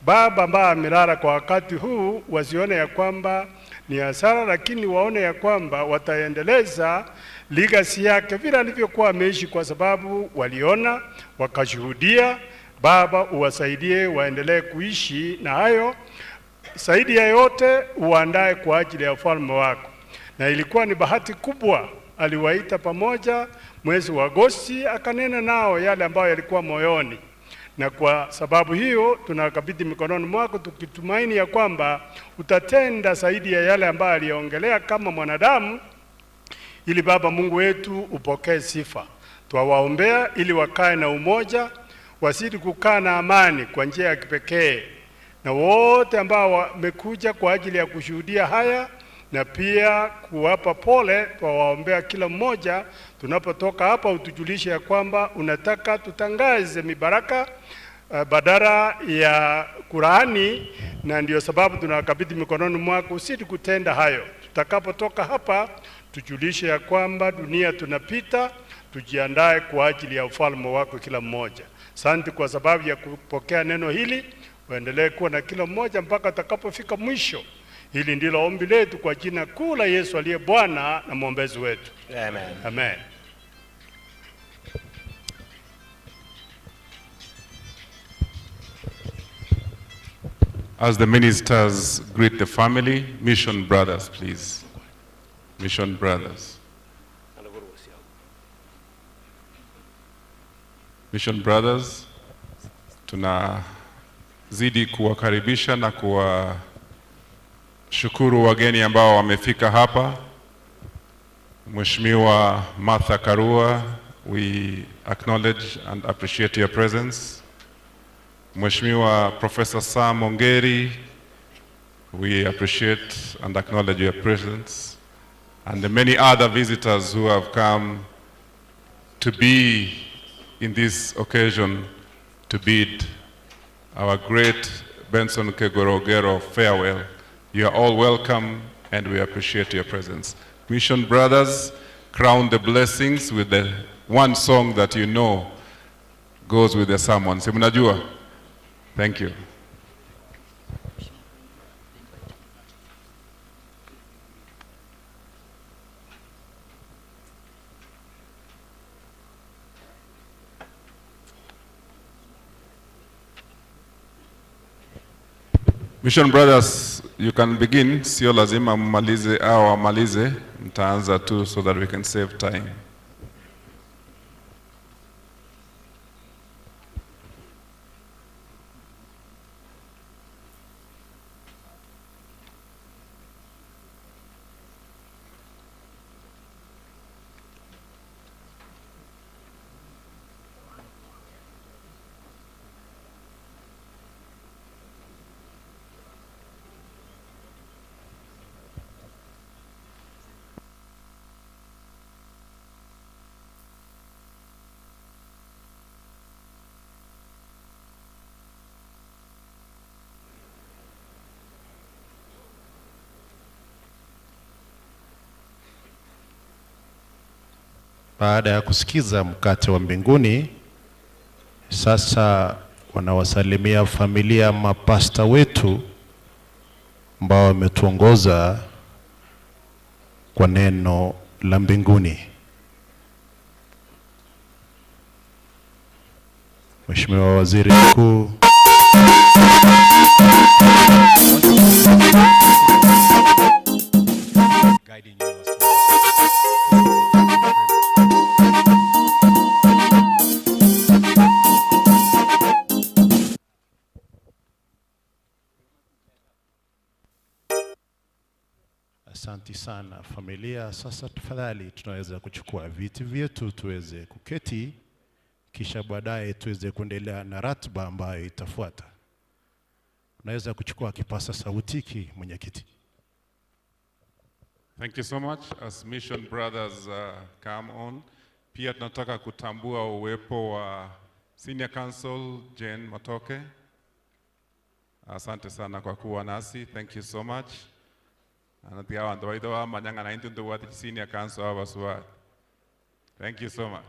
baba ambaye amelala kwa wakati huu wasione ya kwamba ni hasara, lakini waone ya kwamba wataendeleza legacy yake vile alivyokuwa ameishi, kwa sababu waliona wakashuhudia. Baba, uwasaidie waendelee kuishi na hayo. Zaidi ya yote uandae kwa ajili ya ufalme wako. Na ilikuwa ni bahati kubwa, aliwaita pamoja mwezi wa Agosti, akanena nao yale ambayo yalikuwa moyoni. Na kwa sababu hiyo tunakabidhi mikononi mwako, tukitumaini ya kwamba utatenda zaidi ya yale ambayo aliongelea kama mwanadamu, ili Baba Mungu wetu upokee sifa. Twawaombea ili wakae na umoja, wasidi kukaa na amani kwa njia ya kipekee. Na wote ambao wamekuja kwa ajili ya kushuhudia haya na pia kuwapa pole, twawaombea kila mmoja. Tunapotoka hapa utujulishe ya kwamba unataka tutangaze mibaraka badala ya Qurani, na ndio sababu tunakabidhi mikononi mwako usidi kutenda hayo. Tutakapotoka hapa tujulishe ya kwamba dunia tunapita, tujiandae kwa ajili ya ufalme wako kila mmoja. Asante kwa sababu ya kupokea neno hili, waendelee kuwa na kila mmoja mpaka atakapofika mwisho. Hili ndilo ombi letu kwa jina kuu la Yesu aliye Bwana na mwombezi wetu. Amen. Amen. As the ministers greet the family, Mission Brothers, please. Mission Brothers. Mission Brothers, tunazidi kuwakaribisha na kuwashukuru wageni ambao wamefika hapa. Mheshimiwa Martha Karua, we acknowledge and appreciate your presence. Mheshimiwa Professor Sam Ongeri, we appreciate and acknowledge your presence. And the many other visitors who have come to be in this occasion to bid our great Benson Kegorogero farewell. You are all welcome and we appreciate your presence. Mission Brothers, crown the blessings with the one song that you know goes with the sermon. Si mnajua? Thank you. Mission Brothers, you can begin. Sio lazima mmalize au amalize, mtaanza tu so that we can save time. Baada ya kusikiza mkate wa mbinguni, sasa wanawasalimia familia mapasta wetu ambao wametuongoza kwa neno la mbinguni. Mheshimiwa Waziri Mkuu, asante sana familia. Sasa tafadhali tunaweza kuchukua viti vyetu tuweze kuketi, kisha baadaye tuweze kuendelea na ratiba ambayo itafuata. Unaweza kuchukua kipasa sauti mwenyekiti. Thank you so much. As Mission Brothers come on, pia tunataka kutambua uwepo wa Senior Counsel Jane Matoke. Asante sana kwa kuwa nasi. Thank you so much. Anatia ndoido wa manyanga na intu wa Senior Counsel wa Baswa. Thank you so much.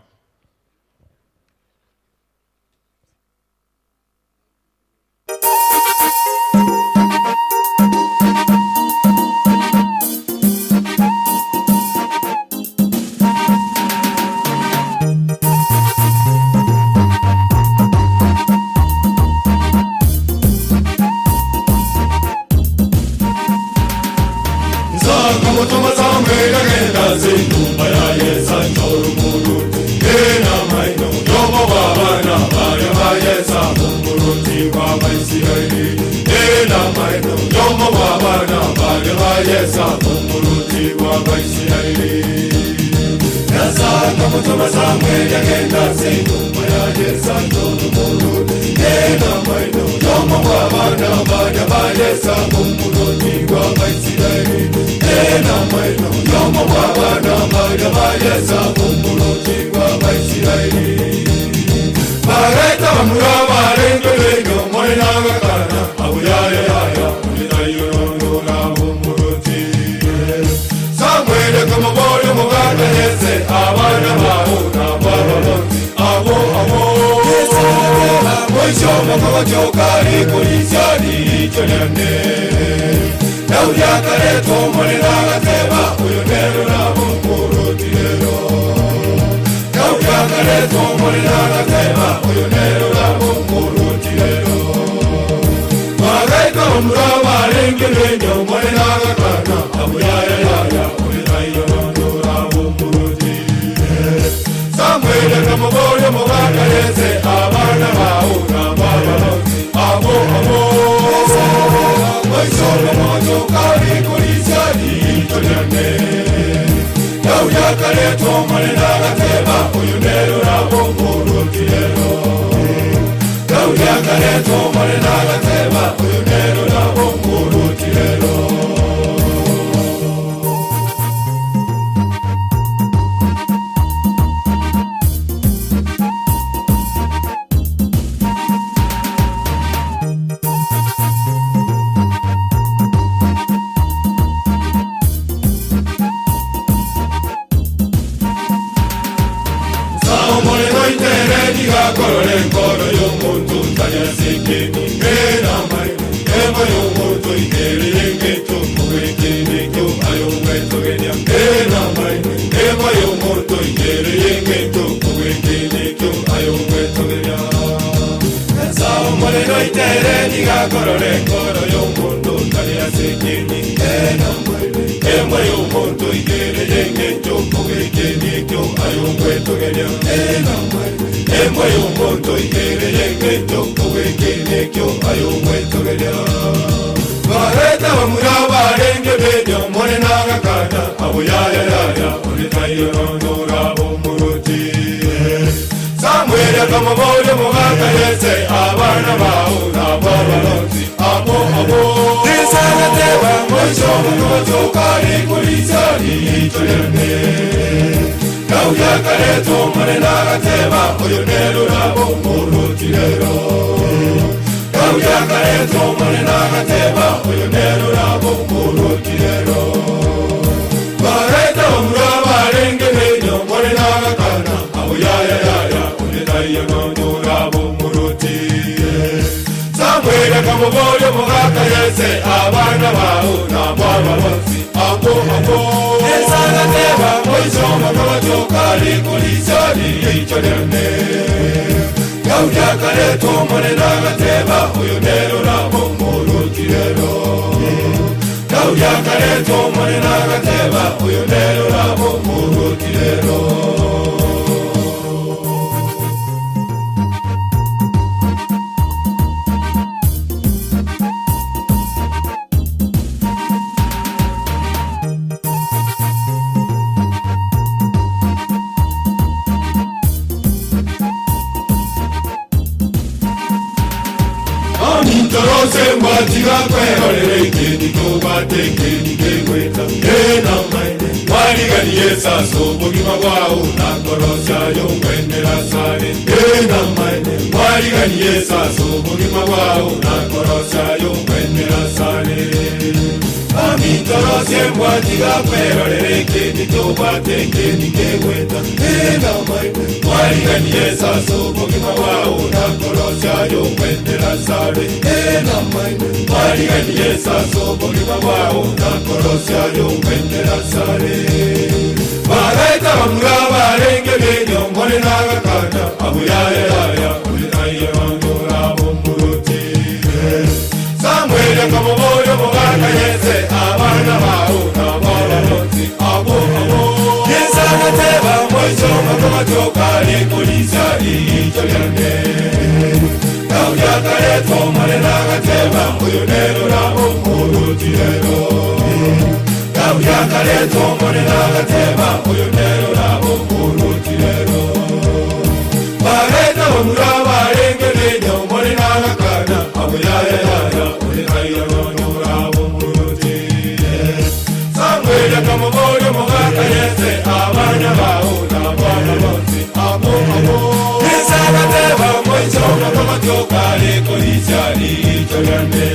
sembwa tigakwe olere kindi tobate kindi kegweta ena maine warigani yesa so bugima bwao nakorosya yongwendera sare ena maine warigani yesa so bugima bwao nakorosya yongwendera sare Amitorosie mwatiga kwerorere kindi tobate kindi kegweta ena maine warigani yesa so bugima bwao nakorosya yongwendera sare ena maine warigani yesa so bugima bwao nakorosya yongwendera sare Bagaita bamuraba renge benyo mbone nagakana abuyaya yaya ulinaye wandura bomburuti Samuel kamoboyo muganga yese abana bawo nabaroti abo Yesa nateba moyo makomachoka likulisa ijo yange Kauya kare tomale nagateba uyo nero rabo bomburuti lero Kauya kare tomale nagateba uyo nero rabo bomburuti lero Bareta bamuraba renge benyo mbone nagakana abuyaya yaya ulinaye wandura bomburuti Samuel kamoboyo muganga yese abana bawo nabaroti abo Yesa nateba moyo makomachoka likulisa ijo yange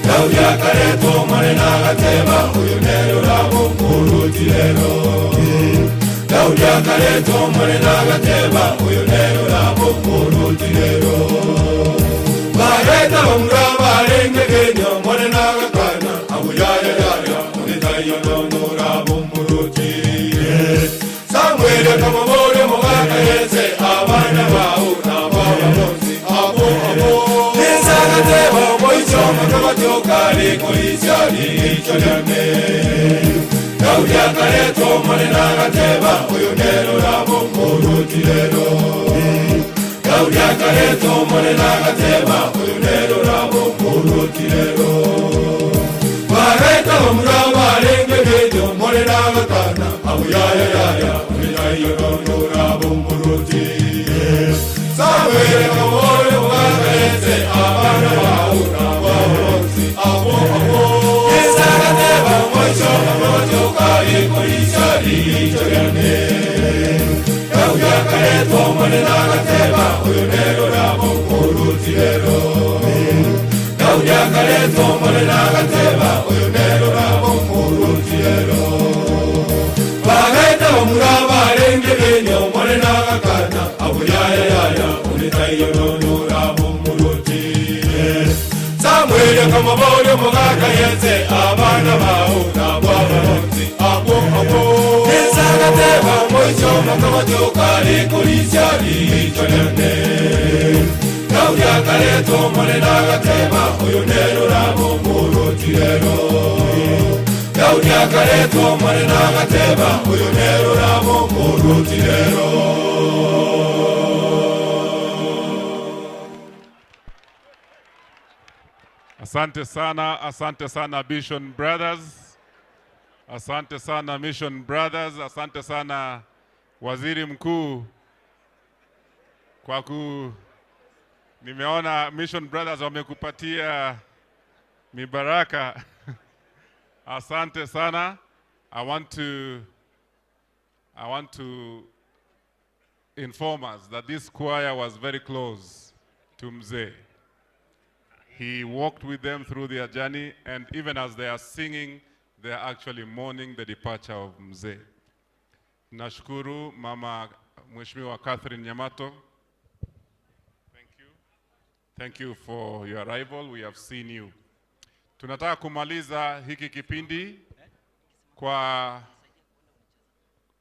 Kauya kare tomale nagateba uyo nero rabo bomburuti lero Kauya kare tomale nagateba uyo nero rabo bomburuti lero Bareta bamuraba renge benyo mbone nagakana abuyaya yaya ulinaye wandura bomburuti Samuel kamoboyo muganga yese abana bawo nabaroti abo Yesa nateba moyo makomachoka likulisa ijo yange Kauya kare tomale nagateba uyo nero rabo bomburuti lero Kauya kare tomale nagateba uyo nero rabo bomburuti lero Bareta bamuraba renge benyo mbone nagakana abuyaya yaya ulinaye wandura bomburuti Samuel kamoboyo muganga yese abana bawo nabaroti abo Yesa nateba moyo makomachoka likulisa ijo yange Kauya kare tomale nagateba uyo nero rabo bomburuti lero Kauya kare tomale nagateba uyo nero rabo bomburuti lero Bagaita bamuraba renge benyo mbone nagakana abuyaya yaya ulinaye wandura bomburuti Samuel kamoboyo muganga yese abana bawo nabaroti abo Yesa nateba moyo makomachoka likulisa ijo yange Kauya kare tomale nagateba uyo nero rabo bomburuti lero Kauya kare tomale nagateba uyo nero rabo bomburuti lero Asante sana Mission Brothers. Asante sana Mission Brothers. Asante sana Waziri Mkuu kwa nimeona Mission Brothers wamekupatia mibaraka. Asante sana. I want to inform us that this choir was very close to Mzee. He walked with them through their journey, and even as they are singing, they are actually mourning the departure of Mzee. Nashukuru Mama Mheshimiwa Catherine Nyamato. Thank you for your arrival. We have seen you. Tunataka kumaliza hiki kipindi kwa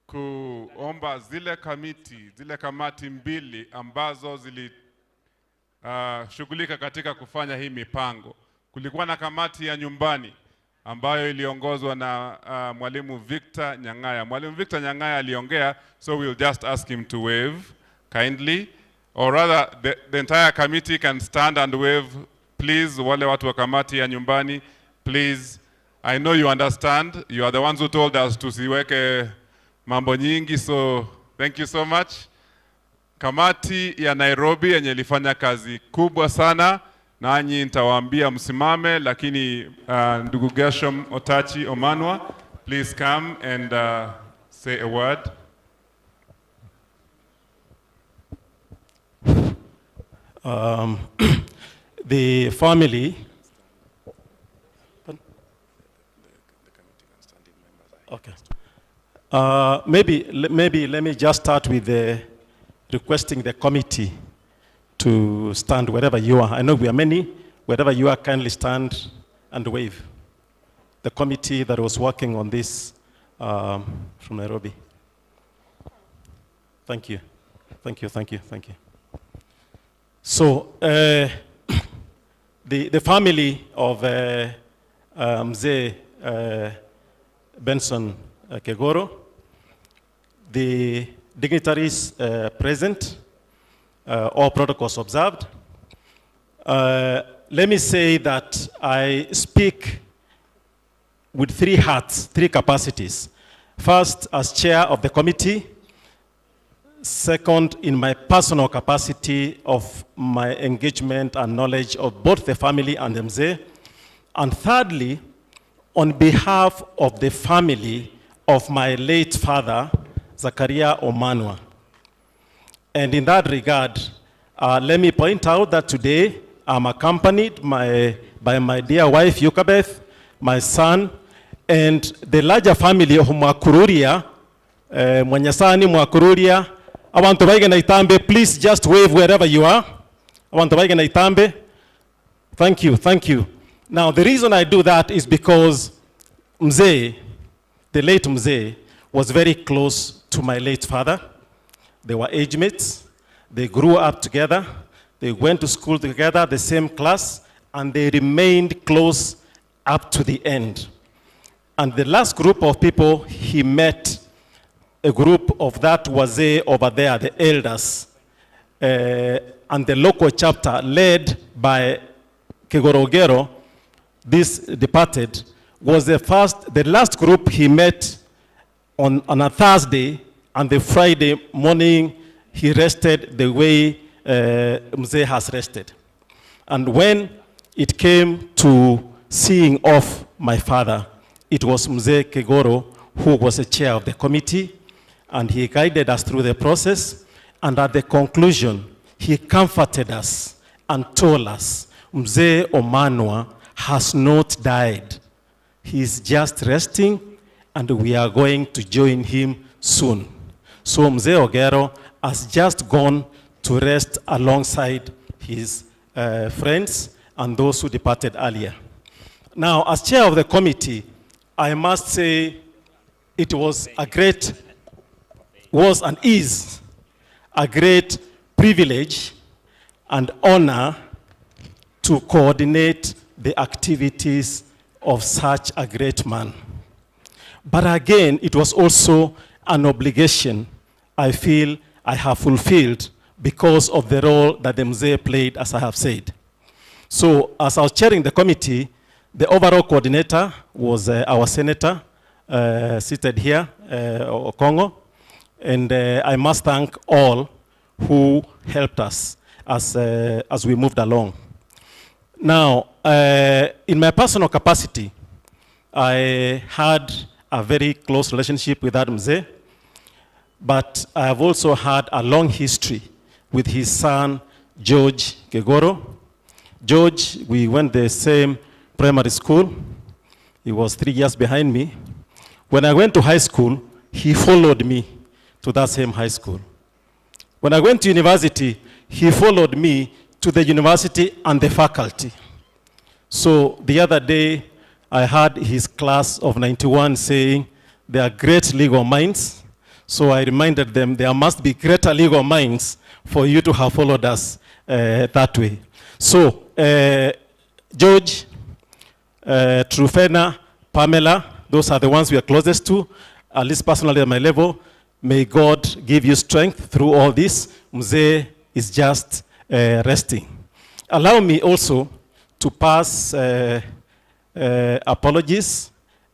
kuomba zile kamati mbili ambazo shughulika katika kufanya hii mipango. Kulikuwa na kamati ya nyumbani ambayo iliongozwa na Mwalimu Victor Nyang'aya. Mwalimu Victor Nyang'aya aliongea, so we'll just ask him to wave kindly, or rather the entire committee can stand and wave, please. Wale watu wa kamati ya nyumbani, please. I know you understand. You are the ones who told us tusiweke mambo nyingi, so thank you so much. Kamati ya Nairobi yenye ilifanya kazi kubwa sana, nanyi nitawaambia msimame, lakini ndugu Gershom Otachi Omanwa, please come and say a word. The family. Okay. Maybe let me just start with requesting the committee to stand wherever you are. I know we are many. Wherever you are, kindly stand and wave. The committee that was working on this from Nairobi. Thank you. Thank you, thank you, thank you. So, the family of Mzee Benson Kegoro, the dignitaries present, all protocols observed. Let me say that I speak with three hats, three capacities. First, as chair of the committee. Second, in my personal capacity of my engagement and knowledge of both the family and Mzee. And thirdly, on behalf of the family of my late father, Zakaria Omanwa. And in that regard, let me point out that today I'm accompanied by my dear wife, Yukabeth, my son, and the larger family of Mwakururia, Mwanyasani Mwakururia. I want to Itambe, please just wave wherever you are. I want to Itambe. Thank you, thank you. Now, the reason I do that is because Mzee, the late Mzee, was very close to my late father. They were age mates. They grew up together. They went to school together, the same class, and they remained close up to the end. And the last group of people he met, a group of that wazee over there, the elders, and the local chapter led by Kegorogero, this departed, was the last group he met on a Thursday, and the Friday morning he rested the way Mzee has rested. And when it came to seeing off my father, it was Mzee Kegoro who was the chair of the committee, and he guided us through the process, and at the conclusion, he comforted us and told us, Mzee Omanwa has not died. He's just resting, and we are going to join him soon. So Mzee Ogero has just gone to rest alongside his friends and those who departed earlier. Now, as chair of the committee, I must say it was a great, was and is a great privilege and honor to coordinate the activities of such a great man. But again, it was also an obligation I feel I have fulfilled because of the role that the Mzee played, as I have said. So, as I was chairing the committee, the overall coordinator was our senator, seated here, Okongo, and I must thank all who helped us as we moved along. Now, in my personal capacity, I had a very close relationship with Mzee, but I have also had a long history with his son, George Kegoro. George, we went the same primary school. He was 3 years behind me. When I went to high school, he followed me to that same high school. When I went to university, he followed me to the university and the faculty. So the other day, I had his class of 91 saying, they are great legal minds. So I reminded them there must be greater legal minds for you to have followed us that way. So, George, Trufena, Pamela, those are the ones we are closest to, at least personally at my level. May God give you strength through all this. Mzee is just resting. Allow me also to pass apologies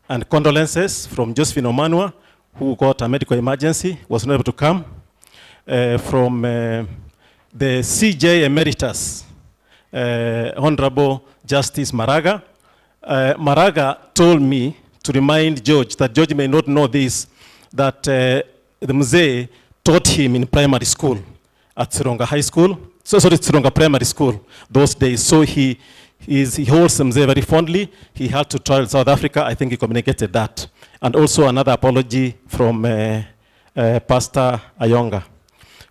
and condolences from Josephine Omanwa, who got a medical emergency, was not able to come, from the CJ Emeritus, Honorable Justice Maraga. Maraga told me to remind George, that George may not know this, that the Mzee taught him in primary school at Tsironga High School. Tsironga Primary School those days. So he holds Mzee very fondly. He had to travel to South Africa. I think he communicated that. And also another apology from Pastor Ayonga.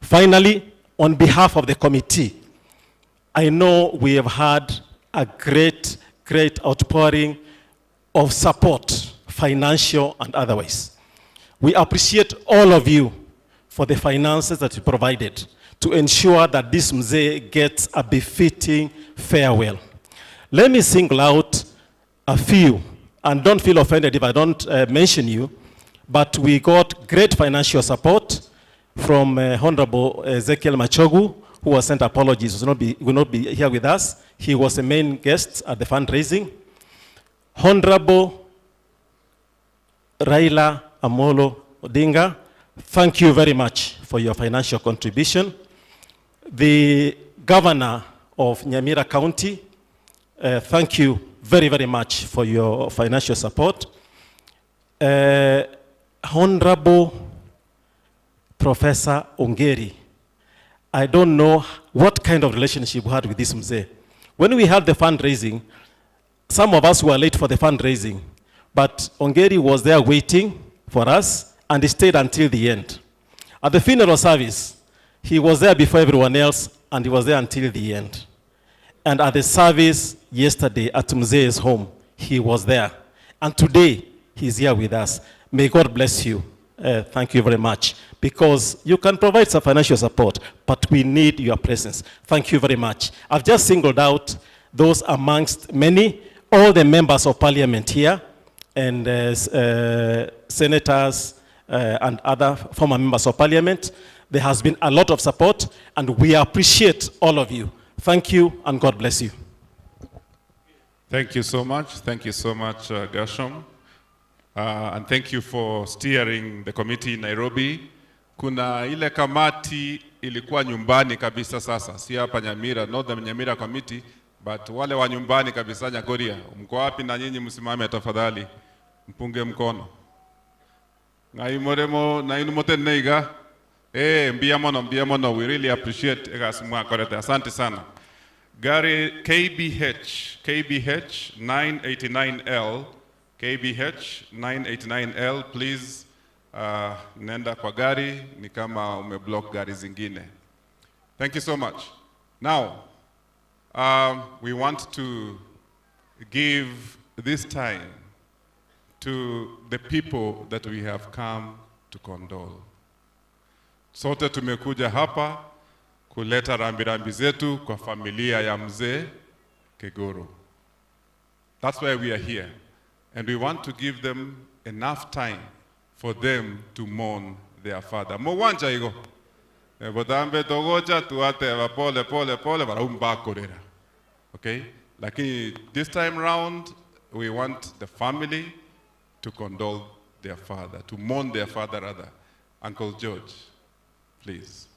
Finally, on behalf of the committee, I know we have had a great outpouring of support, financial and otherwise. We appreciate all of you for the finances that you provided to ensure that this Mzee gets a befitting farewell. Let me single out a few, and don't feel offended if I don't mention you, but we got great financial support from Honorable Ezekiel Machogu, who was sent apologies, will not be here with us. He was the main guest at the fundraising. Honorable Raila Amolo Odinga, thank you very much for your financial contribution. The governor of Nyamira County, thank you very, very much for your financial support. Honorable Professor Ongeri, I don't know what kind of relationship we had with this Mzee. When we had the fundraising, some of us were late for the fundraising, but Ongeri was there waiting for us, and he stayed until the end. At the funeral service, he was there before everyone else, and he was there until the end. And at the service yesterday at Mzee's home, he was there. And today, he's here with us. May God bless you. Thank you very much. Because you can provide some financial support, but we need your presence. Thank you very much. I've just singled out those amongst many, all the members of parliament here, and senators and other former members of parliament. There has been a lot of support, and we appreciate all of you. Thank you, and God bless you. Thank you so much. Thank you so much, Gershom. And thank you for steering the committee in Nairobi. Kuna ile kamati ilikuwa nyumbani kabisa sasa, si hapa Nyamira, not the Nyamira committee, but wale wa nyumbani kabisa Nyagoria. Mko wapi na nyinyi msimame tafadhali? Mpunge mkono. Ngai moremo na inu mote neiga. Mbia mono, we really appreciate egasumwa korete. Asante sana. Gari KBH 989L, KBH 989L, please nenda kwa gari, ni kama umeblock gari zingine. Thank you so much. Now, we want to give this time to the people that we have come to condole. Sote tumekuja hapa kuleta rambirambi zetu kwa familia ya Mzee Kegoro. That's why we are here. And we want to give them enough time for them to mourn their father. Mwanja igo. Bodambe togocha tuate wa pole barumba korera. Okay? Lakini this time round, we want the family to condole their father, to mourn their father rather. Uncle George, please.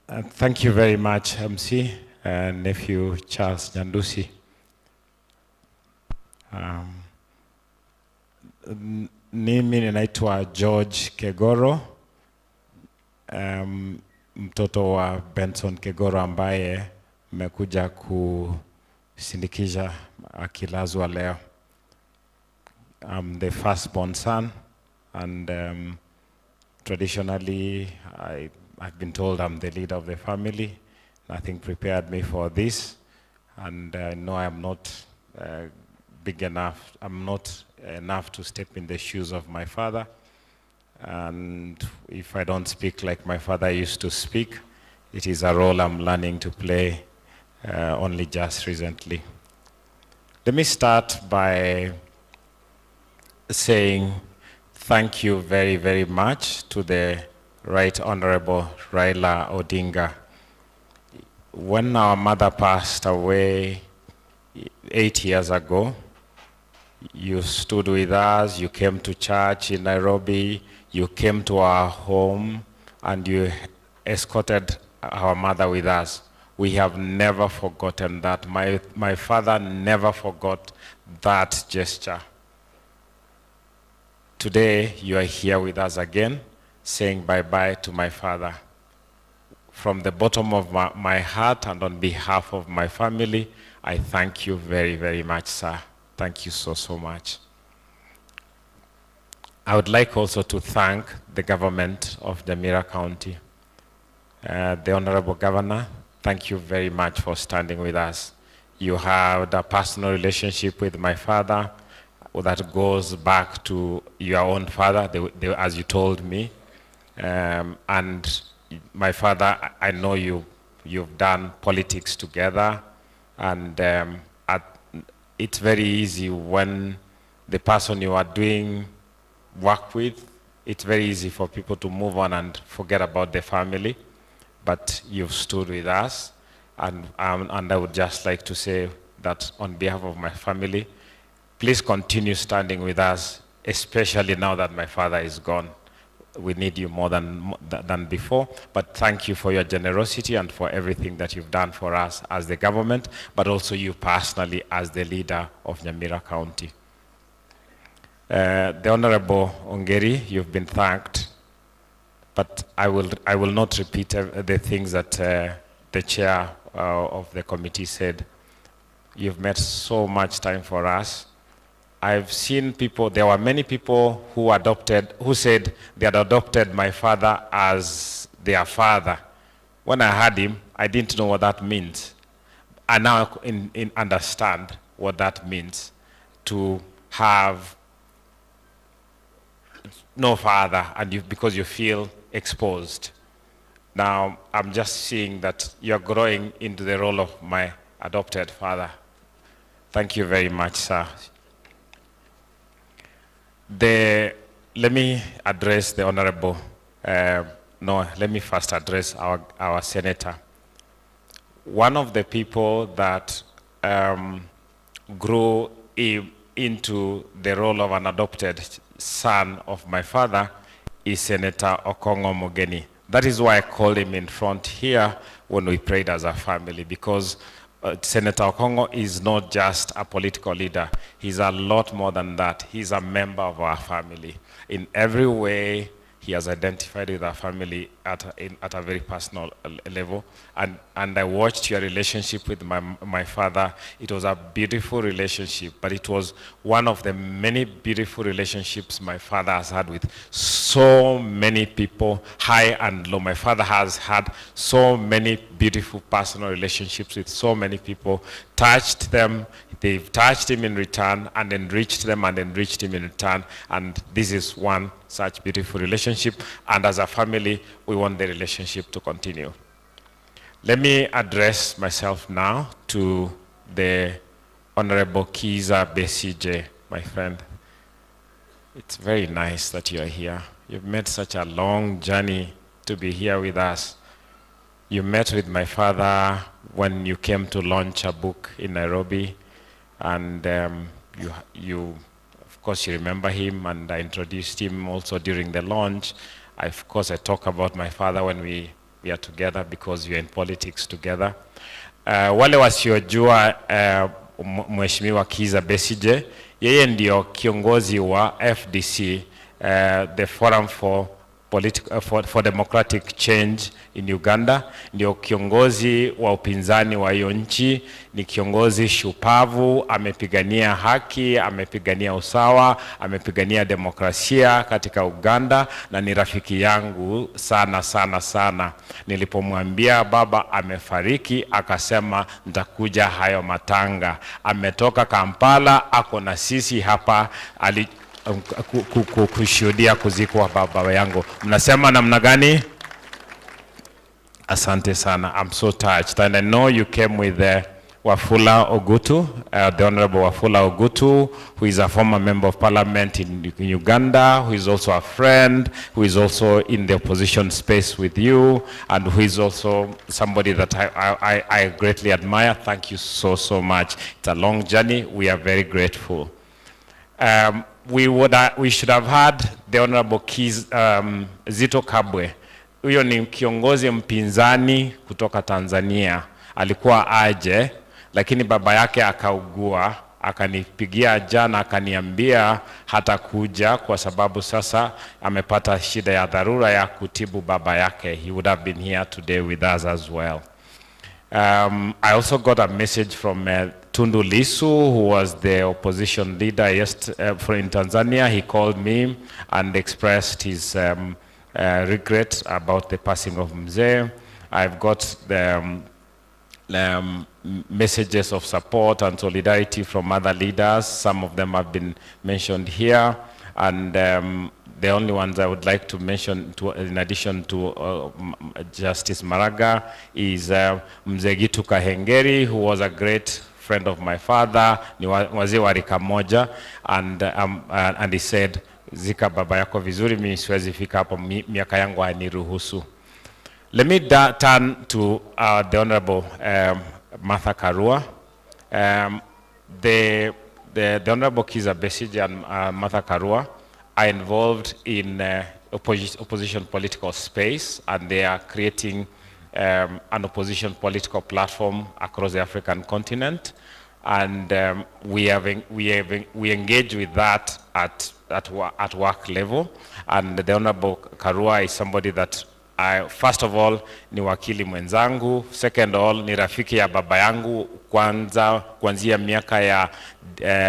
Thank you very much, MC, nephew Charles Nyandusi. Mimi ninaitwa George Kegoro, mtoto wa Benson Kegoro ambaye mmekuja kusindikiza akilazwa leo. I'm the firstborn son, and traditionally I've been told I'm the leader of the family. Nothing prepared me for this, and I know I'm not big enough. I'm not enough to step in the shoes of my father. And if I don't speak like my father used to speak, it is a role I'm learning to play only just recently. Let me start by saying thank you very, very much to the Right Honorable Raila Odinga. When our mother passed away 8 years ago, You stood with us, you came to church in Nairobi, you came to our home, and you escorted our mother with us. We have never forgotten that. My father never forgot that gesture. Today, you are here with us again, saying bye-bye to my father. From the bottom of my heart and on behalf of my family, I thank you very, very much, sir. Thank you so, so much. I would like also to thank the government of Nyamira County. The Honorable Governor, thank you very much for standing with us. You have a personal relationship with my father that goes back to your own father, as you told me. And my father, I know you've done politics together, and it's very easy when the person you are doing work with, it's very easy for people to move on and forget about the family. But you've stood with us, and I would just like to say that on behalf of my family, please continue standing with us, especially now that my father is gone. We need you more than before, but thank you for your generosity and for everything that you've done for us as the government, but also you personally as the leader of Nyamira County. The Honorable Ongeri, you've been thanked, but I will not repeat the things that the chair of the committee said. You've made so much time for us. I've seen people, there were many people who said they had adopted my father as their father. When I heard him, I didn't know what that means. I now understand what that means, to have no father and because you feel exposed. Now, I'm just seeing that you're growing into the role of my adopted father. Thank you very much, sir. Let me address the Honorable, let me first address our senator. One of the people that grew into the role of an adopted son of my father is Senator Okongo Mogeni. That is why I called him in front here when we prayed as a family, because Senator Okongo is not just a political leader. He's a lot more than that. He's a member of our family. In every way, he has identified with our family at a very personal level. And I watched your relationship with my father. It was a beautiful relationship, but it was one of the many beautiful relationships my father has had with so many people, high and low. My father has had so many beautiful personal relationships with so many people, touched them, they've touched him in return, and enriched them and enriched him in return. And this is one such beautiful relationship. And as a family, we want the relationship to continue. Let me address myself now to the Honorable Kiza Besije, my friend. It's very nice that you're here. You've made such a long journey to be here with us. You met with my father when you came to launch a book in Nairobi, and of course, you remember him, and I introduced him also during the launch. Of course, I talk about my father when we are together, because we are in politics together. Wale wasiojua Mheshimiwa Kiza Besije, yeye ndio kiongozi wa FDC, the Forum for Democratic Change in Uganda. Ndio kiongozi wa upinzani wa hiyo nchi, ni kiongozi shupavu, amepigania haki, amepigania usawa, amepigania demokrasia katika Uganda, na ni rafiki yangu sana sana sana. Nilipomwambia baba amefariki, akasema nitakuja hayo matanga. Ametoka Kampala, ako na sisi hapa, kushuhudia kuzikwa baba yangu. Mnasema namna gani? Asante sana. I'm so touched. And I know you came with Wafula Ogutu, the Honorable Wafula Ogutu, who is a former member of parliament in Uganda, who is also a friend, who is also in the opposition space with you, and who is also somebody that I greatly admire. Thank you so, so much. It's a long journey. We are very grateful. we should have had the Honorable Zitto Kabwe. Huyo ni kiongozi mpinzani kutoka Tanzania. Alikuwa aje, lakini baba yake akaugua, akanipigia jana akaniambia hata kuja kwa sababu sasa amepata shida ya dharura ya kutibu baba yake. He would have been here today with us as well. I also got a message from Tundu Lissu, who was the opposition leader in Tanzania. He called me and expressed his regret about the passing of Mzee. I've got the messages of support and solidarity from other leaders. Some of them have been mentioned here, and the only ones I would like to mention, in addition to Justice Maraga, is Mzee Gitu Kahengeri, who was a great friend of my father, ni wazee wa rika moja, and he said, zika baba yako vizuri, mimi siwezi fika hapo, miaka yangu hainiruhusu. Let me turn to the Honorable Martha Karua. The Honorable Kizza Besigye and Martha Karua are involved in opposition political space, and they are creating an opposition political platform across the African continent. And we engage with that at work level. And the Honorable Karua is somebody that first of all ni wakili mwenzangu, second all ni rafiki ya baba yangu kuanzia miaka ya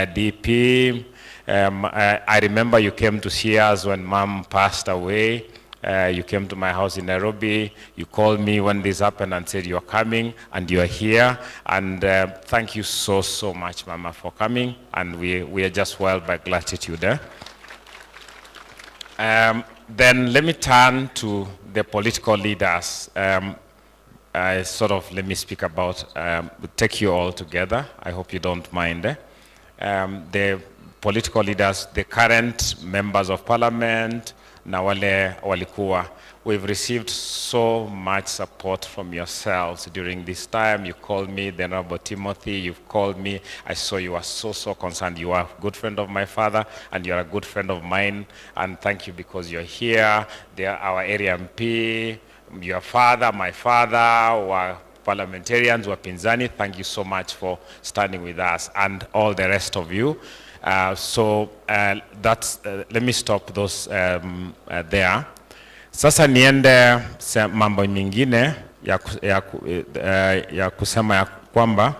DP. I remember you came to see us when Mom passed away. You came to my house in Nairobi. You called me when this happened and said you are coming, and you are here. And thank you so much, Mama, for coming. And we are just wild by gratitude. Then let me turn to the political leaders. Let me speak about, take you all together. I hope you don't mind. The political leaders, the current members of parliament, na wale walikuwa. We've received so much support from yourselves during this time. You called me, the Honorable Timothy, you've called me. I saw you are so concerned. You are a good friend of my father, and you are a good friend of mine. And thank you because you're here. They are our area MP, your father, my father, our parliamentarians, wapinzani. Thank you so much for standing with us, and all the rest of you. Let me stop those there. Sasa niende mambo mingine ya kusema ya kwamba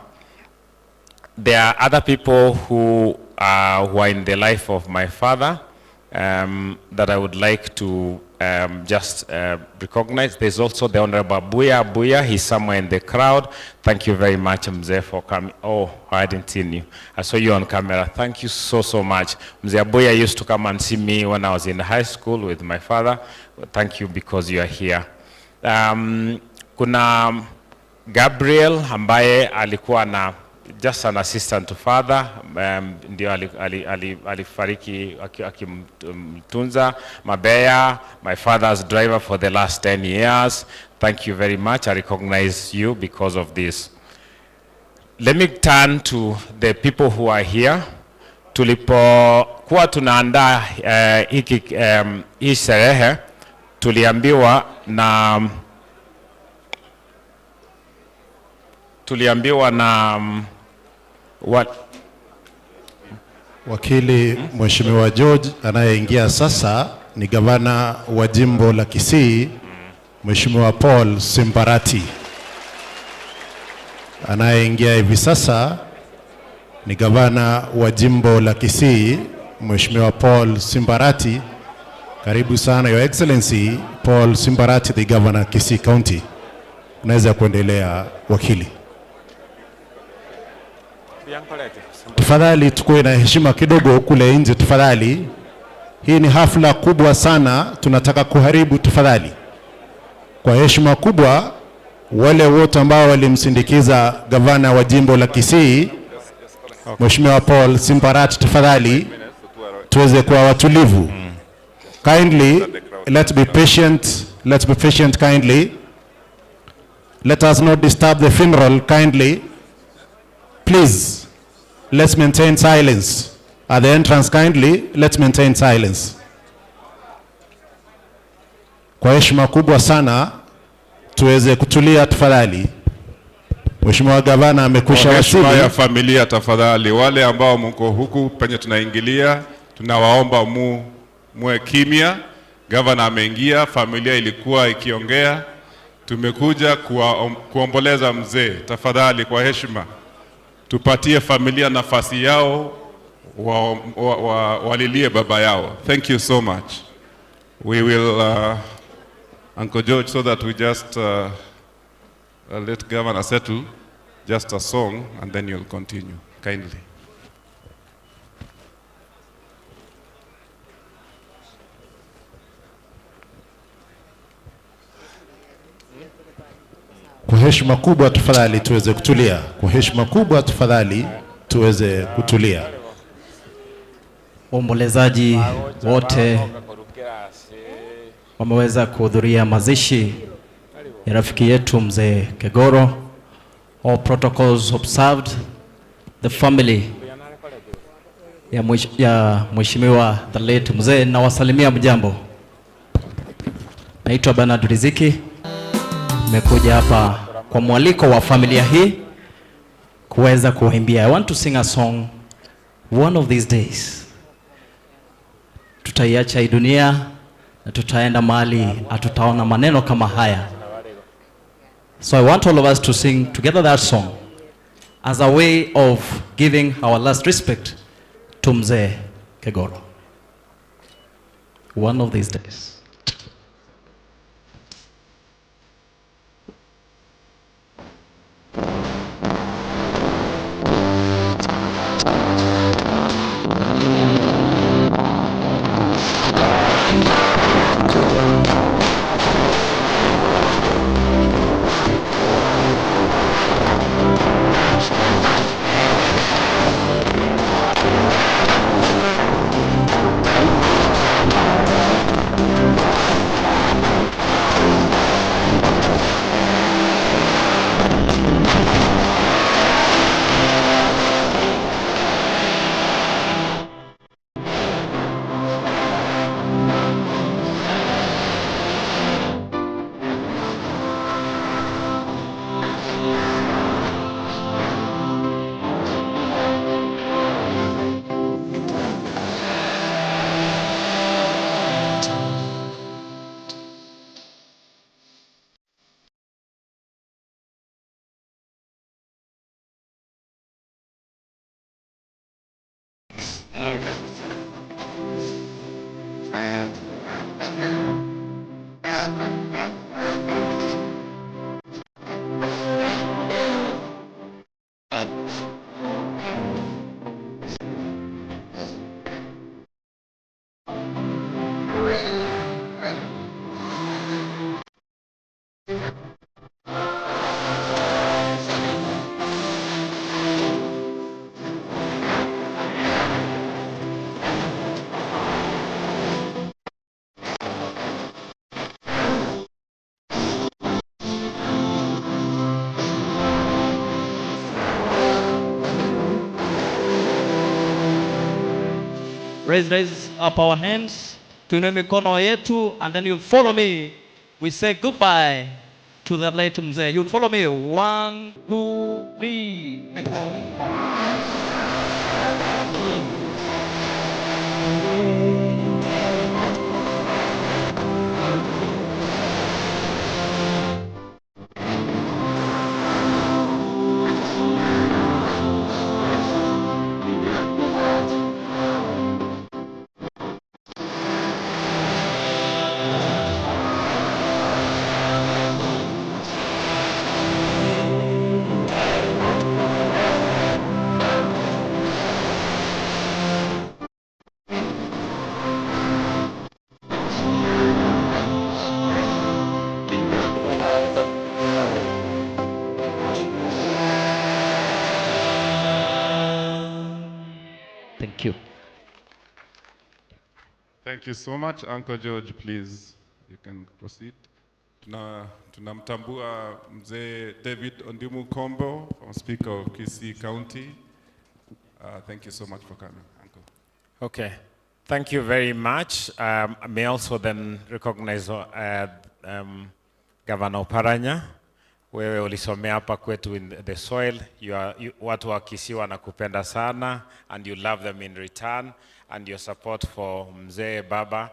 there are other people who are in the life of my father that I would like to just recognize. There's also the Honorable Abuya. He's somewhere in the crowd. Thank you very much, Mzee, for coming. Oh, I hadn't seen you. I saw you on camera. Thank you so much. Mzee Abuya used to come and see me when I was in high school with my father. Thank you because you are here. Kuna Gabriel ambaye alikuwa just an assistant to father, ndio alifariki akimtunza. Mabeya, my father's driver for the last 10 years. Thank you very much. I recognize you because of this. Let me turn to the people who are here. Tulipokuwa tunaandaa hii sherehe, tuliambiwa na wakili Mheshimiwa George anayeingia sasa ni gavana wa jimbo la Kisii, Mheshimiwa Paul Simbarati. Anayeingia hivi sasa ni gavana wa jimbo la Kisii, Mheshimiwa Paul Simbarati. Karibu sana, Your Excellency Paul Simbarati, the Governor Kisii County. Unaweza kuendelea wakili. Tafadhali tukue na heshima kidogo kule nje tafadhali. Hii ni hafla kubwa sana, tunataka kuharibu tafadhali. Kwa heshima kubwa, wale wote ambao walimsindikiza gavana wa jimbo la Kisii, Mheshimiwa Paul Simbarati, tafadhali tuweze kuwa watulivu. Kindly, let's be patient. Let's be patient kindly. Let us not disturb the funeral kindly. Please, let's maintain silence. At the entrance, kindly, let's maintain silence. Kwa heshima kubwa sana, tuweze kutulia tafadhali. Mheshimiwa Gavana amekwisha wasili. Kwa heshima ya familia tafadhali, wale ambao mko huku penye tunaingilia, tunawaomba muwe kimya. Gavana ameingia, familia ilikuwa ikiongea. Tumekuja kuomboleza mzee. Tafadhali kwa heshima, tupatie familia nafasi yao walilie baba yao. Thank you so much. We will Uncle George, so that we just let Governor settle, just a song, and then you'll continue, kindly. Kwa heshima kubwa tafadhali tuweze kutulia. Kwa heshima kubwa tafadhali tuweze kutulia. Waombolezaji wote wameweza kuhudhuria mazishi ya rafiki yetu mzee Kegoro. All protocols observed. The family ya mheshimiwa the late mzee, na wasalimia mjambo. Naitwa Bernard Riziki. Nimekuja hapa kwa mwaliko wa familia hii kuweza kuimbia. I want to sing a song. One of these days tutaiacha hii dunia na tutaenda mahali hatutaona maneno kama haya. So I want all of us to sing together that song as a way of giving our last respect to mzee Kegoro. One of these days. Raise up our hands, tuinue mikono yetu, and then you follow me. We say goodbye to the late mzee. You follow me. 1, 2, 3. Thank you. Thank you so much. Uncle George, please, you can proceed. Tunamtambua mzee David Ondimu Kombo, Speaker of Kisii County. Thank you so much for coming, Uncle. Okay, thank you very much. I may also then recognize Governor Oparanya. Wewe ulisomea hapa kwetu in the soil. Watu wa Kisii wanakupenda sana, and you love them in return, and your support for Mzee Baba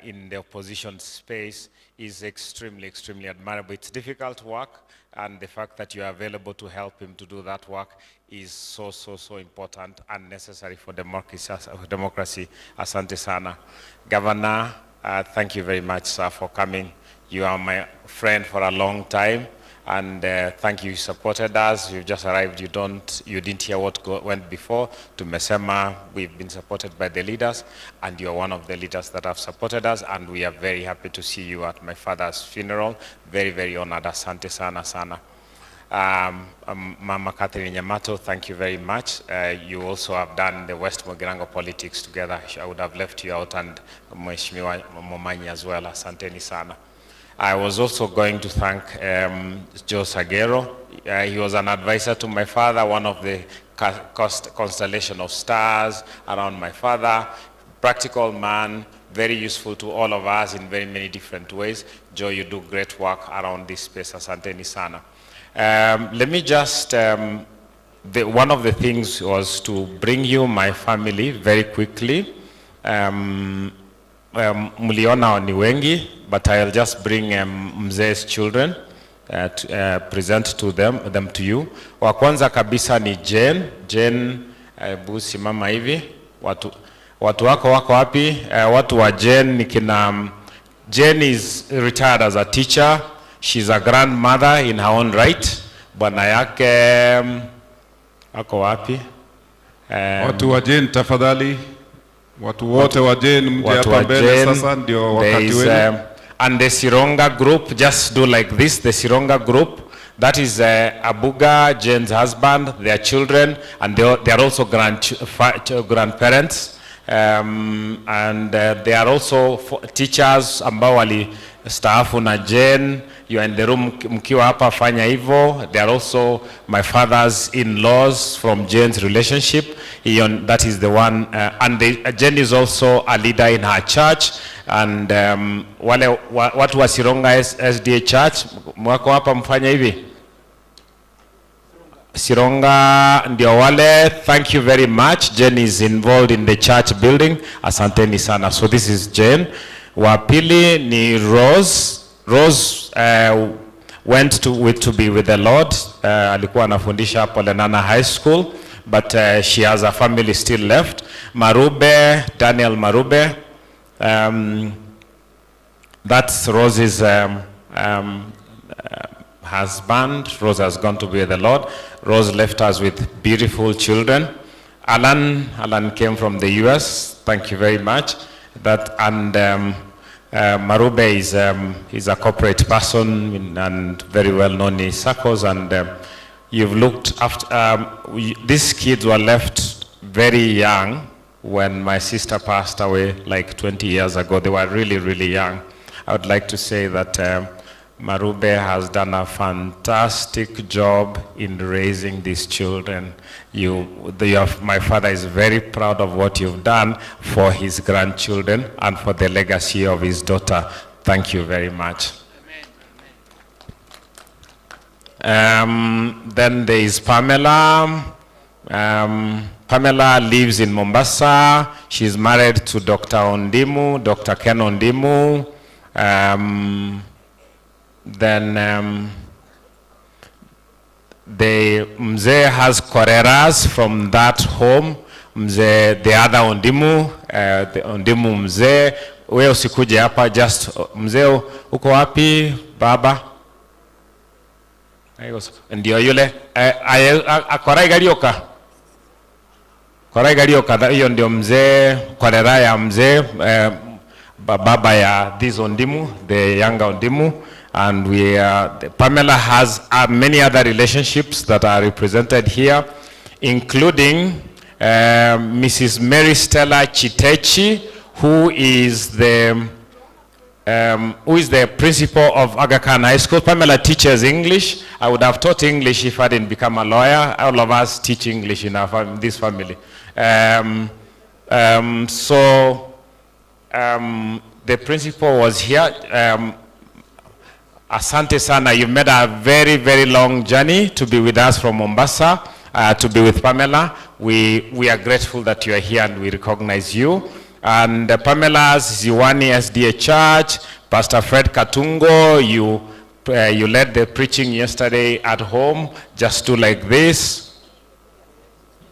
in the opposition space is extremely, extremely admirable. It's difficult work, and the fact that you are available to help him to do that work is so, so, so important and necessary for democracy. Asante sana. Governor, thank you very much, sir, for coming. You are my friend for a long time, and thank you supported us. You just arrived, you didn't hear what went before. Tumesema, we've been supported by the leaders, and you're one of the leaders that have supported us, and we are very happy to see you at my father's funeral. Very, very honored. Asante sana sana. Mama Catherine Nyamato, thank you very much. You also have done the West Mugirango politics together. I would have left you out, and Mheshimiwa Momanyi as well. Asanteni sana. I was also going to thank Joe Sagero. He was an advisor to my father, one of the constellation of stars around my father. Practical man, very useful to all of us in very many different ways. Joe, you do great work around this space. Asanteni sana. Let me just, one of the things was to bring you my family very quickly. Muliona ni wengi, but I'll just bring Mzee's children to present to them to you. Wa kwanza kabisa ni Jane. Jane, simama hivi. Watu wako wapi? Watu wa Jane ni kina, Jane is retired as a teacher. She's a grandmother in her own right. Bwana yake wako wapi? Watu wa Jane tafadhali. Watu wote wa Jane mje hapa mbele sasa, ndio wakati wenu. And the Sironga group, just do like this. The Sironga group, that is Abuga, Jane's husband, their children, and they are also grandparents. And they are also teachers ambao wali staafu na Jane. You are in the room mkiwa hapa, fanya hivyo. They are also my father's in-laws from Jane's relationship. That is the one, and Jane is also a leader in her church. And wale watu wa Sironga SDA Church, mwako hapa mfanya hivi. Sironga ndio wale. Thank you very much. Jane is involved in the church building. Asanteni sana. So this is Jane. Wa pili ni Rose. Rose went to be with the Lord. Alikuwa anafundisha hapo Lenana High School, but she has a family still left. Marube, Daniel Marube. That's Rose's husband. Rose has gone to be with the Lord. Rose left us with beautiful children. Alan came from the US. Thank you very much. Marube is a corporate person and very well known in circles, and you've looked after, these kids were left very young when my sister passed away like 20 years ago. They were really, really young. I would like to say that Marube has done a fantastic job in raising these children. My father is very proud of what you've done for his grandchildren and for the legacy of his daughter. Thank you very much. Then there is Pamela. Pamela lives in Mombasa. She's married to Dr. Ondimu, Dr. Ken Ondimu. Then the Mzee has Koreras from that home. Mzee, the other Ondimu, the Ondimu Mzee. Wewe usikuje hapa, just Mzee uko wapi baba? Ndio yule Korai Garioka. Korai Garioka, hiyo ndio Mzee, Korera ya Mzee, baba ya this Ondimu, the younger Ondimu. And Pamela has many other relationships that are represented here, including Mrs. Mary Stella Chitechi, who is the principal of Aga Khan High School. Pamela teaches English. I would have taught English if I didn't become a lawyer. All of us teach English in this family. The principal was here. Asante sana, you've made a very, very long journey to be with us from Mombasa, to be with Pamela. We are grateful that you are here and we recognize you. And Pamela's Ziwani SDA Church, Pastor Fred Katungo, you led the preaching yesterday at home. Just do like this.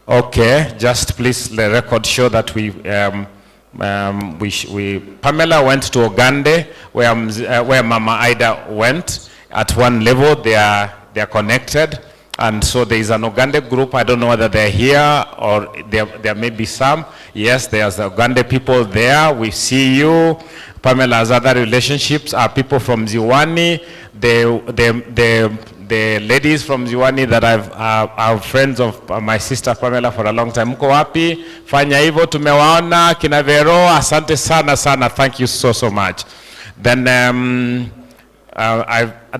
Okay, just please the record show that Pamela went to Ogande, where Mama Ida went. At one level, they are connected, and so there is an Ogande group. I don't know whether they're here or there may be some. Yes, there's Ogande people there. We see you. Pamela's other relationships are people from Ziwani. The ladies from Ziwani that are friends of my sister Pamela for a long time. Mko wapi? Fanya hivyo, tumewaona. Kina Vero, asante sana sana. Thank you so much. Then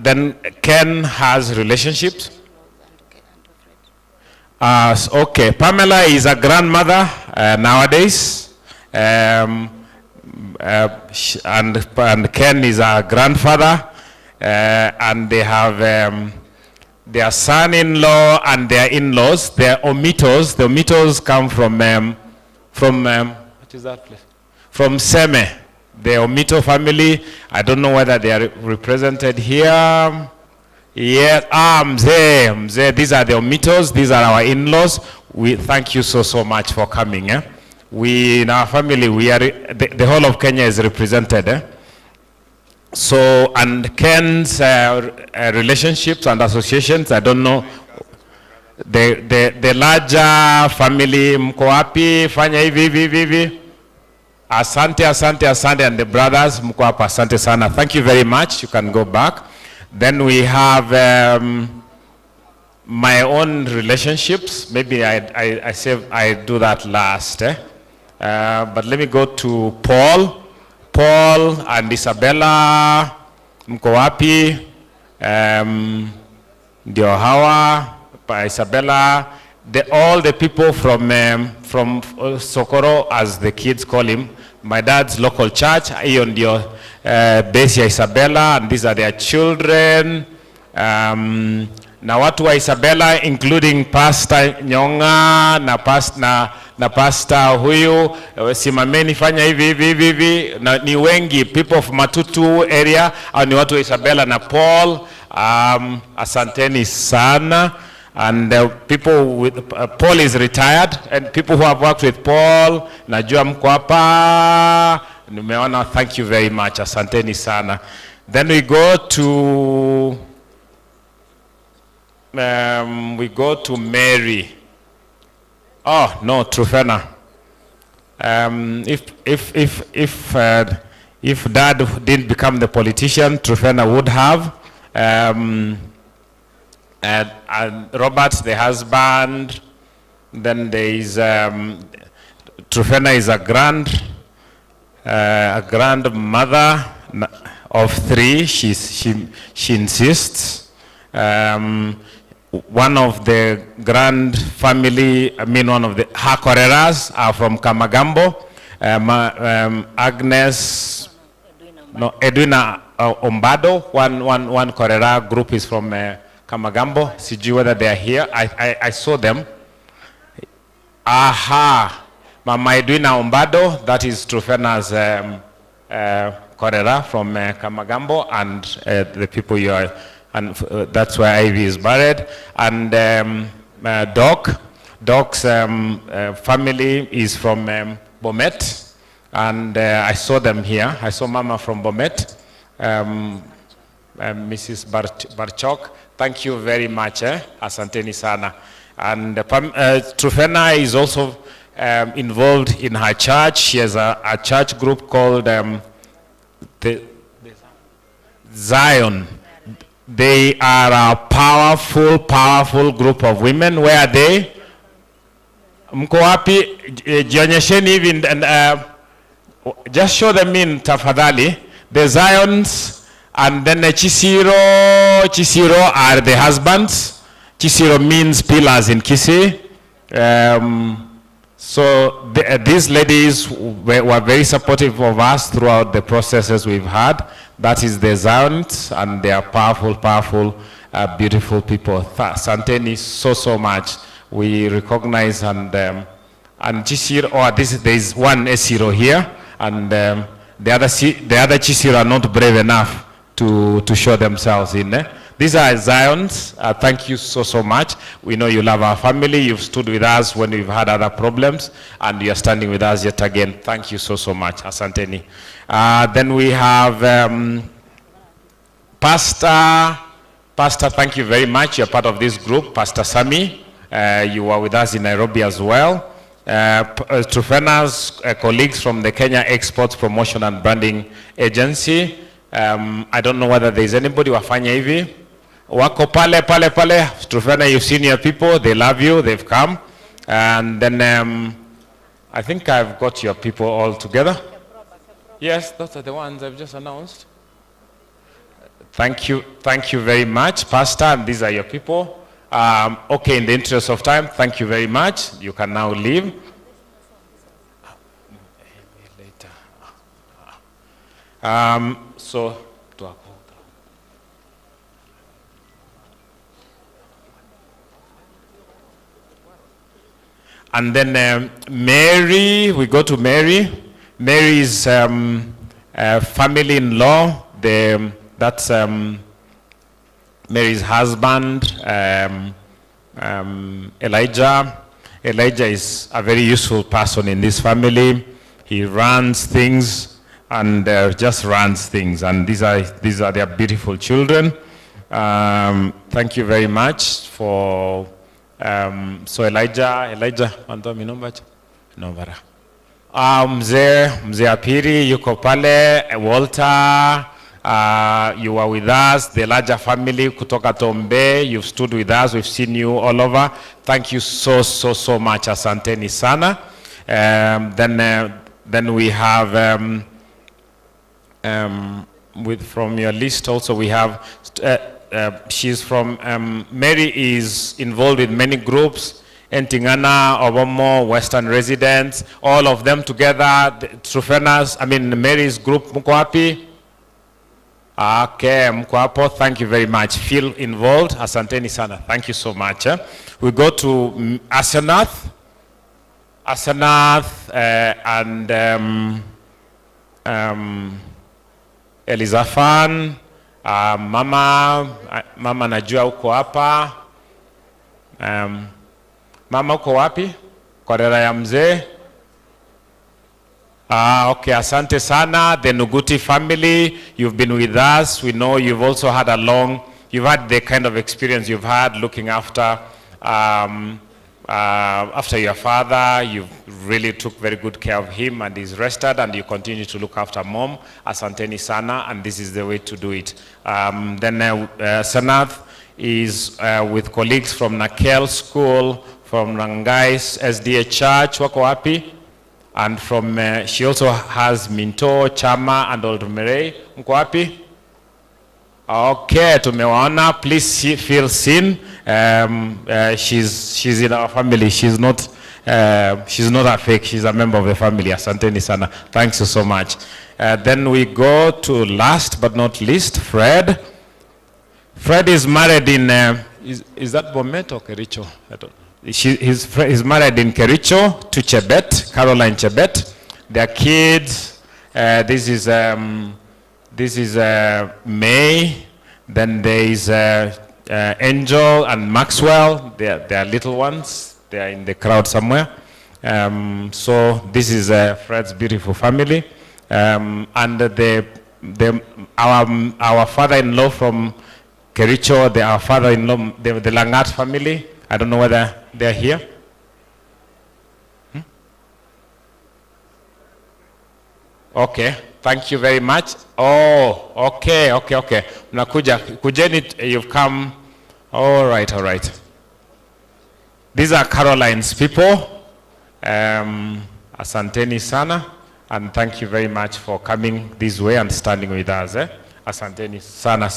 then Ken has relationships. Okay, Pamela is a grandmother nowadays. And Ken is a grandfather. And they have their son-in-law and their in-laws. They're Omitos. The Omitos come from what is that place? From Seme. The Omito family. I don't know whether they are represented here. Yes, Mzee. These are the Omitos. These are our in-laws. We thank you so much for coming. We in our family, we are the whole of Kenya is represented. So, and Ken's relationships and associations, I don't know, the larger family, mko wapi, fanya hivi. Asante, and the brothers, mko hapa, asante sana. Thank you very much, you can go back. Then we have my own relationships. Maybe I do that last. But let me go to Paul and Isabella, mko wapi? Ndio hawa, Isabella, all the people from Sokoro, as the kids call him, my dad's local church. Hiyo ndio base ya Isabella, and these are their children. Na watu wa Isabella, including Pastor Nyonga na Pastor huyu, simameni fanya hivi, na ni wengi, people of Matutu area, au ni watu wa Isabella na Paul. Asanteni sana. And people with Paul is retired, and people who have worked with Paul, najua mko hapa, nimeona, thank you very much, asanteni sana. Then we go to Mary. Oh no, Trufena. If Dad didn't become the politician, Trufena would have. And Robert, the husband. Then there is Trufena is a grandmother of 3. She insists. One of the grand family, one of the Hakoreras are from Kamagambo. Agnes, Edwina Ombado, one Korera group is from Kamagambo. Sijui whether they are here. I saw them. Aha, Mama Edwina Ombado, that is Trufena's Korera from Kamagambo, and the people you are. And that's where Ivy is buried. And Doc's family is from Bomet. And I saw them here. I saw Mama from Bomet, Mrs. Barchok. Thank you very much, asanteni sana. And Trufena is also involved in her church. She has a church group called Zion. They are a powerful group of women. Where are they? Mko wapi? Jionyesheni hivi, just show them in tafadhali. The Zions, and then Chisiro are the husbands. Chisiro means pillars in Kisii. So these ladies were very supportive of us throughout the processes we've had. That is the Zions, and they are powerful, beautiful people. Asanteni so much. We recognize and Chisiro, there is one Esiro here, and the other Chisiro are not brave enough to show themselves in there. These are Zions. Thank you so much. We know you love our family. You've stood with us when we've had other problems, and you're standing with us yet again. Thank you so much. Asanteni. Then we have Pastor, thank you very much. You're part of this group. Pastor Sami, you were with us in Nairobi as well. Trufena's colleagues from the Kenya Exports Promotion and Branding Agency. I don't know whether there's anybody wafanya hivi. Wako pale. Trufena, you've seen your people. They love you. They've come. And then I think I've got your people all together. Yes, those are the ones I've just announced. Thank you very much, Pastor. And these are your people. Okay, in the interest of time, thank you very much. You can now leave. And then Mary, we go to Mary. Mary's family-in-law, that's Mary's husband, Elijah. Elijah is a very useful person in this family. He runs things and just runs things. And these are their beautiful children. Thank you very much for. So Elijah, wanda minomba nombara. Mzee Apiri yuko pale. Walter, you were with us. The larger family kutoka Tombe, you've stood with us. We've seen you all over. Thank you so much. Asanteni sana. Then we have from your list also we have. She's from, Mary is involved with many groups, Entingana, Obomo, Western Residents, all of them together, Trufena's, Mary's group, Mkwapi. Okay, Mkwapo, thank you very much. Feel involved, asanteni sana, thank you so much. We go to Asenath, and Elizafan. Mama najua uko hapa. Mama uko wapi? Kwa dada ya mzee. Okay, asante sana. The Nuguti family, you've been with us. We know you've also had you've had the kind of experience you've had looking after your father. You really took very good care of him and he's rested, and you continue to look after mom. Asanteni sana, and this is the way to do it. Then Sanath is with colleagues from Nakel School, from Rangais SDA Church, wako wapi? And from, she also has Minto, Chama, and Old Merey. Mko wapi? Okay, tumewaona. Please feel seen. She's in our family. She's not a fake. She's a member of the family. Asanteni sana. Thanks so much. Then we go to last but not least, Fred. Fred is married in. Is that Bomet or Kericho? I don't. He's married in Kericho to Chebet, Caroline Chebet. Their kids. This is May. Then there is Angel and Maxwell. They are little ones. They are in the crowd somewhere. So this is Fred's beautiful family. And our father-in-law from Kericho, our father-in-law, the Langat family. I don't know whether they're here. Okay. Thank you very much. Oh, okay. Mnakuja, kujeni, you've come. All right. These are Caroline's people. Asanteni sana, and thank you very much for coming this way and standing with us. Asanteni sana.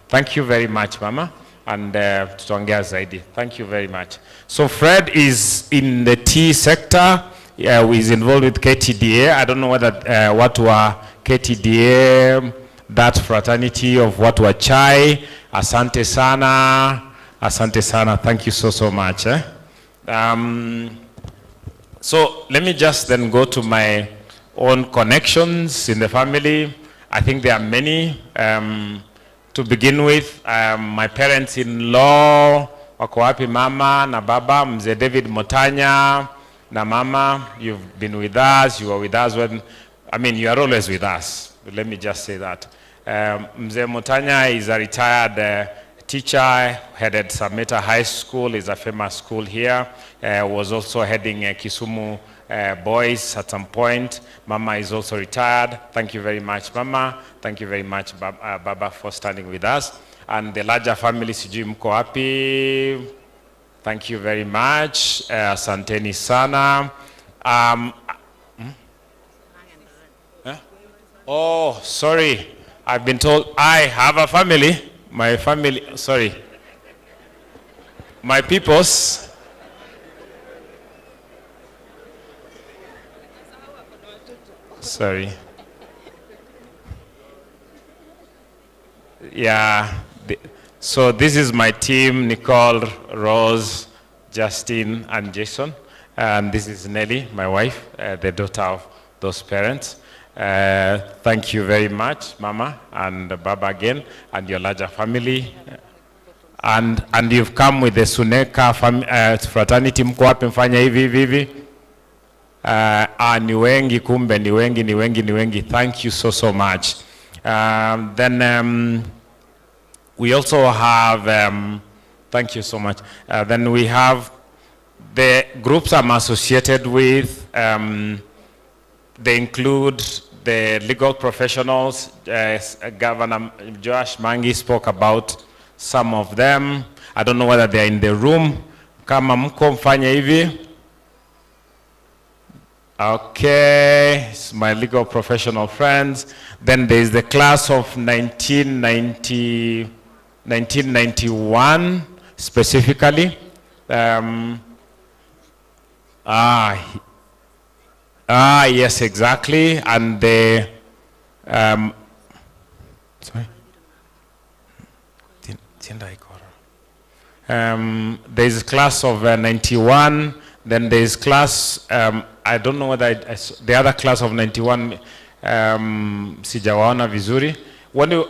Thank you very much, Mama. and tutaongea zaidi. Thank you very much. So Fred is in the tea sector. He's involved with KTDA. I don't know whether watu wa KTDA, that fraternity of watu wa chai. Asante sana. Asante sana. Thank you so much. So let me just then go to my own connections in the family. I think there are many. To begin with, my parents-in-law, wako wapi mama na baba, Mzee David Motanya na mama, you've been with us, you are with us when, I mean, you are always with us. Let me just say that. Mzee Motanya is a retired teacher, headed Sameta High School, is a famous school here, was also heading Kisumu boys at some point. Mama is also retired. Thank you very much, Mama. Thank you very much, Baba, for standing with us. And the larger family, sijui mko wapi. Thank you very much. Asanteni sana. Oh, sorry. I've been told I have a family. My family, sorry. My peoples. Sorry. Yeah. So this is my team, Nicole, Rose, Justin, and Jason. And this is Nelly, my wife, the daughter of those parents. Thank you very much, Mama and Baba again, and your larger family. And you've come with the Suneka fraternity, mko wapi mfanya hivi. Ni wengi kumbe, ni wengi. Thank you so much. Then we also have, thank you so much. Then we have the groups I'm associated with. They include the legal professionals. Governor Joash Mangi spoke about some of them. I don't know whether they're in the room. Kama mko mfanya hivi. Okay, it's my legal professional friends. Then there's the class of 1991 specifically. Yes, exactly. And the there's a class of 91. Then there's class, I don't know whether the other class of 91, sijawaona vizuri. When you,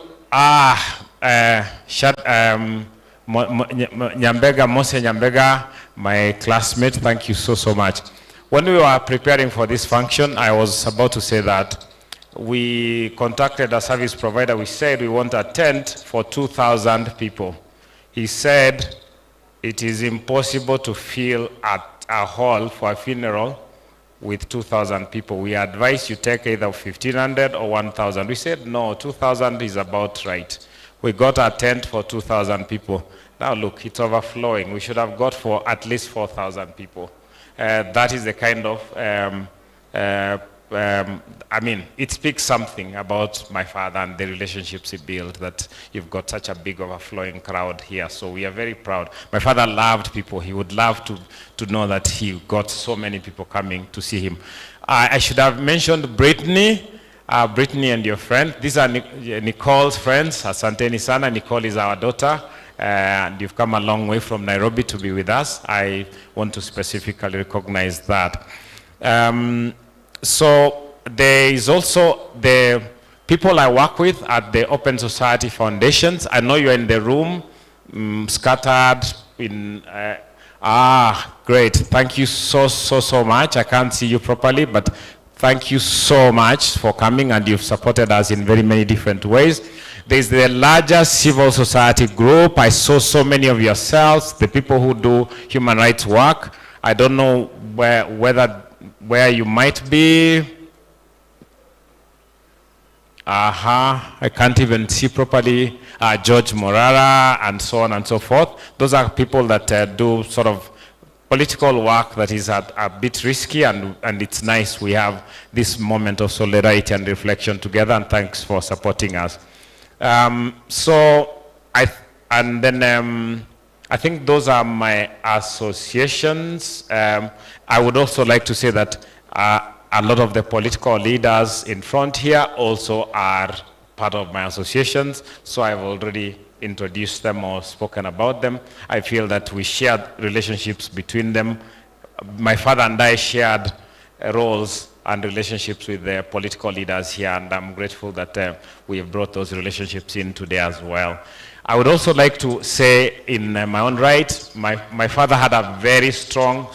Nyambega, Mose Nyambega, my classmate, thank you so much. When we were preparing for this function, I was about to say that we contacted a service provider. We said we want a tent for 2,000 people. He said it is impossible to fill a hall for a funeral with 2,000 people. We advise you take either 1,500 or 1,000. We said, no, 2,000 is about right. We got a tent for 2,000 people. Now look, it's overflowing. We should have got for at least 4,000 people. That is the kind of, I mean, it speaks something about my father and the relationships he built, that you've got such a big overflowing crowd here. So we are very proud. My father loved people. He would love to know that he got so many people coming to see him. I should have mentioned Brittany. Brittany and your friend. These are Nicole's friends. Asanteni sana. Nicole is our daughter. And you've come a long way from Nairobi to be with us. I want to specifically recognize that. So there is also the people I work with at the Open Society Foundations. I know you're in the room, scattered in, great. Thank you so much. I can't see you properly, but thank you so much for coming, and you've supported us in very many different ways. There's the larger civil society group. I saw so many of yourselves, the people who do human rights work. I don't know where you might be. I can't even see properly. George Morara and so on and so forth. Those are people that do sort of political work that is a bit risky, and it's nice we have this moment of solidarity and reflection together, and thanks for supporting us. So And then I think those are my associations. I would also like to say that a lot of the political leaders in front here also are part of my associations, so I've already introduced them or spoken about them. I feel that we shared relationships between them. My father and I shared roles and relationships with the political leaders here, and I'm grateful that we have brought those relationships in today as well. I would also like to say in my own right, my father had a very strong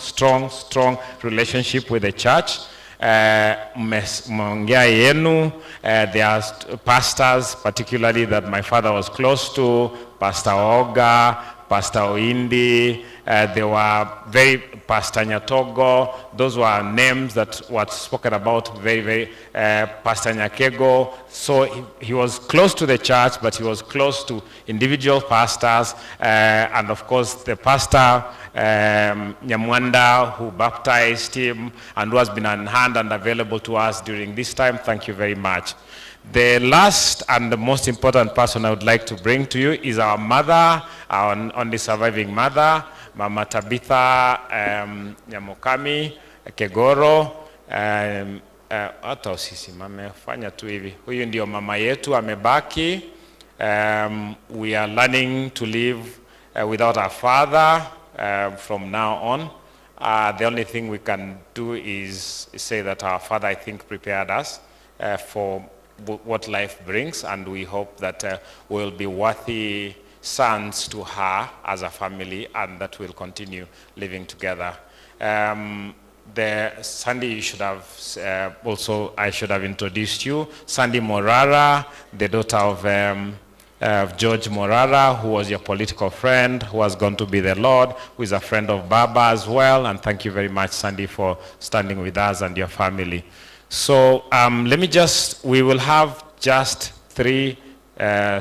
relationship with the church. Mongea yenu, there are pastors particularly that my father was close to, Pastor Oga, Pastor Oindi, there were Pastor Nyatogo, those were names that were spoken about very, Pastor Nyakego. So he was close to the church, but he was close to individual pastors, and of course the pastor Nyamwanda, who baptized him and who has been on hand and available to us during this time. Thank you very much. The last and the most important person I would like to bring to you is our mother, our only surviving mother, Mama Tabitha Nyamokami Kegoro. Hata usisimame, fanya tu hivi. Huyu ndio mama yetu amebaki. We are learning to live without our father from now on. The only thing we can do is say that our father, I think, prepared us for what life brings, and we hope that we'll be worthy sons to her as a family, and that we'll continue living together. Sandy, you should have I should have introduced you. Sandy Morara, the daughter of George Morara, who was your political friend, who has gone to be the Lord, who is a friend of Baba as well. And thank you very much, Sandy, for standing with us and your family. So we will have just 3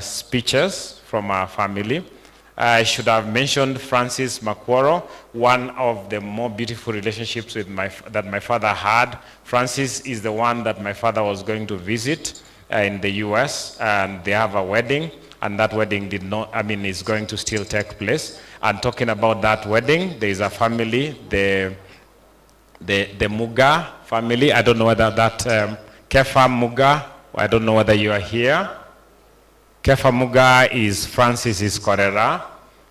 speeches from our family. I should have mentioned Francis Makworo, one of the more beautiful relationships with that my father had. Francis is the one that my father was going to visit in the US, and they have a wedding, and that wedding is going to still take place. And talking about that wedding, there is a family, the Muga family. I don't know whether that Kefa Muga, I don't know whether you are here. Kefa Muga is Francis's Korera.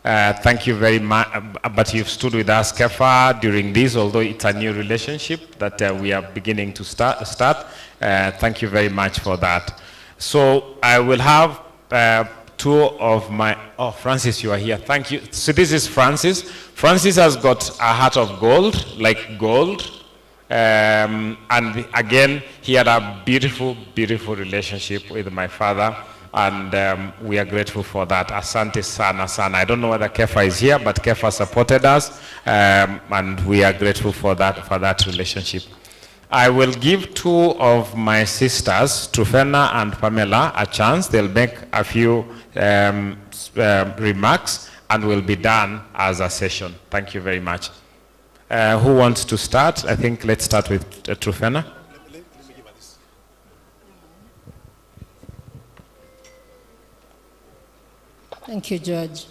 Thank you very much, but you've stood with us, Kefa, during this, although it's a new relationship that we are beginning to start. Thank you very much for that. So I will have 2 of my, Francis, you are here. Thank you. So this is Francis. Francis has got a heart of gold, like gold. And again, he had a beautiful relationship with my father. And we are grateful for that. Asante sana sana. I don't know whether Kefa is here, but Kefa supported us, and we are grateful for that relationship. I will give 2 of my sisters, Trufena and Pamela, a chance. They'll make a few remarks, and we'll be done as a session. Thank you very much. Who wants to start? I think let's start with Trufena. Thank you, George.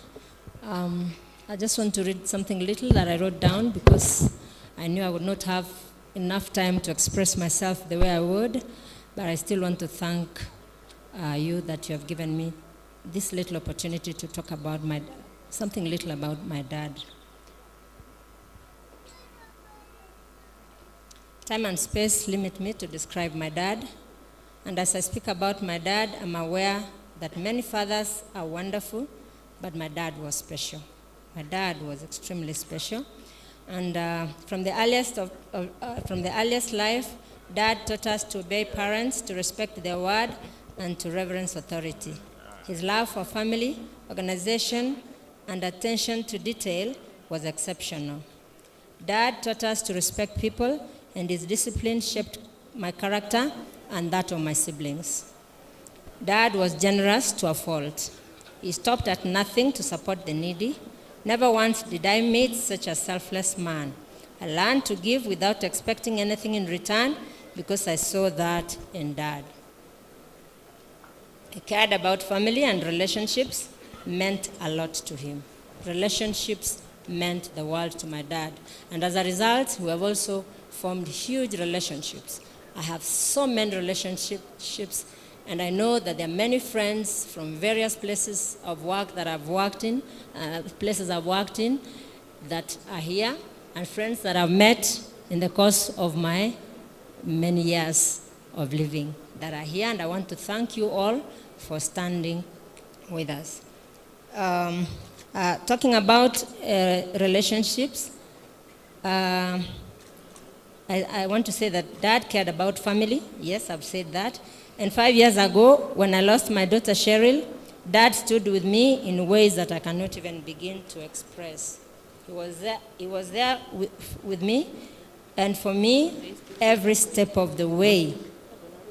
I just want to read something little that I wrote down because I knew I would not have enough time to express myself the way I would, but I still want to thank you that you have given me this little opportunity to talk about something little about my dad. Time and space limit me to describe my dad, and as I speak about my dad, I'm aware that many fathers are wonderful, but my dad was special. My dad was extremely special. And from the earliest life, Dad taught us to obey parents, to respect their word, and to reverence authority. His love for family, organization, and attention to detail was exceptional. Dad taught us to respect people, and his discipline shaped my character and that of my siblings. Dad was generous to a fault. He stopped at nothing to support the needy. Never once did I meet such a selfless man. I learned to give without expecting anything in return because I saw that in Dad. He cared about family and relationships. meant a lot to him. Relationships meant the world to my dad. And as a result, we have also formed huge relationships. I have so many relationships, and I know that there are many friends from various places of work that I've worked in, that are here, and friends that I've met in the course of my many years of living that are here, and I want to thank you all for standing with us. Talking about relationships, I want to say that Dad cared about family. Yes, I've said that. And 5 years ago, when I lost my daughter Cheryl, Dad stood with me in ways that I cannot even begin to express. He was there with me, and for me, every step of the way.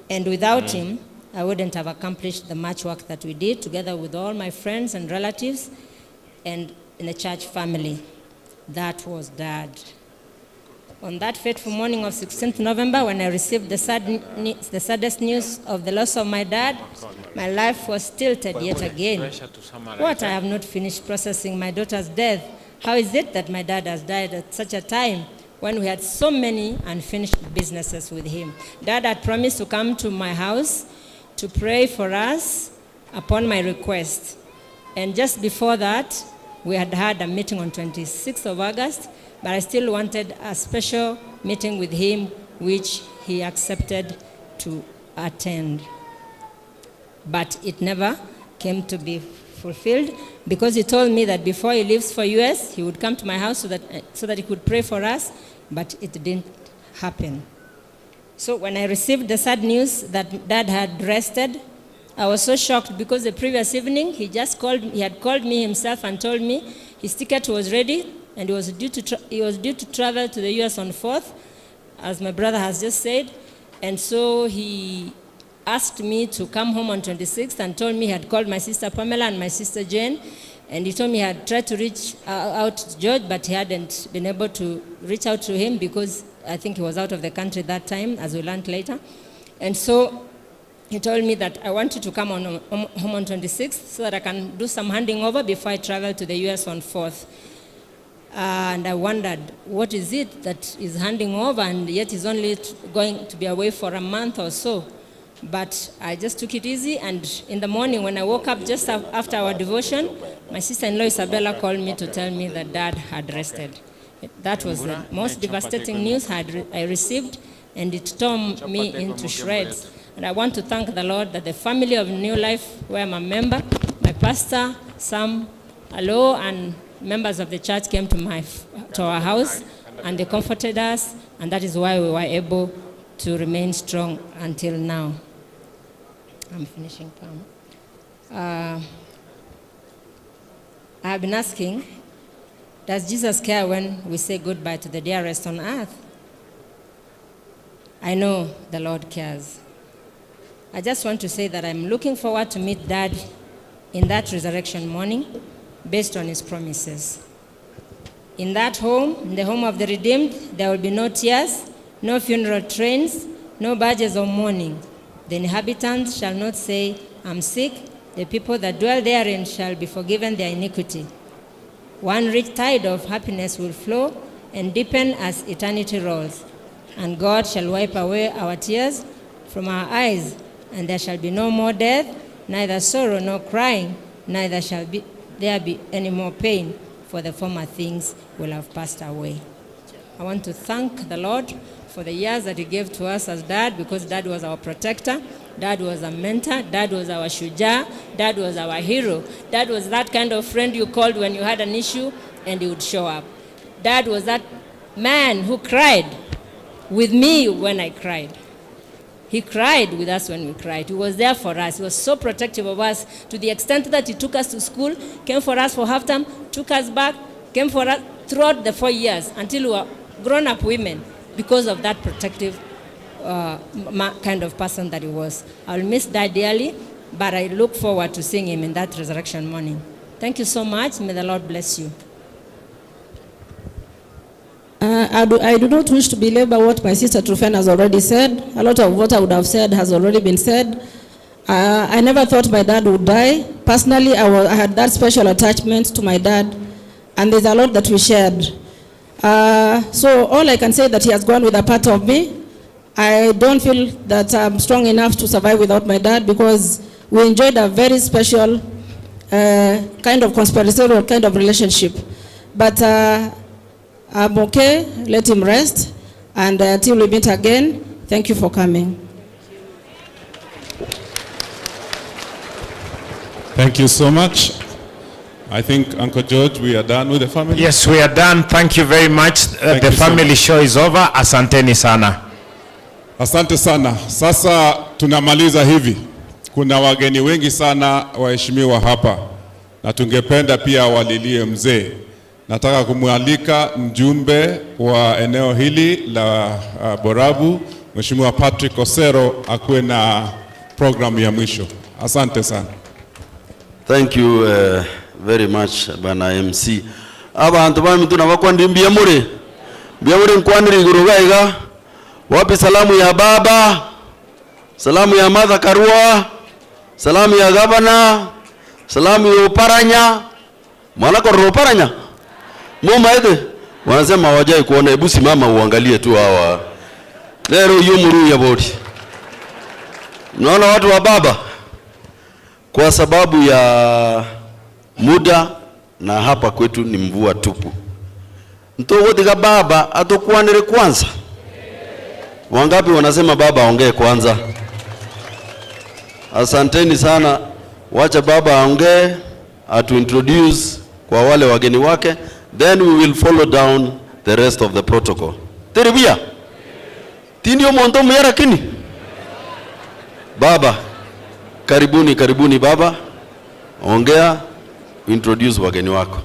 And without him, I wouldn't have accomplished the much work that we did together with all my friends and relatives and in the church family. That was Dad. On that fateful morning of 16th November, when I received the saddest news of the loss of my dad, my life was tilted yet again. What, I have not finished processing my daughter's death. How is it that my dad has died at such a time when we had so many unfinished businesses with him? Dad had promised to come to my house to pray for us upon my request. And just before that, we had had a meeting on 26th of August, but I still wanted a special meeting with him, which he accepted to attend. But it never came to be fulfilled, because he told me that before he leaves for US, he would come to my house so that he could pray for us, but it didn't happen. So when I received the sad news that Dad had rested, I was so shocked, because the previous evening he had called me himself and told me his ticket was ready and he was due to travel to the US on 4th, as my brother has just said. And so he asked me to come home on 26th and told me he had called my sister Pamela and my sister Jane, and he told me he had tried to reach out to George, but he hadn't been able to reach out to him because I think he was out of the country that time, as we learned later. And so he told me that I wanted to come home on 26th so that I can do some handing over before I travel to the US on 4th. And I wondered, what is it that is handing over, and yet he's only going to be away for a month or so? But I just took it easy, and in the morning when I woke up just after our devotion, my sister-in-law Isabella called me to tell me that Dad had rested. That was the most devastating news I received, and it tore me into shreds. And I want to thank the Lord that the family of New Life, where I'm a member, my pastor, Sam Alo, and members of the church came to our house, and they comforted us, and that is why we were able to remain strong until now. I'm finishing, Pam. I have been asking, does Jesus care when we say goodbye to the dearest on earth? I know the Lord cares. I just want to say that I'm looking forward to meet Dad in that resurrection morning, based on his promises. In that home, in the home of the redeemed, there will be no tears, no funeral trains, no badges of mourning. The inhabitants shall not say, I'm sick. The people that dwell therein shall be forgiven their iniquity. One rich tide of happiness will flow and deepen as eternity rolls. And God shall wipe away our tears from our eyes, and there shall be no more death, neither sorrow nor crying, neither shall there be any more pain, for the former things will have passed away. I want to thank the Lord for the years that he gave to us as Dad, because Dad was our protector, Dad was a mentor, Dad was our shuja, Dad was our hero. Dad was that kind of friend you called when you had an issue and he would show up. Dad was that man who cried with me when I cried. He cried with us when we cried. He was there for us. He was so protective of us, to the extent that he took us to school, came for us for half term, took us back, came for us throughout the 4 years until we were grown-up women, because of that protective kind of person that he was. I'll miss Dad dearly, but I look forward to seeing him in that resurrection morning. Thank you so much. May the Lord bless you. I do not wish to belabor what my sister Trufen has already said. A lot of what I would have said has already been said. I never thought my dad would die. Personally, I had that special attachment to my dad, and there's a lot that we shared. So all I can say that he has gone with a part of me. I don't feel that I'm strong enough to survive without my dad, because we enjoyed a very special kind of conspiratorial kind of relationship. But I'm okay, let him rest, and till we meet again, thank you for coming. Thank you so much. I think, Uncle George, we are done with the family. Yes, we are done. Thank you very much. The family show is over. Asanteni sana. Asante sana. Sasa tunamaliza hivi. Kuna wageni wengi sana waheshimiwa hapa, na tungependa pia walilie mzee. Nataka kumwalika mjumbe wa eneo hili la Borabu, Mheshimiwa Patrick Osero, akuwe na program ya mwisho. Asante sana. Thank you very much, Bana MC. Abantu bami tunabakwandi mbiyamure. Mbiyamure nkwandiri gurugaiga. Wapi salamu ya baba? Salamu ya Martha Karua? Salamu ya gavana? Salamu ya Oparanya? Mwana kwa Oparanya? Muma ete? Wanasema hawajai kuona, hebu simama uangalie tu hawa. Lero yumuru ya bodi. Naona watu wa baba. Kwa sababu ya muda na hapa kwetu ni mvua tupu. Ntogo diga baba atokuanire kwanza. Wangapi wanasema baba aongee kwanza? Asanteni sana. Wacha baba aongee, atu introduce kwa wale wageni wake, then we will follow down the rest of the protocol. Teribia. Tindio monto mera kini. Baba, karibuni, karibuni baba. Ongea, introduce wageni wako.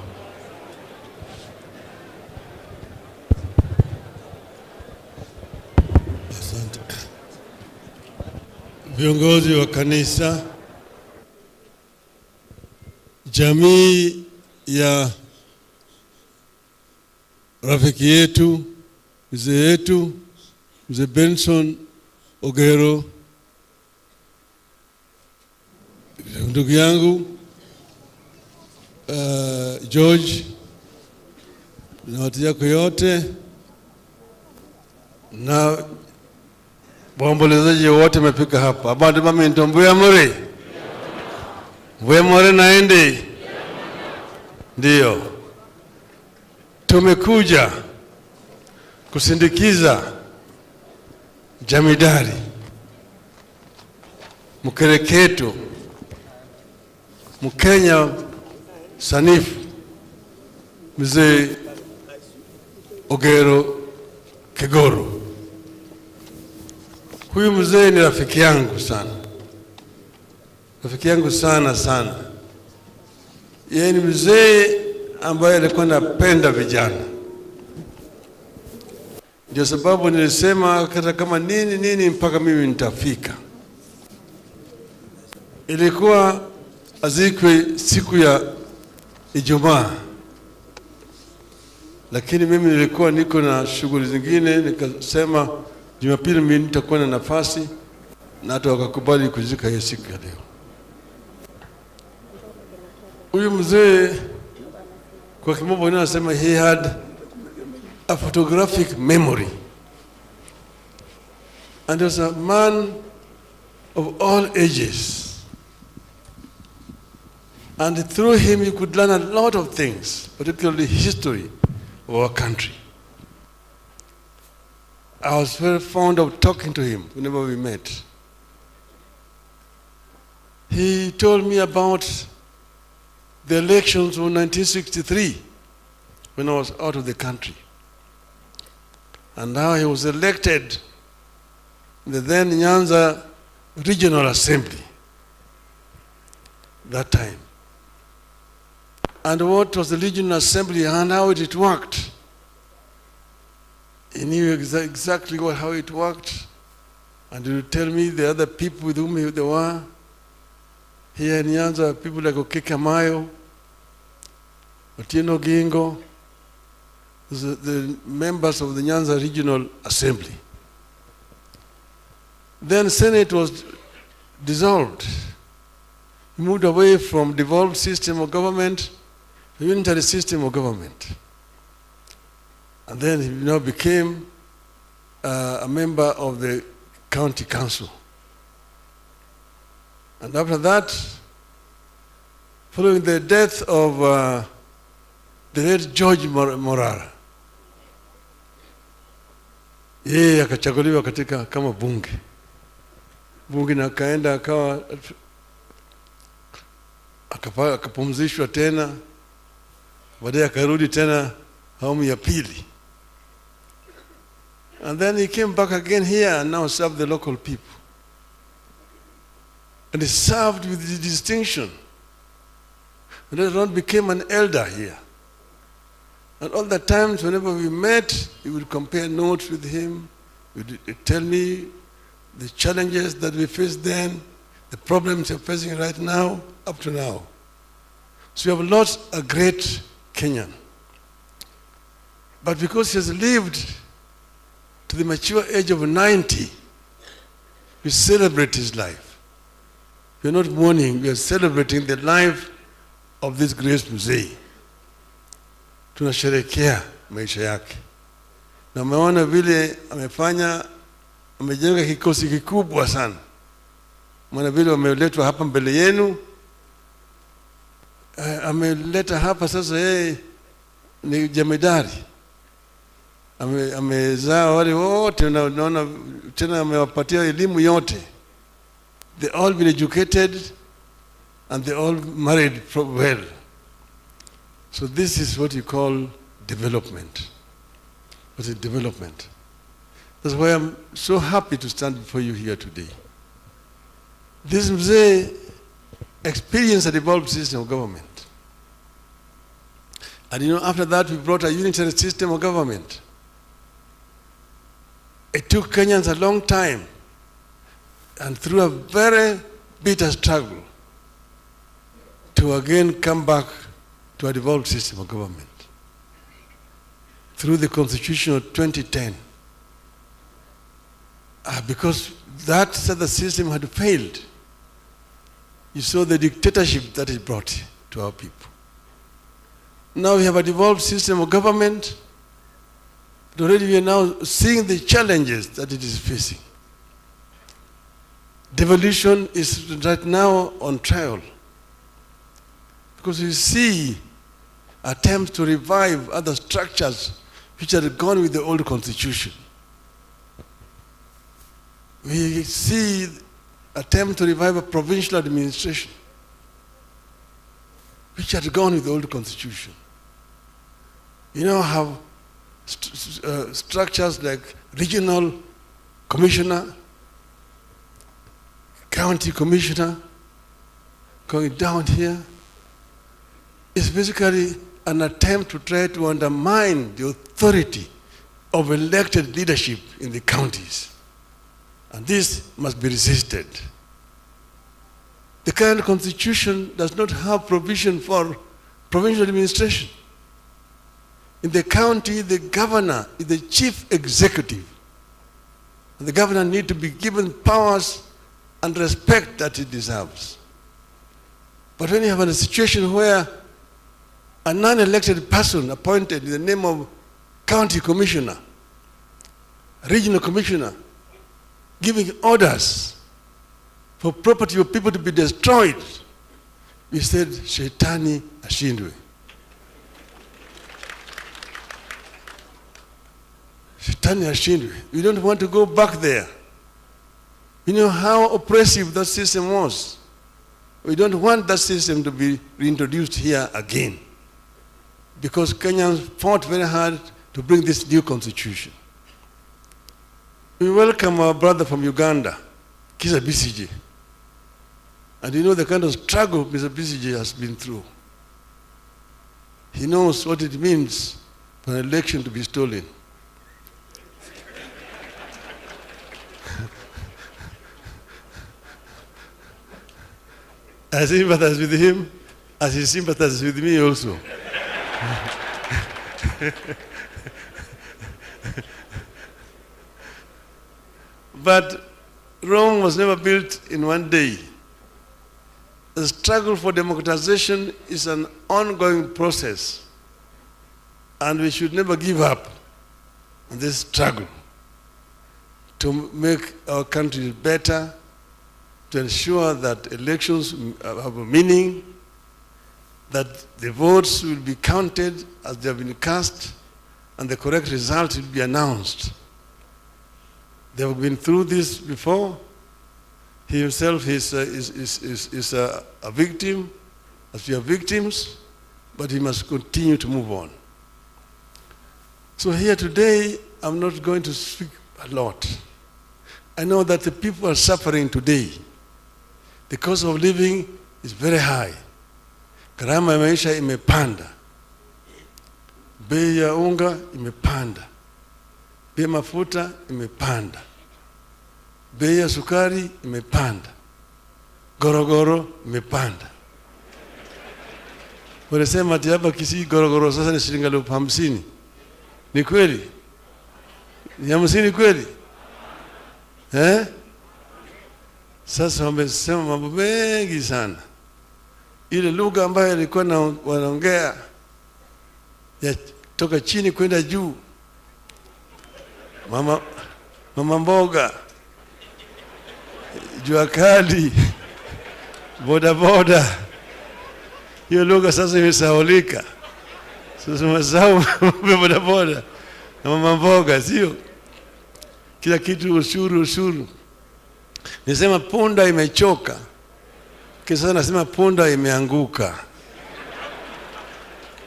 Asante. Viongozi wa kanisa, jamii ya rafiki yetu, mzee Benson Ogero, ndugu yangu George na watu yako yote na waombolezaji wote wamefika hapa. Abantu mami ntombuya muri. Mbuya muri naende. Ndio. Tumekuja kusindikiza jamidari mkereketo Mkenya sanifu mzee Ogero Kegoro. Huyu mzee ni rafiki yangu sana. Rafiki yangu sana. Yeye ni mzee ambaye alikuwa anapenda vijana. Ndio sababu nilisema hata kama nini mpaka mimi nitafika. Ilikuwa azikwe siku ya Ijumaa, lakini mimi nilikuwa niko na shughuli zingine, nikasema Jumapili mimi nitakuwa na nafasi, na hata wakakubali kuzika hiyo siku ya leo. Huyu mzee kwa kimombo anasema he had a photographic memory, and was a man of all ages. And through him you could learn a lot of things, particularly history of our country. I was very fond of talking to him whenever we met. He told me about the elections of 1963 when I was out of the country, and how he was elected in the then Nyanza Regional Assembly that time. And what was the Regional Assembly and how it worked. He knew exactly how it worked, and he would tell me the other people with whom they were. Here in Nyanza, people like Okeke Mayo, Otieno Gingo, the members of the Nyanza Regional Assembly. Then Senate was dissolved. He moved away from devolved system of government to unitary system of government. And then he now became a member of the county council. And after that, following the death of the late George Morara, yeye akachaguliwa katika kama bunge na akaenda akawa akapumzishwa tena, baadaye akarudi tena awamu ya pili. And then he came back again here and now served the local people. And he served with distinction. And later on became an elder here. And all the times whenever we met, he would compare notes with him. He would tell me the challenges that we faced then, the problems we're facing right now, up to now. So we have lost a great Kenyan. But because he has lived to the mature age of 90, we celebrate his life. We are not mourning, we are celebrating the life of this great mzee. Tunasherehekea maisha yake. Na umeona vile amefanya, amejenga kikosi kikubwa sana. Maana vile wameletwa hapa mbele yenu, ameleta hapa sasa yeye ni jemedari. Amezaa wale wote, unaona tena amewapatia elimu yote. They all been educated and they all married well. So this is what you call development. What is development? That's why I'm so happy to stand before you here today. This mzee experienced a devolved system of government. And after that we brought a unitary system of government. It took Kenyans a long time, and through a very bitter struggle, to again come back to a devolved system of government. Through the Constitution of 2010. Because that the system had failed. You saw the dictatorship that it brought to our people. Now we have a devolved system of government. Already we are now seeing the challenges that it is facing. Devolution is right now on trial. Because we see attempts to revive other structures which had gone with the old constitution. We see attempt to revive a provincial administration which had gone with the old constitution. You now have structures like regional commissioner, county commissioner, going down here. It's basically an attempt to try to undermine the authority of elected leadership in the counties. And this must be resisted. The current constitution does not have provision for provincial administration. In the county, the governor is the chief executive. And the governor needs to be given powers and respect that he deserves. But when you have a situation where a non-elected person appointed in the name of county commissioner, regional commissioner, giving orders for property of people to be destroyed, we said, Shetani ashindwe. Shetani ashindwe. We don't want to go back there. You know how oppressive that system was. We don't want that system to be reintroduced here again. Because Kenyans fought very hard to bring this new constitution. We welcome our brother from Uganda, Kizza Besigye. And you know the kind of struggle Mr. Besigye has been through. He knows what it means for an election to be stolen. I sympathize with him as he sympathizes with me also. But Rome was never built in one day. The struggle for democratization is an ongoing process, and we should never give up on this struggle to make our country better, to ensure that elections have a meaning, that the votes will be counted as they have been cast, and the correct result will be announced. They have been through this before. He himself is a victim, as we are victims, but he must continue to move on. So here today, I'm not going to speak a lot. I know that the people are suffering today. The cost of living is very high. Gharama ya maisha imepanda. Bei ya unga imepanda. Bei ya mafuta imepanda. Bei ya sukari imepanda. Gorogoro imepanda. Wanasema ati hapa Kisii gorogoro sasa ni shilingi 50,000. Ni kweli? Ni 50 kweli? Sasa wamesema mambo mengi sana. Ile lugha ambayo ilikuwa wanaongea ya toka chini kwenda juu, mama mboga, jua kali, boda boda, hiyo lugha sasa imesahaulika. Sasa mazao boda boda na mama mboga, sio kila kitu ushuru. Nisema punda imechoka, kisa nasema punda imeanguka.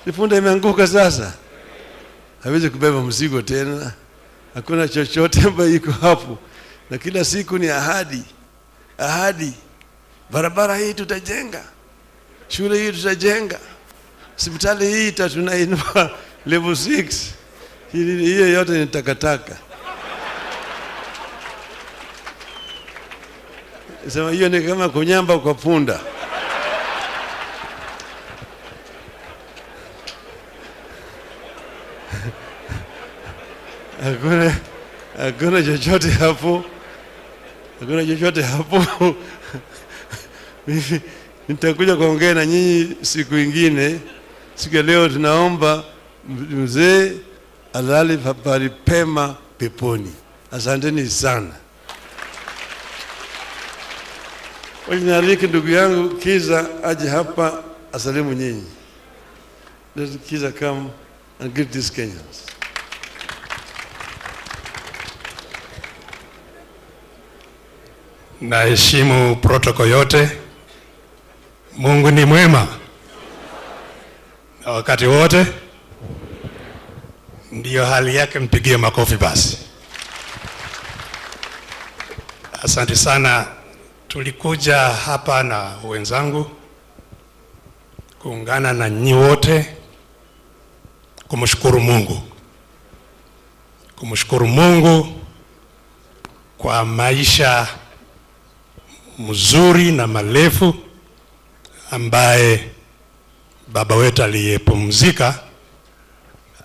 Ni punda imeanguka sasa, hawezi kubeba mzigo tena, hakuna chochote ambacho iko hapo, na kila siku ni ahadi. Barabara hii tutajenga, shule hii tutajenga, hospitali hii tunainua level 6. Hiyo yote ni takataka. Sema hiyo ni kama kunyamba kwa punda. Hakuna chochote hapo. Hakuna chochote hapo. Nitakuja kuongea na nyinyi siku ingine. Siku ya leo tunaomba mzee alale pahali pema peponi. Asanteni sana. Nialike ndugu yangu Kiza aje hapa asalimu nyinyi. Let Kiza come and greet these Kenyans. Naheshimu protocol yote. Mungu ni mwema na wakati wote. Ndiyo hali yake, mpigie makofi basi. Asante sana. Tulikuja hapa na wenzangu kuungana na nyinyi wote kumshukuru Mungu. Kumshukuru Mungu kwa maisha mzuri na marefu ambaye baba wetu aliyepumzika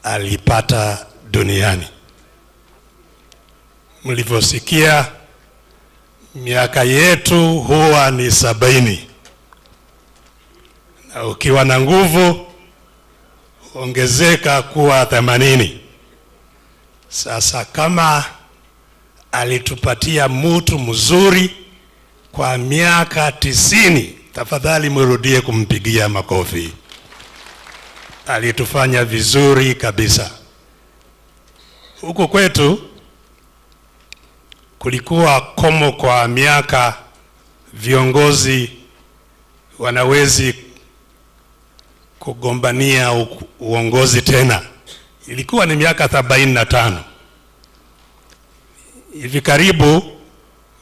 alipata duniani. Mlivyosikia, miaka yetu huwa ni 70. Na ukiwa na nguvu ongezeka kuwa 80. Sasa kama alitupatia mtu mzuri kwa miaka 90, tafadhali mrudie kumpigia makofi. Alitufanya vizuri kabisa. Huko kwetu kulikuwa komo kwa miaka viongozi wanawezi kugombania uongozi tena. Ilikuwa ni miaka 45. Hivi karibu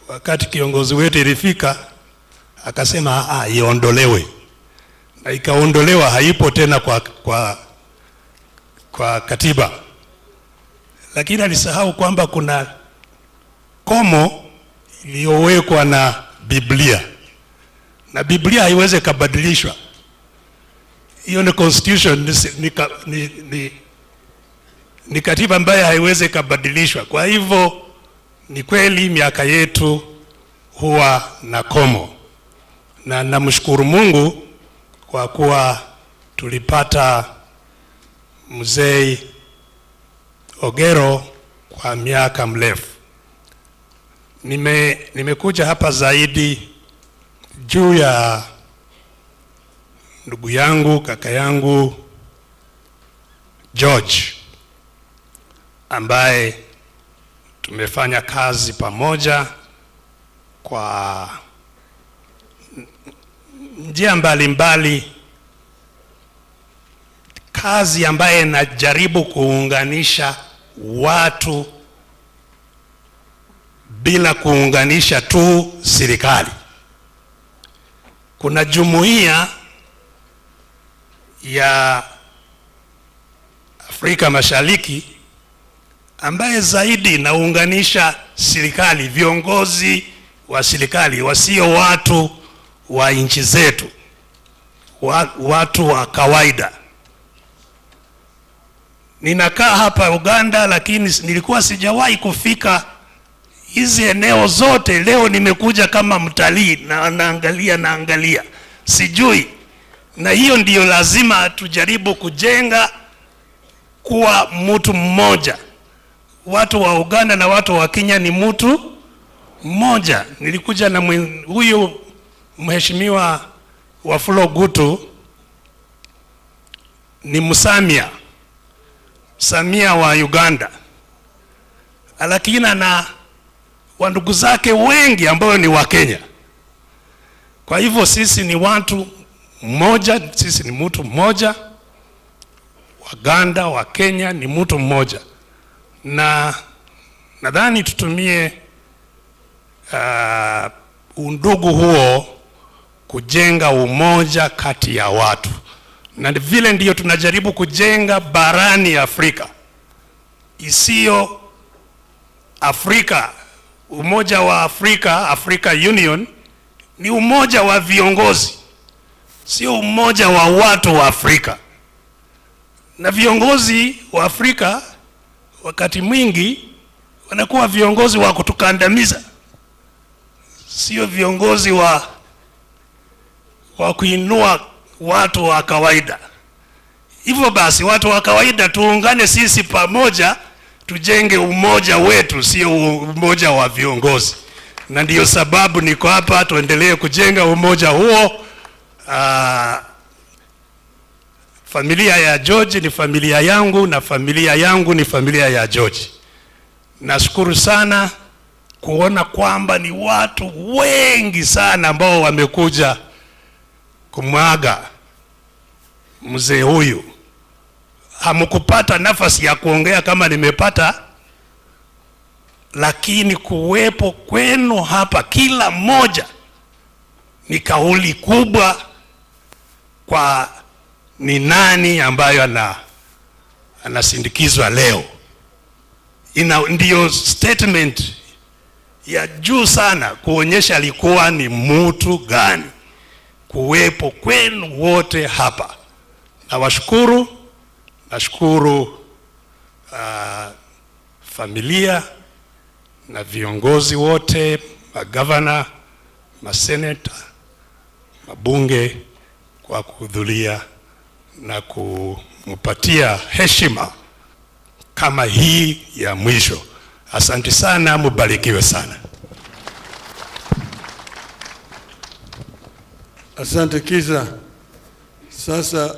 wakati kiongozi wetu ilifika akasema iondolewe. Na ikaondolewa, haipo tena kwa katiba. Lakini alisahau kwamba kuna komo iliyowekwa na Biblia. Na Biblia haiwezi kubadilishwa. Hiyo ni constitution, ni katiba ambayo haiwezi kubadilishwa. Kwa hivyo ni kweli miaka yetu huwa na komo, na namshukuru Mungu kwa kuwa tulipata mzee Ogero kwa miaka mrefu. Nimekuja hapa zaidi juu ya ndugu yangu, kaka yangu George, ambaye tumefanya kazi pamoja kwa njia mbalimbali, kazi ambaye najaribu kuunganisha watu bila kuunganisha tu serikali. Kuna jumuiya ya Afrika Mashariki ambaye zaidi naunganisha serikali, viongozi wa serikali, wasio watu wa nchi zetu, watu wa kawaida. Ninakaa hapa Uganda, lakini nilikuwa sijawahi kufika hizi eneo zote. Leo nimekuja kama mtalii na naangalia, sijui. Na hiyo ndiyo lazima tujaribu kujenga, kuwa mtu mmoja. Watu wa Uganda na watu wa Kenya ni mtu mmoja. Nilikuja na huyu mheshimiwa Wafula Gutu, ni Msamia, Samia wa Uganda, lakini na wandugu zake wengi ambao ni wa Kenya. Kwa hivyo sisi ni watu mmoja, sisi ni mtu mmoja. Waganda, wa Kenya ni mtu mmoja, na nadhani tutumie undugu huo kujenga umoja kati ya watu, na vile ndiyo tunajaribu kujenga barani Afrika. Isiyo Afrika, umoja wa Afrika, Africa Union, ni umoja wa viongozi, sio umoja wa watu wa Afrika. Na viongozi wa Afrika wakati mwingi wanakuwa viongozi wa kutukandamiza, sio viongozi wa kuinua watu wa kawaida. Hivyo basi watu wa kawaida tuungane sisi pamoja, tujenge umoja wetu, sio umoja wa viongozi. Na ndiyo sababu niko hapa, tuendelee kujenga umoja huo. Familia ya George ni familia yangu, na familia yangu ni familia ya George. Nashukuru sana kuona kwamba ni watu wengi sana ambao wamekuja kumwaga mzee huyu. Hamkupata nafasi ya kuongea kama nimepata, lakini kuwepo kwenu hapa kila mmoja ni kauli kubwa kwa ni nani ambayo anasindikizwa leo. Ndiyo statement ya juu sana kuonyesha alikuwa ni mtu gani, kuwepo kwenu wote hapa. Nawashukuru, nashukuru familia na viongozi wote, magavana, maseneta, mabunge kwa kuhudhuria na kumpatia heshima kama hii ya mwisho. Asante sana, mubarikiwe sana. Asante Kiza. Sasa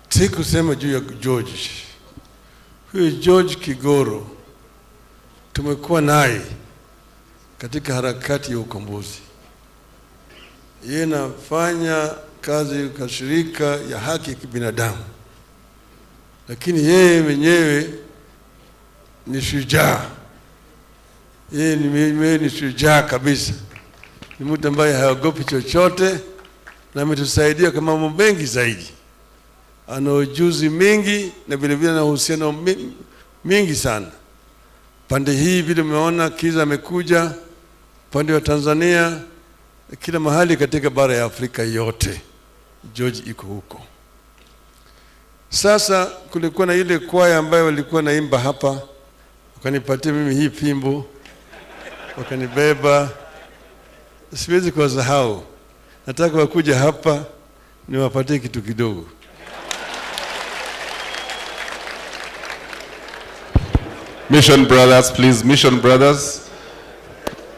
sikusema juu ya George. Huyu George Kigoro tumekuwa naye katika harakati ya ukombozi. Yeye nafanya kazi kwa shirika ya haki ya kibinadamu, lakini yeye mwenyewe ni shujaa. Yeye ni shujaa kabisa. Ni mtu ambaye haogopi chochote, na ametusaidia kwa mambo mengi zaidi. Ana ujuzi mingi na vile vile na uhusiano mingi sana. Pande hii vile umeona Kiza amekuja, pande wa Tanzania, kila mahali katika bara ya Afrika yote George iko huko. Sasa kulikuwa na ile kwaya ambayo walikuwa naimba hapa, wakanipatia mimi hii fimbo. wakanibeba, siwezi kuwasahau. Nataka wakuja hapa niwapatie kitu kidogo. Mission Brothers, please, Mission Brothers.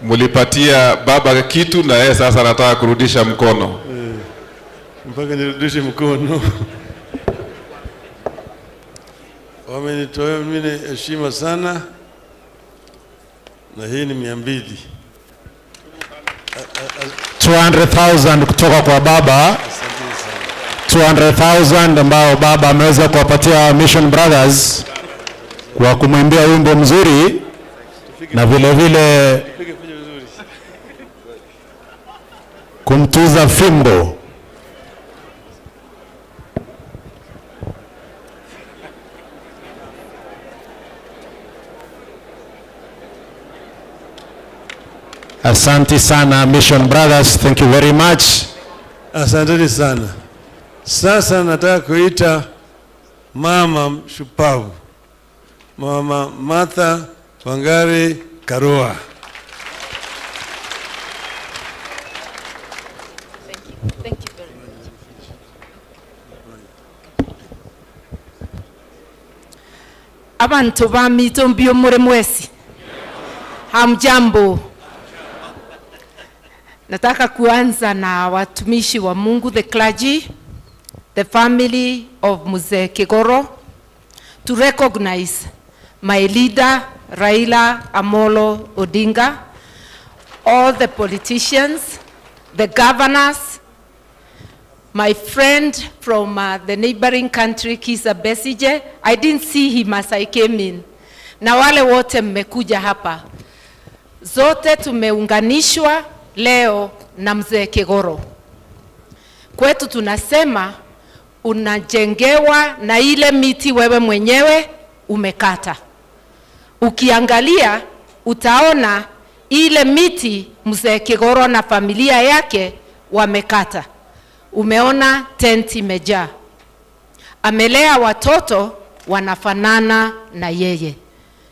Mulipatia baba kitu na yeye sasa anataka kurudisha mkono. Mpaka nirudishe mkono. Wamenitoa mimi heshima sana. Na hii ni 200. 200,000 kutoka kwa baba. 200,000 ambao baba ameweza kuwapatia Mission Brothers kwa kumwimbia wimbo mzuri na vile vile kumtuza fimbo. Asante sana Mission Brothers, thank you very much. Asante sana. Sasa nataka kuita mama shupavu, Mama Martha Wangari Karua. Thank you very much. Abantu bamito mbio mure mwesi. Hamjambo. Nataka kuanza na watumishi wa Mungu, the clergy, the family of Mzee Kigoro, to recognize my leader, Raila Amolo Odinga, all the politicians, the governors, my friend from the neighboring country, Kizza Besigye. I didn't see him as I came in. Na wale wote mmekuja hapa. Zote tumeunganishwa leo na Mzee Kigoro. Kwetu tunasema unajengewa na ile miti wewe mwenyewe umekata. Ukiangalia utaona ile miti Mzee Kigoro na familia yake wamekata. Umeona tenti imejaa. Amelea watoto wanafanana na yeye.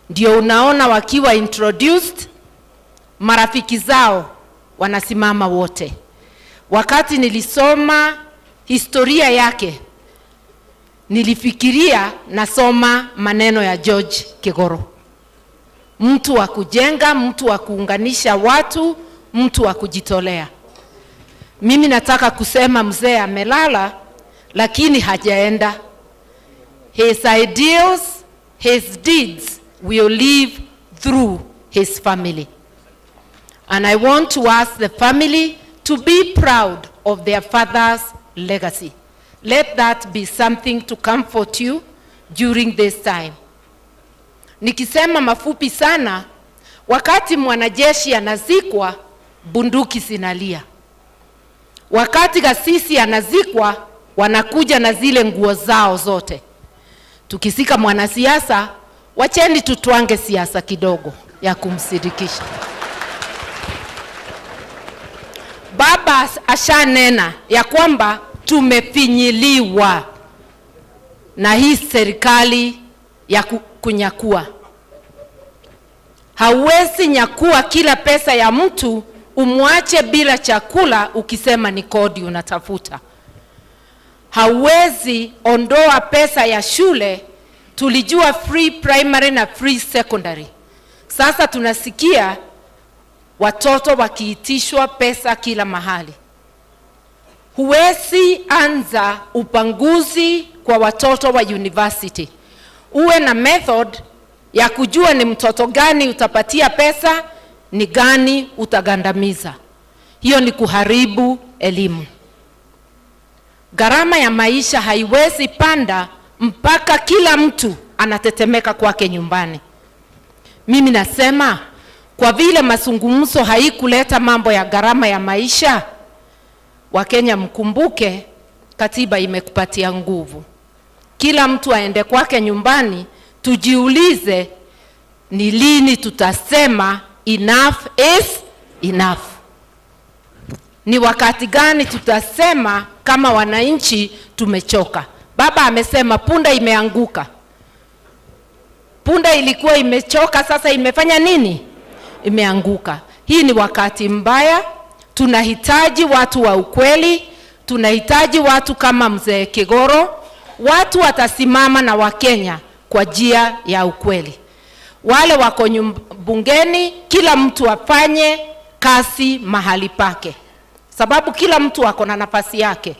Ndio unaona wakiwa introduced, marafiki zao wanasimama wote. Wakati nilisoma historia yake, nilifikiria nasoma maneno ya George Kigoro. Mtu wa kujenga, mtu wa kuunganisha watu, mtu wa kujitolea. Mimi nataka kusema mzee amelala, lakini hajaenda. His ideals, his deeds will live through his family. And I want to ask the family to be proud of their father's legacy. Let that be something to comfort you during this time. Nikisema mafupi sana, wakati mwanajeshi anazikwa, bunduki zinalia. Wakati kasisi anazikwa, wanakuja na zile nguo zao zote. Tukisika mwanasiasa, wacheni tutwange siasa kidogo ya kumsirikisha. Baba ashanena ya kwamba tumefinyiliwa na hii serikali ya kunyakua. Hauwezi nyakua kila pesa ya mtu umwache bila chakula ukisema ni kodi unatafuta. Hauwezi ondoa pesa ya shule. Tulijua free primary na free secondary. Sasa tunasikia watoto wakiitishwa pesa kila mahali. Huwezi anza upanguzi kwa watoto wa university. Uwe na method ya kujua ni mtoto gani utapatia pesa, ni gani utagandamiza. Hiyo ni kuharibu elimu. Gharama ya maisha haiwezi panda mpaka kila mtu anatetemeka kwake nyumbani. Mimi nasema kwa vile mazungumzo haikuleta mambo ya gharama ya maisha, Wakenya mkumbuke katiba imekupatia nguvu. Kila mtu aende kwake nyumbani, tujiulize ni lini tutasema enough is enough. Ni wakati gani tutasema kama wananchi tumechoka. Baba amesema punda imeanguka. Punda ilikuwa imechoka, sasa imefanya nini? imeanguka. Hii ni wakati mbaya. Tunahitaji watu wa ukweli, tunahitaji watu kama mzee Kigoro, watu watasimama na Wakenya kwa njia ya ukweli. Wale wako bungeni, kila mtu afanye kazi mahali pake, sababu kila mtu ako na nafasi yake.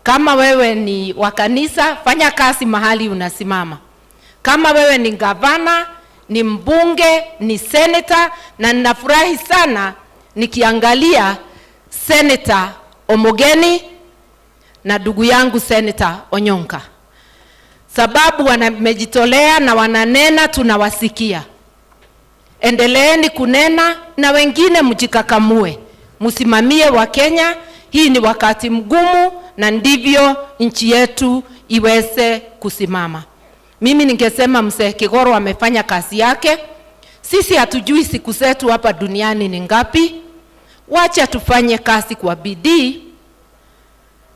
Kama wewe ni wa kanisa, fanya kazi mahali unasimama. Kama wewe ni gavana, ni mbunge, ni senator, na ninafurahi sana nikiangalia Senator Omogeni na ndugu yangu Senator Onyonka, sababu wamejitolea na wananena, tunawasikia. Endeleeni kunena na wengine mjikakamue, msimamie wa Kenya. Hii ni wakati mgumu na ndivyo nchi yetu iweze kusimama. Mimi ningesema mzee Kigoro amefanya kazi yake. Sisi hatujui siku zetu hapa duniani ni ngapi. Wacha tufanye kazi kwa bidii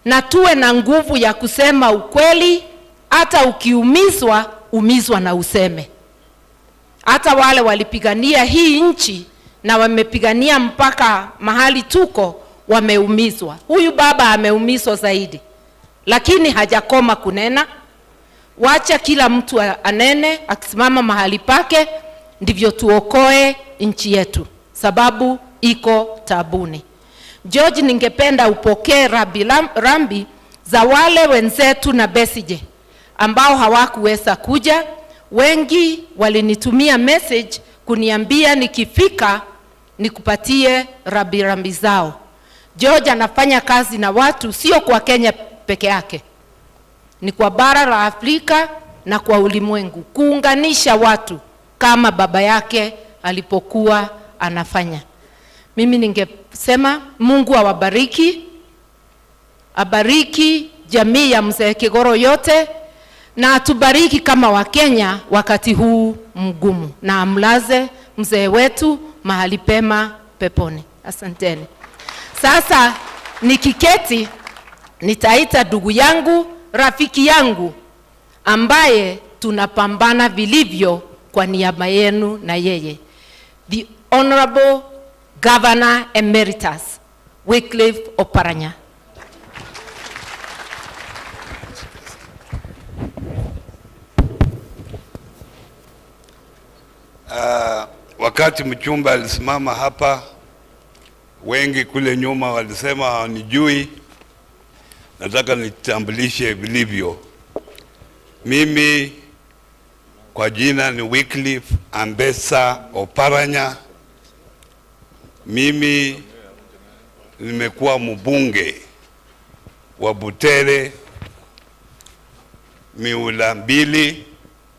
na tuwe na nguvu ya kusema ukweli. Hata ukiumizwa, umizwa na useme. Hata wale walipigania hii nchi na wamepigania mpaka mahali tuko, wameumizwa. Huyu baba ameumizwa zaidi, lakini hajakoma kunena. Wacha kila mtu anene akisimama mahali pake, ndivyo tuokoe nchi yetu, sababu iko tabuni. George, ningependa upokee rambi za wale wenzetu na Besigye ambao hawakuweza kuja. Wengi walinitumia message kuniambia nikifika nikupatie rambi zao. George anafanya kazi na watu, sio kwa Kenya peke yake, ni kwa bara la Afrika na kwa ulimwengu, kuunganisha watu kama baba yake alipokuwa anafanya. Mimi ningesema Mungu awabariki, abariki jamii ya mzee Kigoro yote, na atubariki kama Wakenya wakati huu mgumu, na amlaze mzee wetu mahali pema peponi. Asanteni. Sasa nikiketi nitaita ndugu yangu, rafiki yangu, ambaye tunapambana vilivyo kwa niaba yenu na yeye, the Honorable Governor Emeritus Wycliffe Oparanya. Wakati mchumba alisimama hapa, wengi kule nyuma walisema hawanijui. Nataka nitambulishe vilivyo. Mimi kwa jina ni Wycliffe Ambesa Oparanya. Mimi nimekuwa mbunge wa Butere miula 2,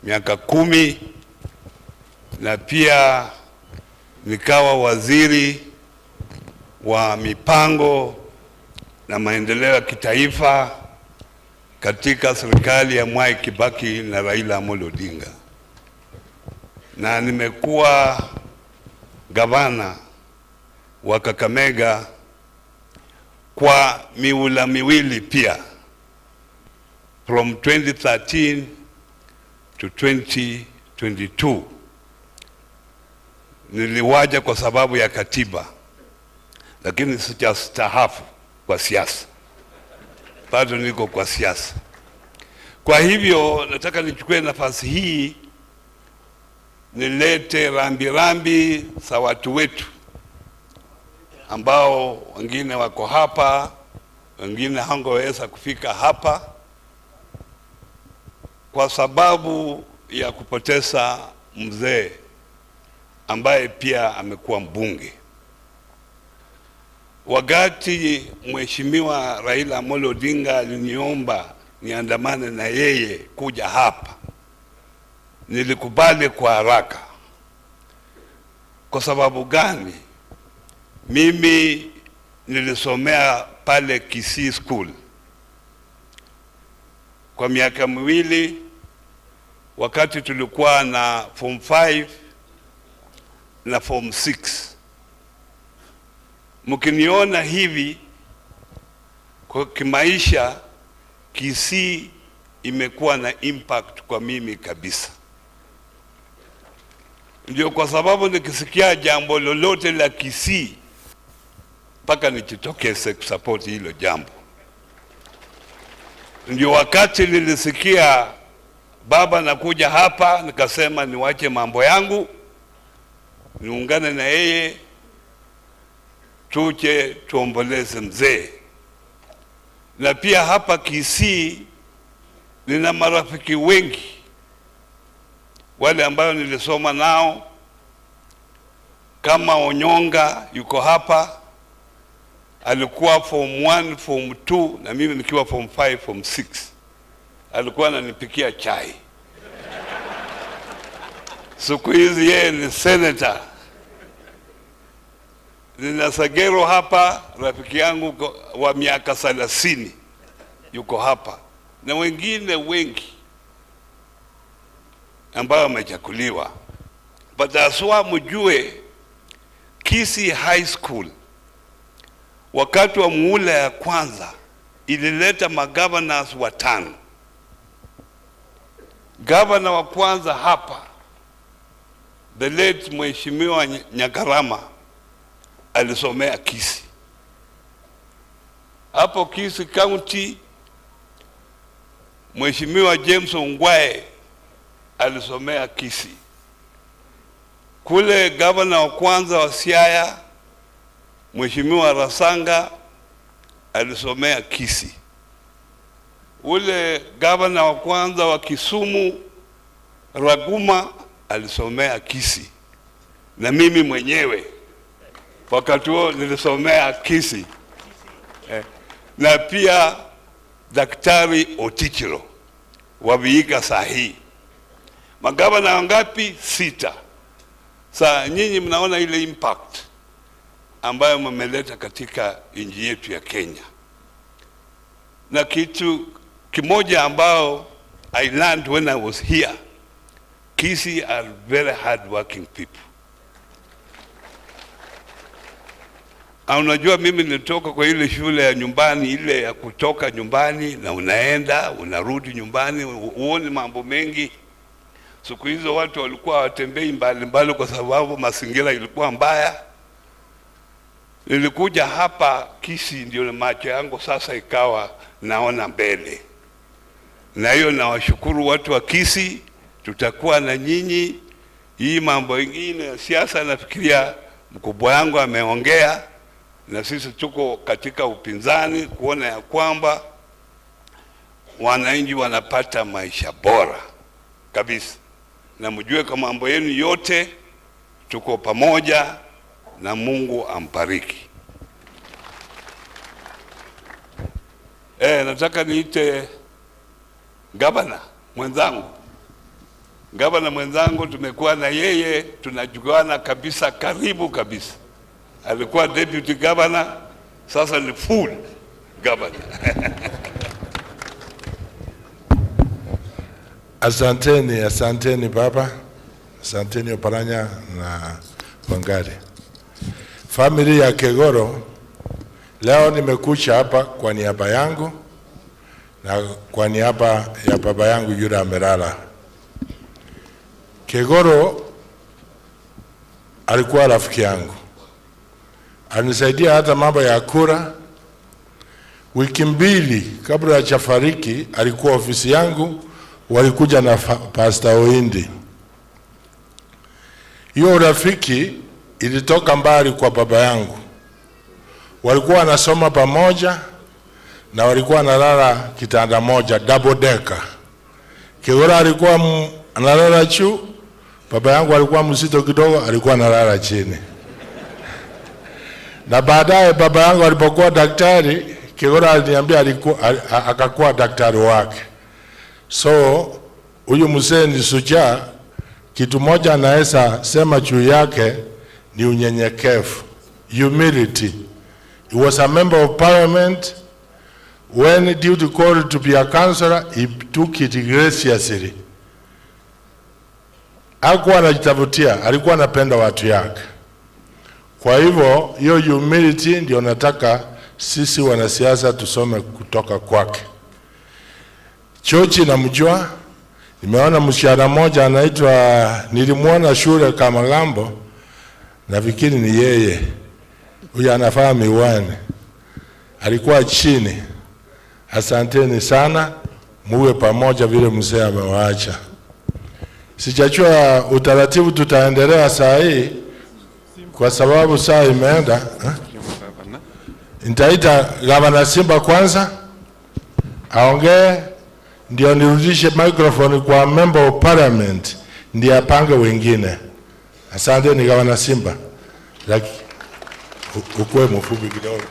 miaka 10, na pia nikawa waziri wa mipango na maendeleo ya kitaifa katika serikali ya Mwai Kibaki na Raila Amolo Odinga, na nimekuwa gavana wa Kakamega kwa miula 2 pia, from 2013 to 2022. Niliwaja kwa sababu ya katiba, lakini sijastaafu kwa siasa, bado niko kwa siasa. Kwa hivyo nataka nichukue nafasi hii nilete rambirambi za watu wetu ambao wengine wako hapa, wengine hangeweza kufika hapa kwa sababu ya kupoteza mzee ambaye pia amekuwa mbunge. Wakati Mheshimiwa Raila Amolo Odinga aliniomba niandamane na yeye kuja hapa, nilikubali kwa haraka. Kwa sababu gani? Mimi nilisomea pale Kisii School kwa miaka 2, wakati tulikuwa na form 5 na form 6. Mkiniona hivi kwa kimaisha, Kisii imekuwa na impact kwa mimi kabisa. Ndio kwa sababu nikisikia jambo lolote la Kisii mpaka nijitokeze kusupport hilo jambo. Ndio wakati nilisikia baba nakuja hapa, nikasema niwache mambo yangu niungane na yeye tuje tuomboleze mzee. Na pia hapa Kisii nina marafiki wengi wale ambao nilisoma nao, kama Onyonga yuko hapa, alikuwa form 1, form 2 na mimi nikiwa form 5, form 6. Alikuwa ananipikia chai. Siku hizi yeye ni senator. Nina Sagero hapa, rafiki yangu wa miaka 30 yuko hapa, na wengine wengi ambao wamechakuliwa. But aswa mjue Kisii High School wakati wa muhula ya kwanza ilileta magovernors 5. Governor wa kwanza hapa, the late Mheshimiwa Nyagarama, alisomea Kisii. Hapo Kisii County, Mheshimiwa James Ongwae alisomea Kisii. Kule governor wa kwanza wa Siaya, Mheshimiwa Rasanga, alisomea Kisii. Ule governor wa kwanza wa Kisumu, Raguma, alisomea Kisii. Na mimi mwenyewe wakati huo nilisomea Kisii. Na pia Daktari Otichiro wa Vihiga sahi. Magavana wangapi? 6. Sasa nyinyi mnaona ile impact ambayo mmeleta katika nchi yetu ya Kenya. Na kitu kimoja ambao I learned when I was here, Kisii are very hard working people. Unajua mimi nilitoka kwa ile shule ya nyumbani, ile ya kutoka nyumbani na unaenda unarudi nyumbani, uone mambo mengi. Siku hizo watu walikuwa watembei mbali mbali kwa sababu mazingira ilikuwa mbaya. Nilikuja hapa Kisii ndio macho yangu sasa ikawa naona mbele. Na hiyo nawashukuru watu wa Kisii, tutakuwa na nyinyi. Hii mambo mengine ya siasa nafikiria mkubwa yangu ameongea, na sisi tuko katika upinzani kuona ya kwamba wananchi wanapata maisha bora kabisa. Na mjue kama mambo yenu yote tuko pamoja, na Mungu ambariki. Nataka niite gavana mwenzangu. Gavana mwenzangu tumekuwa na yeye, tunajuana kabisa, karibu kabisa. Alikuwa deputy governor, sasa ni full governor. Asanteni baba, asanteni Oparanya na Wangari. Familia ya Kegoro, leo nimekuja hapa kwa niaba yangu na kwa niaba ya baba yangu yule amelala. Kegoro alikuwa rafiki yangu, anisaidia hata mambo ya kura. Wiki mbili kabla ya chafariki alikuwa ofisi yangu, walikuja na Pastor Oindi. Hiyo rafiki ilitoka mbali kwa baba yangu. Walikuwa wanasoma pamoja na walikuwa wanalala kitanda moja, double decker. Kegoro alikuwa analala juu, baba yangu alikuwa mzito kidogo, alikuwa analala chini. Na baadaye baba yangu alipokuwa daktari, Kegoro aliniambia akakuwa daktari wake. So huyu mzee ni shujaa. Kitu moja naweza sema juu yake ni unyenyekevu, humility. He was a member of parliament. When due to call to be a councillor, he took it graciously. Hakuwa anajitafutia, alikuwa anapenda watu yake. Kwa hivyo hiyo humility ndio nataka sisi wanasiasa tusome kutoka kwake. Chochi namjua, Nimeona msichana mmoja anaitwa, nilimwona shule kama Gambo, nafikiri ni yeye. Huyu anafaa miwani. Alikuwa chini. Asanteni sana, muwe pamoja vile mzee amewaacha. Sijajua utaratibu tutaendelea saa hii kwa sababu saa imeenda. Nitaita Gavana Simba kwanza aongee, ndio nirudishe microphone kwa member of parliament ndio apange wengine. Asante ni Gavana Simba. Ukue mfupi kidogo.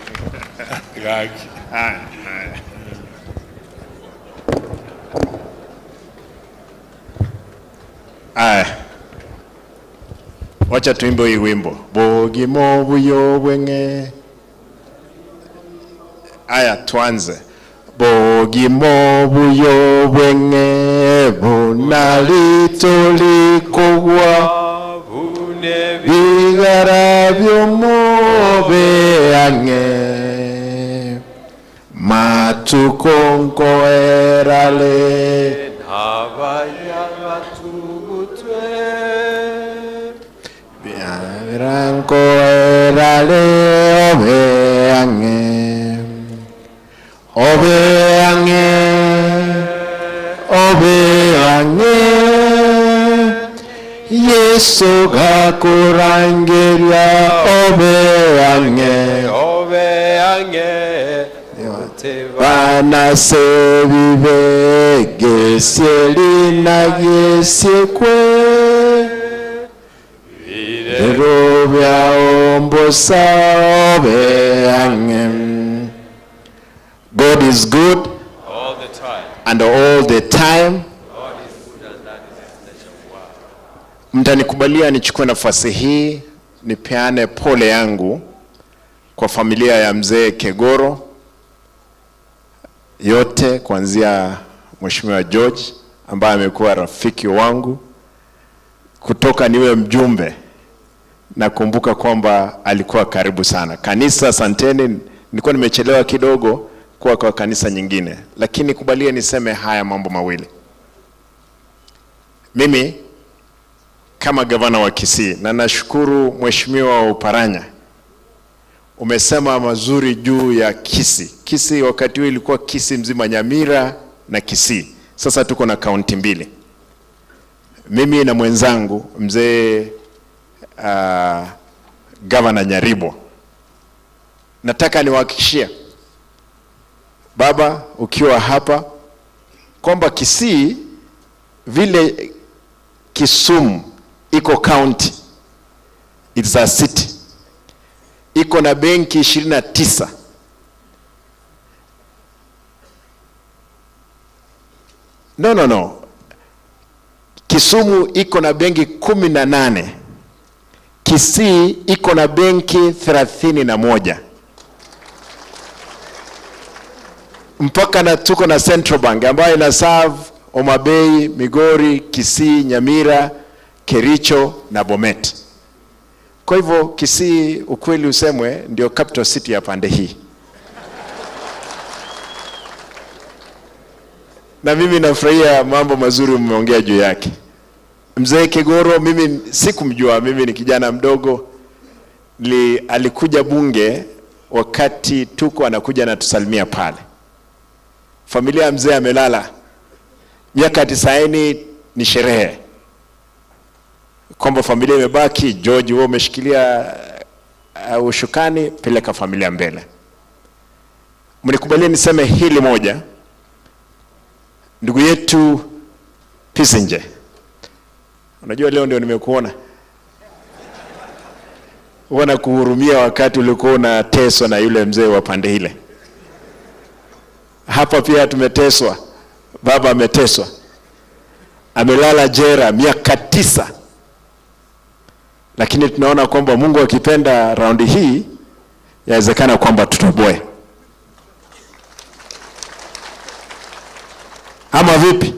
Wacha tuimbe hii wimbo. Bogimo buyo bwenge. Aya, tuanze. Bogimo buyo bwenge bunalitoli kogwa bune bigara byomobe ange matukonko erale nabaya batugutwe biaranko erale obe ange Obeange, Yesu gakurangeria obeange, Bana sevive gesieli na gesiekwe, Virubia ombosa obeange. God is good all the time. And all the time. Mtanikubalia nichukue nafasi hii nipeane pole yangu kwa familia ya mzee Kegoro yote, kuanzia Mheshimiwa George ambaye amekuwa rafiki wangu kutoka niwe mjumbe. Nakumbuka kwamba alikuwa karibu sana. Kanisa, asanteni, nilikuwa nimechelewa kidogo kwa kanisa nyingine, lakini kubalia niseme haya mambo mawili. Mimi kama gavana wa Kisii, na nashukuru Mheshimiwa Oparanya, umesema mazuri juu ya Kisii. Kisii wakati huo ilikuwa Kisii mzima, Nyamira na Kisii. Sasa tuko na kaunti mbili. Mimi na mwenzangu mzee Gavana Nyaribo, nataka niwahakikishie baba ukiwa hapa kwamba Kisii vile Kisumu iko county, it's a city, iko na benki 29. No. Kisumu iko na benki 18. Kisii iko na benki 31. Mpaka na tuko na Central Bank ambayo ina serve Homa Bay, Migori, Kisii, Nyamira, Kericho na Bomet. Kwa hivyo Kisii, ukweli usemwe, ndio capital city ya pande hii. Na mimi nafurahia mambo mazuri mmeongea juu yake. Mzee Kegoro mimi sikumjua, mimi ni kijana mdogo. Alikuja bunge wakati tuko anakuja na tusalimia pale. Familia ya mzee amelala. Miaka 90 ni sherehe. Kwamba familia imebaki, George wewe umeshikilia ushukani, peleka familia mbele. Mnikubalie niseme hili moja. Ndugu yetu Pisinje, unajua leo ndio nimekuona. Wana kuhurumia wakati ulikuwa unateswa na yule mzee wa pande ile. Hapa pia tumeteswa. Baba ameteswa. Amelala jera miaka 9. Lakini tunaona kwamba Mungu akipenda raundi hii yawezekana kwamba tutoboe. Ama vipi?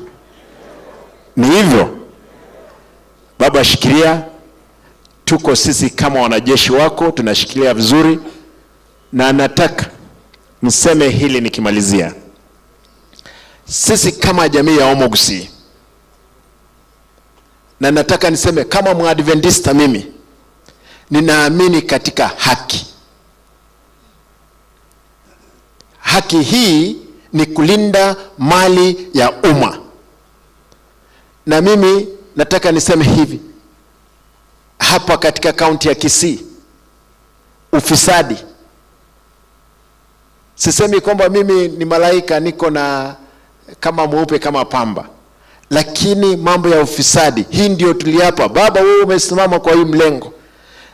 Ni hivyo. Baba shikilia, tuko sisi kama wanajeshi wako, tunashikilia vizuri. Na nataka niseme hili nikimalizia. Sisi kama jamii ya Omo Gusii na nataka niseme kama Mwadventista mimi ninaamini katika haki. Haki hii ni kulinda mali ya umma. Na mimi nataka niseme hivi, hapa katika kaunti ya Kisii, ufisadi, sisemi kwamba mimi ni malaika niko na kama mweupe kama pamba, lakini mambo ya ufisadi, hii ndio tuliapa. Baba, wewe umesimama kwa hii mlengo,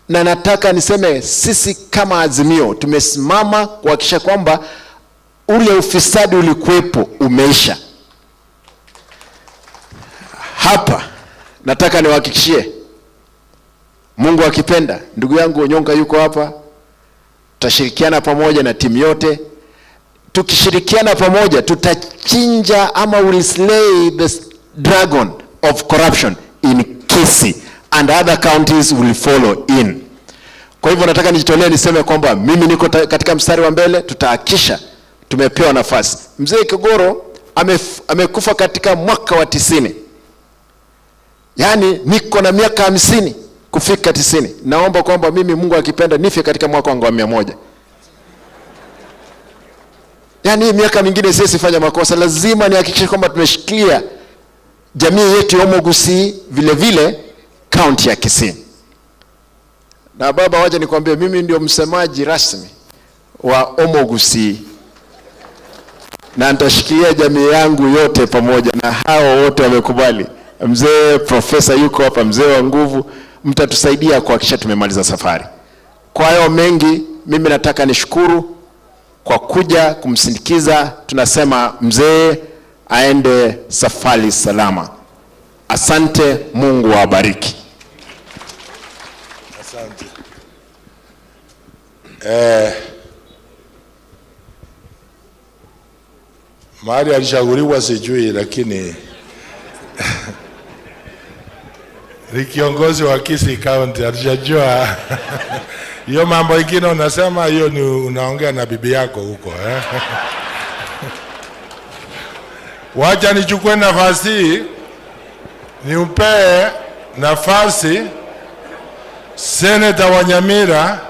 na nataka niseme sisi kama Azimio tumesimama kuhakikisha kwamba ule ufisadi ulikuwepo umeisha. Hapa nataka niwahakikishie, Mungu akipenda, ndugu yangu Onyonka yuko hapa, tutashirikiana pamoja na timu yote. Tukishirikiana pamoja tutachinja ama will slay the dragon of corruption in Kisii and other counties will follow in. Kwa hivyo nataka nijitolee niseme kwamba mimi niko katika mstari wa mbele, tutahakisha tumepewa nafasi. Mzee Kigoro amekufa katika mwaka wa 90. Yaani niko na miaka 50 kufika 90. Naomba kwamba mimi Mungu akipenda nife katika mwaka wangu wa 100. Yaani miaka mingine sisi fanya makosa, lazima nihakikishe kwamba tumeshikilia jamii yetu ya Omo Gusii, vile vile kaunti ya Kisii. Na baba, wacha nikwambie, mimi ndio msemaji rasmi wa Omo Gusii, na nitashikilia jamii yangu yote pamoja, na hao wote wamekubali. Mzee profesa yuko hapa, mzee wa nguvu, mtatusaidia kuhakikisha tumemaliza safari. Kwa hayo mengi, mimi nataka nishukuru kwa kuja kumsindikiza. Tunasema mzee aende safari salama. Asante, Mungu awabariki. Asante. Mahali alishauriwa sijui, lakini ni kiongozi wa Kisii County alishajua. Hiyo mambo ingine unasema hiyo ni unaongea na bibi yako huko Wacha nichukue nafasi niupe nafasi Seneta wa Nyamira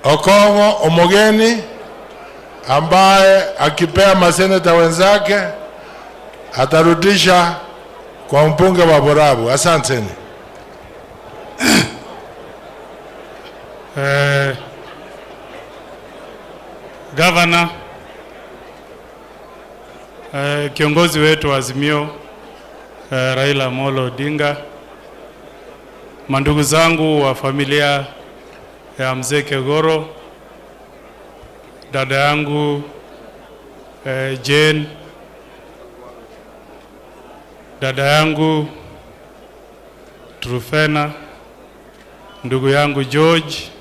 Okongo Omogeni, ambaye akipea maseneta wenzake atarudisha kwa mbunge wa Borabu. Asanteni. Governor, kiongozi wetu wa Azimio Raila Amolo Odinga, mandugu zangu wa familia ya mzee Kigoro, dada yangu Jane, dada yangu Trufena, ndugu yangu George,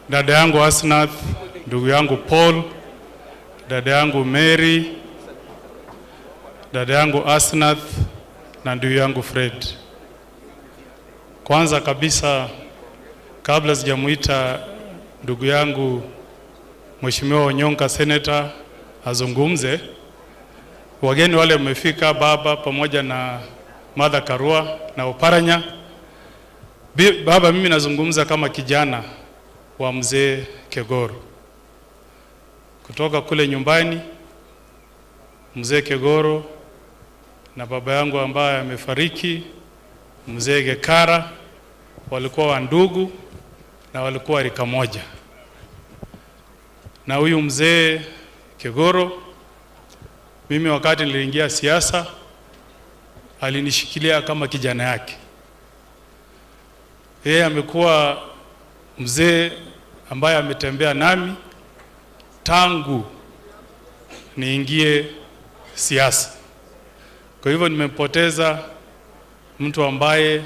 dada yangu Asnath, ndugu yangu Paul, dada yangu Mary, dada yangu Asnath na ndugu yangu Fred. Kwanza kabisa, kabla sijamuita ndugu yangu Mheshimiwa Onyonka Senator azungumze, wageni wale wamefika, baba pamoja na Mother Karua na Oparanya. Baba, mimi nazungumza kama kijana wa mzee Kigoro kutoka kule nyumbani. Mzee Kigoro na baba yangu ambaye amefariki, mzee Gekara, walikuwa wa ndugu na walikuwa rika moja. Na huyu mzee Kigoro, mimi wakati niliingia siasa alinishikilia kama kijana yake. Yeye amekuwa mzee ambaye ametembea nami tangu niingie siasa. Kwa hivyo nimempoteza mtu ambaye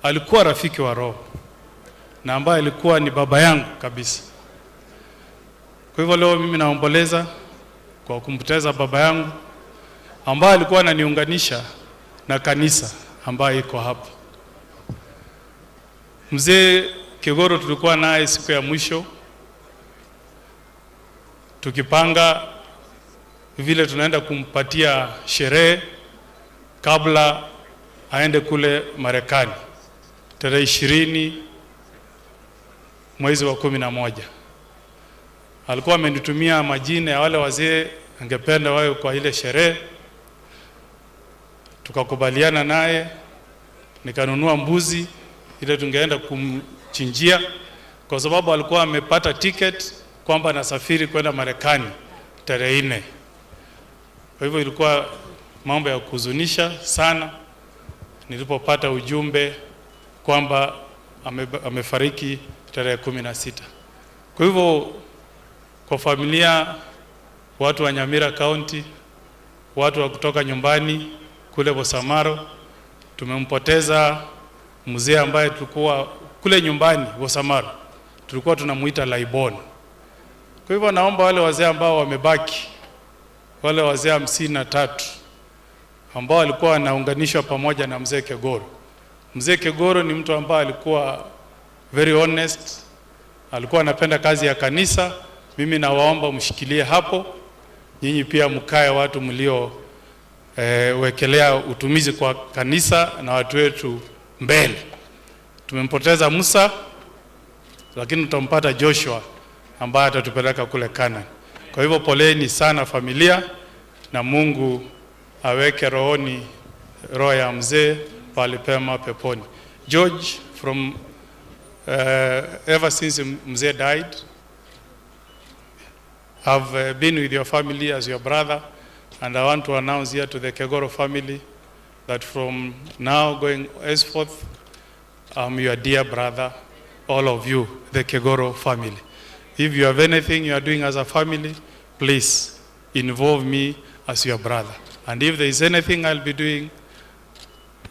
alikuwa rafiki wa roho na ambaye alikuwa ni baba yangu kabisa. Kwa hivyo leo mimi naomboleza kwa kumpoteza baba yangu ambaye alikuwa ananiunganisha na kanisa ambaye iko hapa. Mzee Kigoro tulikuwa naye siku ya mwisho tukipanga vile tunaenda kumpatia sherehe kabla aende kule Marekani tarehe 20 mwezi wa 11. Alikuwa amenitumia majina ya wale wazee angependa wawe kwa ile sherehe. Tukakubaliana naye, nikanunua mbuzi ile tungeenda kumchinjia, kwa sababu alikuwa amepata ticket kwamba anasafiri kwenda Marekani tarehe 4. Kwa hivyo ilikuwa mambo ya kuhuzunisha sana nilipopata ujumbe kwamba amefariki tarehe 16. Kwa hivyo kwa familia, watu wa Nyamira County, watu wa kutoka nyumbani kule Bosamaro, tumempoteza mzee ambaye tulikuwa kule nyumbani Bosamaro, tulikuwa tunamuita Laibon. Kwa hivyo naomba wale wazee ambao wamebaki, wale wazee 53 ambao walikuwa wanaunganishwa pamoja na mzee Kegoro. Mzee Kegoro ni mtu ambaye alikuwa very honest, alikuwa anapenda kazi ya kanisa. Mimi nawaomba mshikilie hapo, nyinyi pia mkae watu mlio wekelea utumizi kwa kanisa na watu wetu mbele. Tumempoteza Musa, lakini tutampata Joshua ambaye atatupeleka kule Canaan. Kwa hivyo poleni sana familia, na Mungu aweke rohoni roho ya mzee pale pema peponi. George, from ever since mzee died, I've been with your family as your brother, and I want to announce here to the Kegoro family that from now going henceforth, I'm your dear brother, all of you, the Kegoro family. If you have anything you are doing as a family, please involve me as your brother. And if there is anything I'll be doing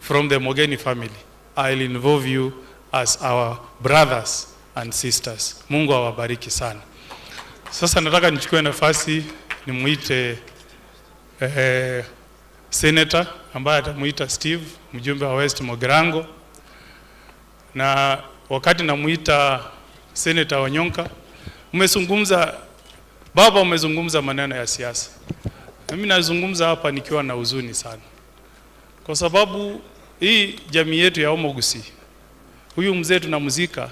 from the Mogeni family, I'll involve you as our brothers and sisters. Mungu awabariki sana. Sasa nataka nichukue nafasi nimuite senator ambaye atamuita Steve, mjumbe wa West Mogrango. Na wakati namuita Senator Wanyonka, baba umezungumza maneno ya siasa. Mimi nazungumza hapa nikiwa na huzuni sana, kwa sababu hii jamii yetu ya Omogusi, huyu mzee tunamuzika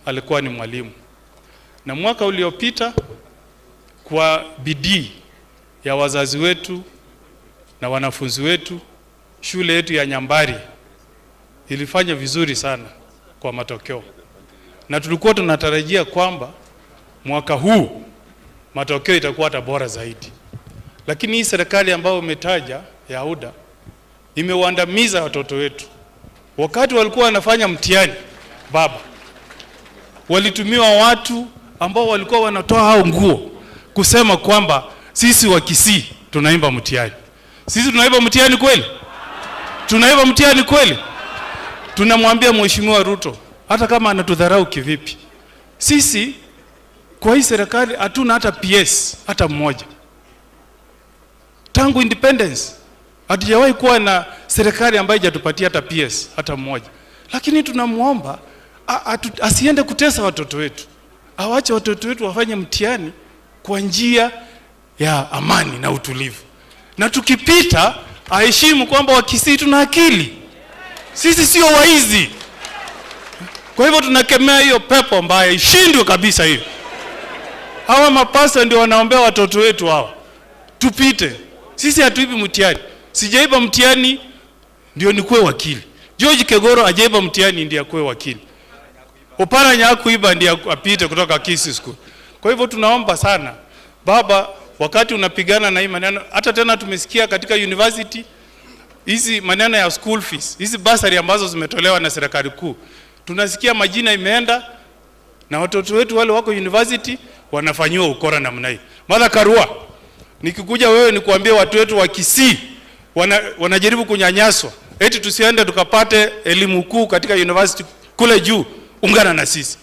alikuwa ni mwalimu, na mwaka uliopita kwa bidii ya wazazi wetu na wanafunzi wetu, shule yetu ya Nyambari ilifanya vizuri sana kwa matokeo, na tulikuwa tunatarajia kwamba mwaka huu matokeo itakuwa hata bora zaidi. Lakini hii serikali ambayo umetaja ya UDA imewaandamiza watoto wetu. Wakati walikuwa wanafanya mtihani, baba, walitumiwa watu ambao walikuwa wanatoa hao nguo kusema kwamba sisi wa Kisii tunaimba mtihani. Sisi tunaimba mtihani kweli? Tunaimba mtihani kweli? Tunamwambia Mheshimiwa Ruto, hata kama anatudharau kivipi, sisi kwa hii serikali hatuna hata PS hata mmoja. Tangu independence hatujawahi kuwa na serikali ambayo hajatupatia hata PS hata mmoja. Lakini tunamuomba asiende kutesa watoto wetu, awache watoto wetu wafanye mtihani kwa njia ya amani na utulivu, na tukipita aheshimu kwamba Wakisii tuna akili, sisi sio waizi. Kwa hivyo tunakemea hiyo pepo mbaya, ishindwe kabisa hiyo. Hawa mapasta ndio wanaombea watoto wetu hawa tupite. Sisi hatuibi mtihani. Sijaiba mtihani ndio nikuwe wakili. George Kegoro ajaiba mtihani ndio akuwe wakili. Oparanya hakuiba ndio apite kutoka Kisii School. Kwa hivyo tunaomba sana baba, wakati unapigana na hii maneno, hata tena tumesikia katika university hizi maneno ya school fees, hizi basari ambazo zimetolewa na serikali kuu, tunasikia majina imeenda na watoto wetu wale wako university wanafanywa ukora namna hii. Mara Karua, nikikuja wewe nikuambie watu wetu wa Kisii wanajaribu kunyanyaswa eti tusiende tukapate elimu kuu katika university kule juu, ungana na sisi.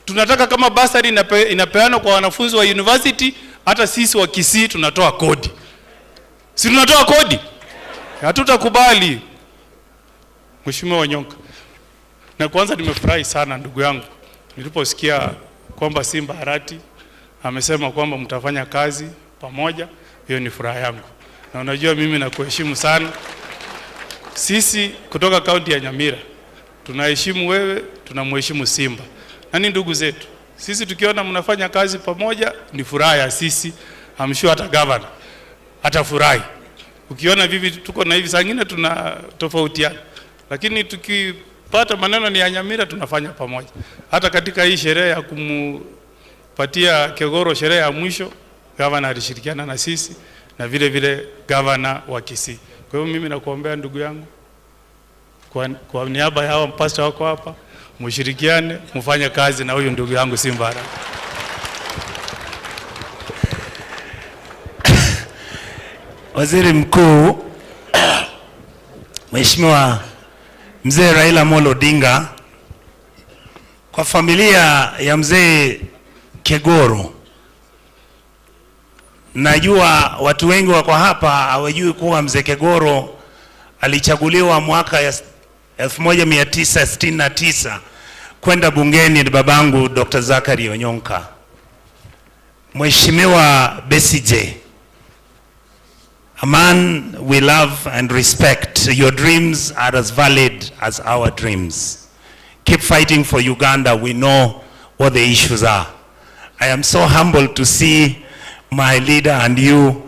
Tunataka kama basari inapeanwa kwa wanafunzi wa university, hata sisi wa Kisii tunatoa kodi. Si tunatoa kodi? Hatutakubali. Mheshimiwa Wanyonka, na kwanza nimefurahi sana ndugu yangu niliposikia kwamba Simba Arati amesema kwamba mtafanya kazi pamoja. Hiyo ni furaha yangu, na unajua mimi nakuheshimu sana, Sisi kutoka kaunti ya Nyamira tunaheshimu wewe, tunamheshimu Simba. Na ni ndugu zetu. Sisi tukiona mnafanya kazi pamoja ni furaha ya sisi. I'm sure hata governor atafurahi. Ukiona vivi tuko na hivi, saa nyingine tuna tofautiana. Lakini tukipata maneno ni ya Nyamira tunafanya pamoja. Hata katika hii sherehe ya kumpatia Kegoro sherehe ya mwisho, governor alishirikiana na sisi na vile vile governor wa Kisii. Kwa hiyo mimi nakuombea ndugu yangu kwa niaba ya hao pastor wako hapa, mshirikiane, mfanye kazi na huyu ndugu yangu Simba Arati. Waziri Mkuu Mheshimiwa Mzee Raila Amolo Odinga, kwa familia ya Mzee Kegoro, najua watu wengi wako hapa hawajui kuwa Mzee Kegoro alichaguliwa mwaka ya 1969 kwenda bungeni na babangu Dr. Zakari Onyonka. Mheshimiwa Besigye, a man we love and respect. Your dreams are as valid as our dreams. Keep fighting for Uganda. We know what the issues are. I am so humbled to see my leader and you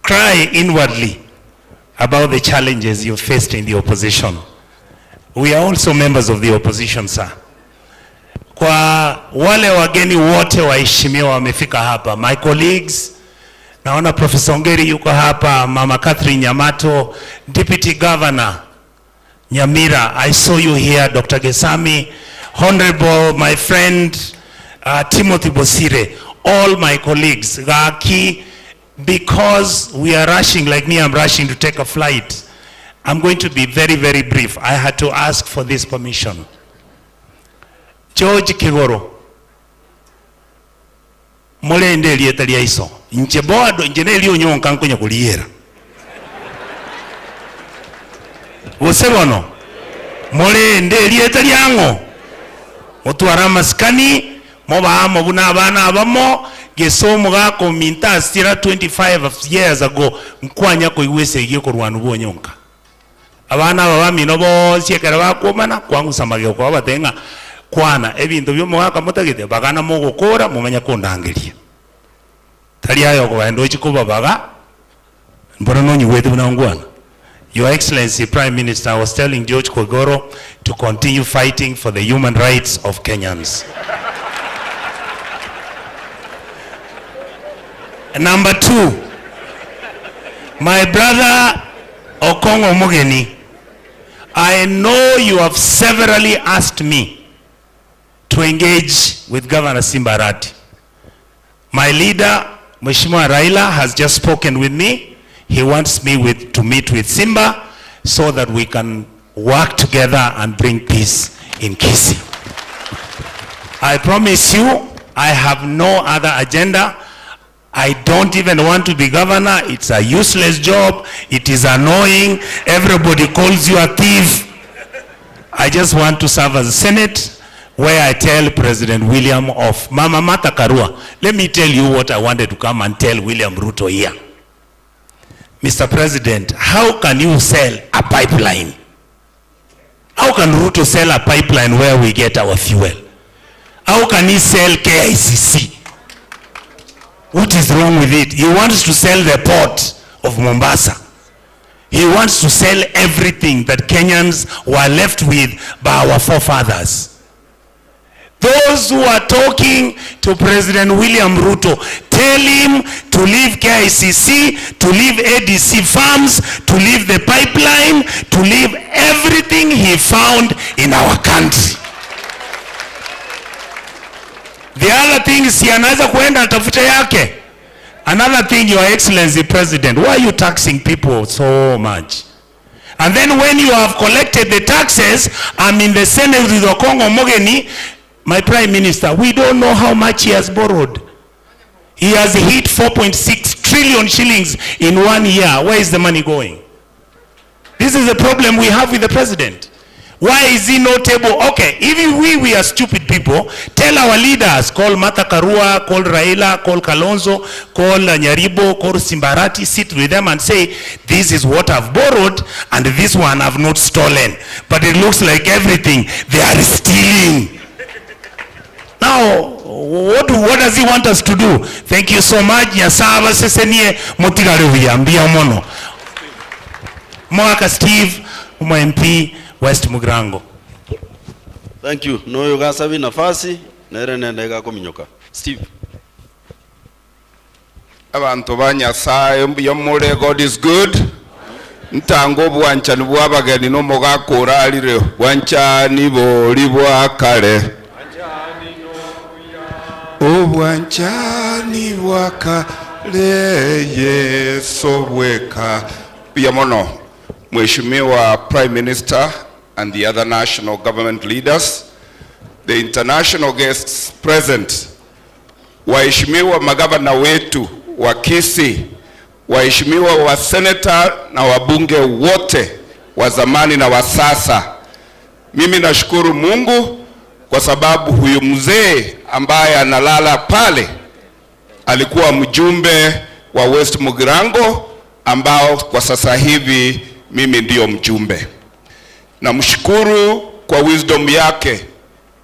cry inwardly about the challenges you faced in the opposition. We are also members of the opposition, sir. Kwa wale wageni wote waheshimiwa wamefika hapa, my colleagues, naona Professor Ongeri yuko hapa, Mama Catherine Nyamato, Deputy Governor Nyamira, I saw you here, Dr. Gesami, Honorable, my friend Timothy Bosire, all my colleagues, Gaki, because we are rushing, like me, I'm rushing to take a flight. I'm going to be very, very brief. I had to ask for this permission. George Kegoro, mole ndeli etalia iso. Nche boado, nche neli onyonka nkonya kuliera. Usebono, mole ndeli etalia ngo. Otuara maskani, moba amo buna abana abamo, gesomo gako minta stira 25 years ago, mkwanya ko iwese igiye kurwanu bonyonka. Abana babami nobo siekera bakomana kwangu samagyo kwa batenga kwana ebintu byo mwaka mutagite bagana mogokora mumenya kondangeria tali ayo ko endo chikuba baga mbona nonyi wetu bunangwana. Your Excellency Prime Minister, I was telling George Kegoro to continue fighting for the human rights of Kenyans. Number 2, my brother Okongo Omogeni, I know you have severally asked me to engage with Governor Simba Arati. My leader, Mheshimiwa Raila, has just spoken with me. He wants me to meet with Simba so that we can work together and bring peace in Kisii. I promise you, I have no other agenda. I don't even want to be governor. It's a useless job. It is annoying. Everybody calls you a thief. I just want to serve as a Senate where I tell President William of Mama Martha Karua. Let me tell you what I wanted to come and tell William Ruto here. Mr. President, how can you sell a pipeline? How can Ruto sell a pipeline where we get our fuel? How can he sell KICC? What is wrong with it? He wants to sell the port of Mombasa. He wants to sell everything that Kenyans were left with by our forefathers. Those who are talking to President William Ruto, tell him to leave KICC, to leave ADC farms, to leave the pipeline, to leave everything he found in our country. The other thing is anaweza kuenda atafuta yake. Another thing, Your Excellency President, why are you taxing people so much? And then when you have collected the taxes, I'm in the Senate with Okongo Omogeni, my Prime Minister, we don't know how much he has borrowed. He has hit 4.6 trillion shillings in 1 year. Where is the money going? This is the problem we have with the President. Why is he not able? Okay, if we are stupid people, tell our leaders, call Martha Karua, call Raila, call Kalonzo, call Nyaribo, call Simbarati, sit with them and say, this is what I've borrowed and this one I've not stolen. But it looks like everything they are stealing. Now, what does he want us to do? Thank you so much. Nyasaba sesenie motigare uyambia mono. Mwaka Steve, MP, West Mugirango. Thank you. Noyo gasabi nafasi nere nende gakominyoka. Steve. Abantu banyasaye yomule, God is good. Ntango bwanchani bwabageni no mogakora alire bwanchani boli bwakale. Obwanchani bwakale Yesu bweka. Biamono Mheshimiwa Prime Minister and the other national government leaders, the international guests present, waheshimiwa magavana wetu wa Kisii, waheshimiwa wa senator na wabunge wote wa zamani na wa sasa. Mimi nashukuru Mungu kwa sababu huyu mzee ambaye analala pale alikuwa mjumbe wa West Mugirango ambao kwa sasa hivi mimi ndio mjumbe. Namshukuru kwa wisdom yake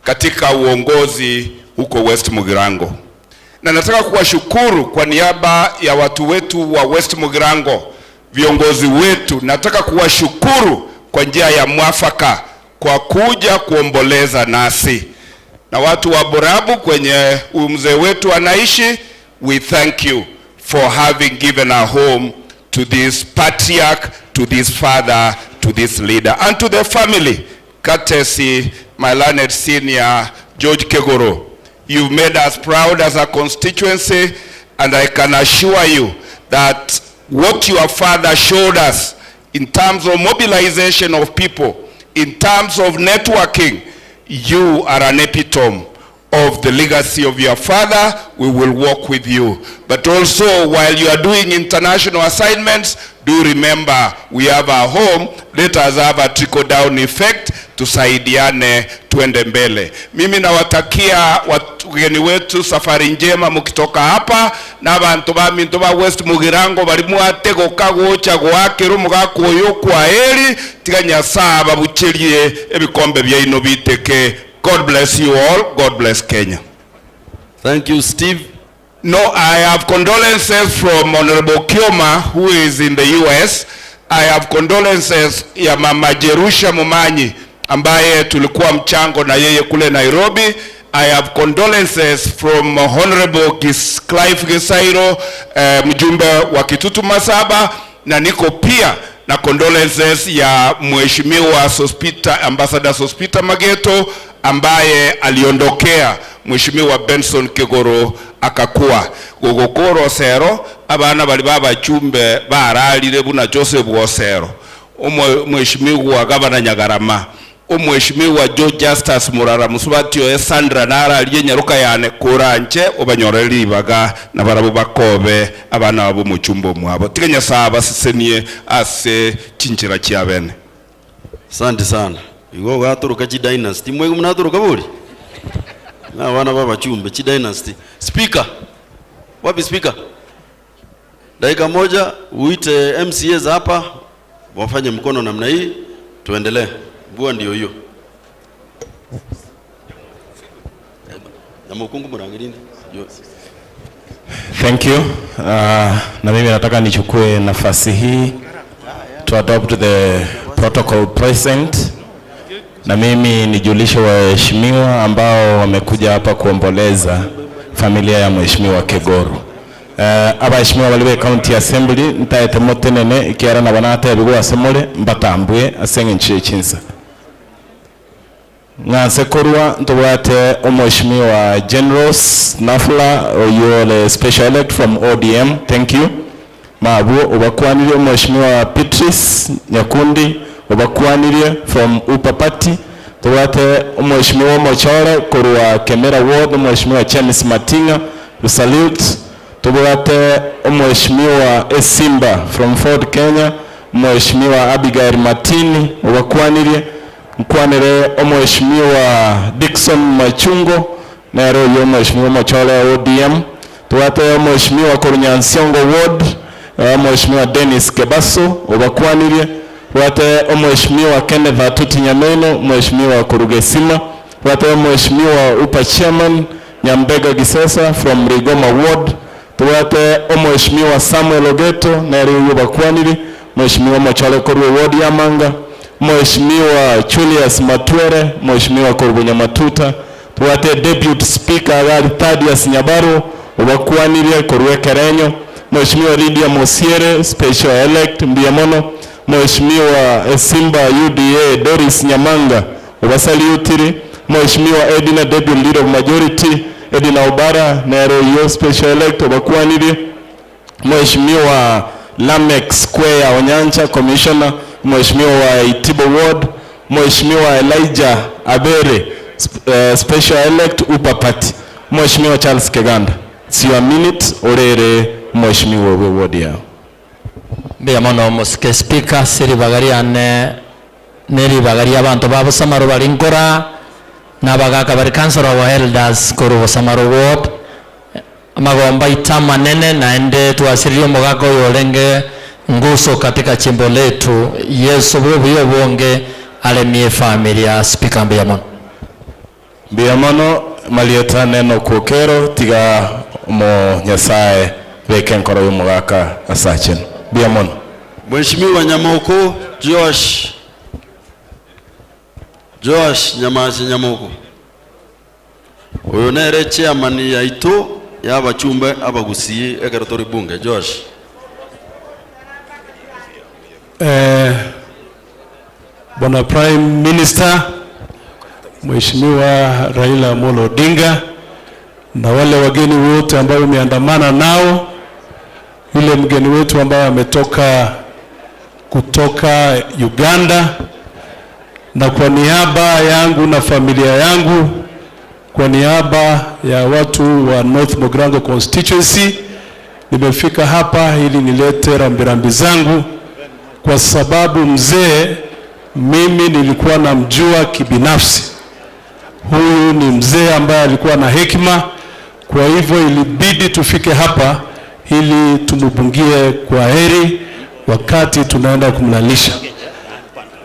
katika uongozi huko West Mugirango. Na nataka kuwashukuru kwa niaba ya watu wetu wa West Mugirango, viongozi wetu, nataka kuwashukuru kwa njia ya mwafaka kwa kuja kuomboleza nasi. Na watu wa Borabu kwenye mzee wetu anaishi, we thank you for having given a home to this patriarch, to this father, to this leader, and to the family, courtesy my learned senior George Kegoro. You've made us proud as a constituency, and I can assure you that what your father showed us in terms of mobilization of people, in terms of networking, you are an epitome of the legacy of your father. We will work with you. But also, while you are doing international assignments, do remember we have a home. Let us have a trickle-down effect, tusaidiane tuende mbele. Mimi nawatakia wageni wetu safari njema mukitoka hapa, na abantu baminto ba West Mugirango bali muatego kagocha gwakero mugakoyo kwa heri tiganya saba buchelie ebikombe bya ino biteke. God bless you all. God bless Kenya. Thank you, Steve. No, I have condolences from Honorable Kioma, who is in the US. I have condolences ya Mama Jerusha Mumanyi, ambaye tulikuwa mchango na yeye kule Nairobi. I have condolences from Honorable Clive Gisairo, mjumbe wa Kitutu Masaba, na niko pia na condolences ya Mheshimiwa Sospita, Ambassador Sospita Mageto, ambaye aliondokea Mheshimiwa Benson Kegoro akakuwa gogokoro sero abana bali baba chumbe baralire buna Joseph Wosero, Mheshimiwa Gavana Nyagarama, Mheshimiwa George Justus Murara Musubatio Sandra Nara aliye Nyaruka yane kuranche obanyoreli baga na barabu bakobe abana abo muchumbo mwabo tiganya saba sisenie ase chinchira chiabene. Asante sana. Igo gaturuka chi dynasty mwego mnaturuka buri na wana baba chumbe chi dynasty. Speaker, wapi speaker? Dakika moja uite MCAs hapa wafanye mkono namna hii tuendelee. Bua ndio hiyo. Thank you. Na mimi nataka nichukue nafasi hii to adopt the protocol present. Na mimi nijulishe waheshimiwa ambao wamekuja hapa kuomboleza familia ya Mheshimiwa Kegoro. Abaheshimiwa baliwe county assembly ntaete motenene ikiara na banata yabigo asemole mbatambwe asenge nchiye chinsa. Nganse korwa ntobate Mheshimiwa Generals Nafla, you are a special elect from ODM. Thank you. Mabu obakwanire Mheshimiwa Petrus Nyakundi obakwanire from Upper Party. Tobate Mheshimiwa Mochore korwa Kemera Ward, Mheshimiwa James Matinga salute. Tobate Mheshimiwa Esimba from Ford Kenya, Mheshimiwa Abigail Matini obakwanire. mkwanire omheshimiwa Dickson Machungo nero yo mheshimiwa Machole ODM tuwate omheshimiwa Korunyansiongo Ward mheshimiwa Dennis Kebaso obakwanire tuwate omheshimiwa Kenneth Atuti Nyameno mheshimiwa Kurugesima tuwate mheshimiwa Upa Chairman Nyambega Gisesa from Rigoma Ward tuwate omheshimiwa Samuel Ogeto nero yo bakwanire mheshimiwa Machole Korwe Ward ya Manga mheshimiwa Julius Matwere mheshimiwa Korubunya Matuta tuwate deputy speaker Agali Thaddeus Nyabaro obakwanire Korwe Kerenyo mheshimiwa Lydia Mosiere special elect Mbiamono mheshimiwa Simba UDA Doris Nyamanga obasaliutiri mheshimiwa Edina deputy leader of majority Edina Obara nero yo special elect obakwanire mheshimiwa Lamex Square Onyancha commissioner mheshimiwa wa Itibo Ward mheshimiwa Elijah Abere special elect Upapati mheshimiwa Charles Keganda sio minute orere mheshimiwa wa ward yao bya mono muske speaker siri bagaria neri bagaria abantu babo samaro balinkora nabagaka bari councilor wa elders koru samaro ward magomba itama nene naende tuasirio mogako yorenge nguso katika chimbo letu Yesu bubyo bonge alemie familia speaker Mbiamono malieta neno kokero tiga mo nyasaye weken koro mogaka asachen Mbiamono Mheshimiwa Nyamoko Josh Nyamoko uyu nere chairman ya ito y'abachumbe abagusiye ekaratori bunge Josh Bwana Prime Minister Mheshimiwa Raila Amolo Odinga na wale wageni wote ambao umeandamana nao, yule mgeni wetu ambao ametoka kutoka Uganda, na kwa niaba yangu na familia yangu, kwa niaba ya watu wa North Mogrango constituency, nimefika hapa ili nilete rambirambi zangu kwa sababu mzee mimi nilikuwa namjua kibinafsi. Huyu ni mzee ambaye alikuwa na hekima, kwa hivyo ilibidi tufike hapa ili tumubungie kwa heri wakati tunaenda kumlalisha.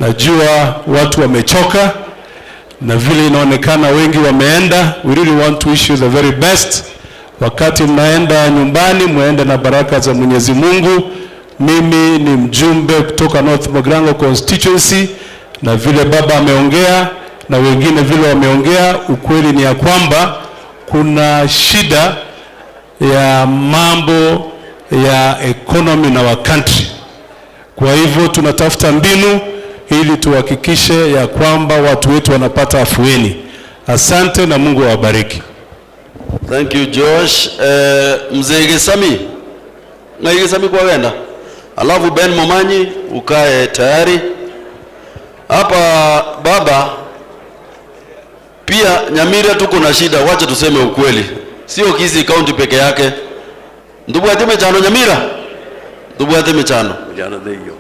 Najua watu wamechoka na vile inaonekana wengi wameenda. We really want to wish you the very best. Wakati mnaenda nyumbani muende na baraka za Mwenyezi Mungu. Mimi ni mjumbe kutoka North Mogrango constituency, na vile baba ameongea na wengine vile wameongea, ukweli ni ya kwamba kuna shida ya mambo ya economy na wa country. Kwa hivyo tunatafuta mbinu ili tuhakikishe ya kwamba watu wetu wanapata afueni. Asante na Mungu awabariki. Thank you Josh. Mzee Gesami kwa wenda. Alafu Ben Momanyi ukae tayari. Hapa baba pia Nyamira tuko na shida, wacha tuseme ukweli. Sio Kisii county peke yake. Ndugu ateme chano Nyamira. Ndugu ateme chano. Jana hiyo.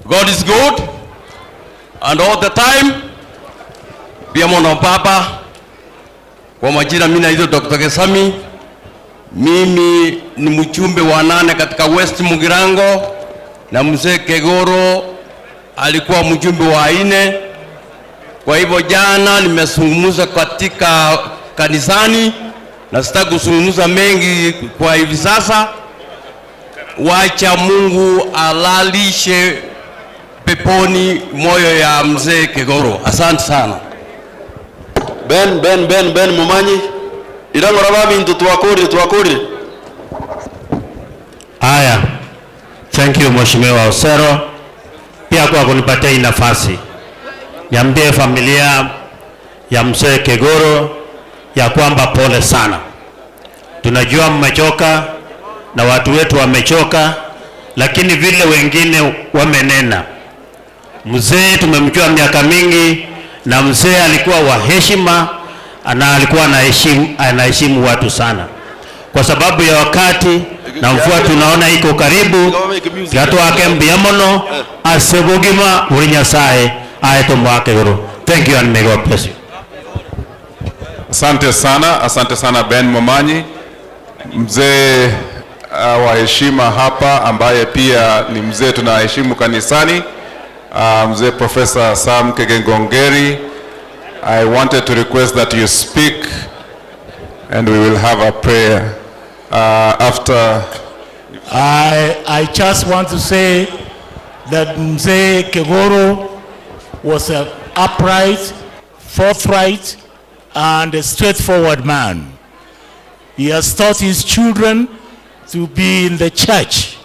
God is good and all the time. Pia mwana papa kwa majina mimi naitwa Dr. Gesami. Mimi ni mchumbe wa 8 katika West Mugirango na mzee Kegoro alikuwa mjumbe wa 4. Kwa hivyo jana nimezungumza katika kanisani na sitaki kuzungumza mengi kwa hivi sasa. Wacha Mungu alalishe peponi moyo ya mzee Kegoro. Asante sana. Ben Momanyi irangora babi ndu tuwakuri. Aya. Thank you Mheshimiwa Osero pia kwa kunipatia hii nafasi. Niambie familia ya mzee Kegoro ya kwamba pole sana. Tunajua mmechoka na watu wetu wamechoka, lakini vile wengine wamenena. Mzee tumemjua miaka mingi na mzee alikuwa wa heshima na alikuwa anaheshimu watu sana. Kwa sababu ya wakati na mvua tunaona iko karibu gato wake mbiamono asebogima uri Nyasaye aeto mwake guru. Thank you and may God bless you. Asante sana Ben Momanyi, mzee wa heshima hapa ambaye pia ni mzee tunaheshimu kanisani, mzee Professor Sam Kegengongeri. I wanted to request that you speak and we will have a prayer after. I just want to say that Mzee Kegoro was an upright, forthright, and a straightforward man. He has taught his children to be in the church,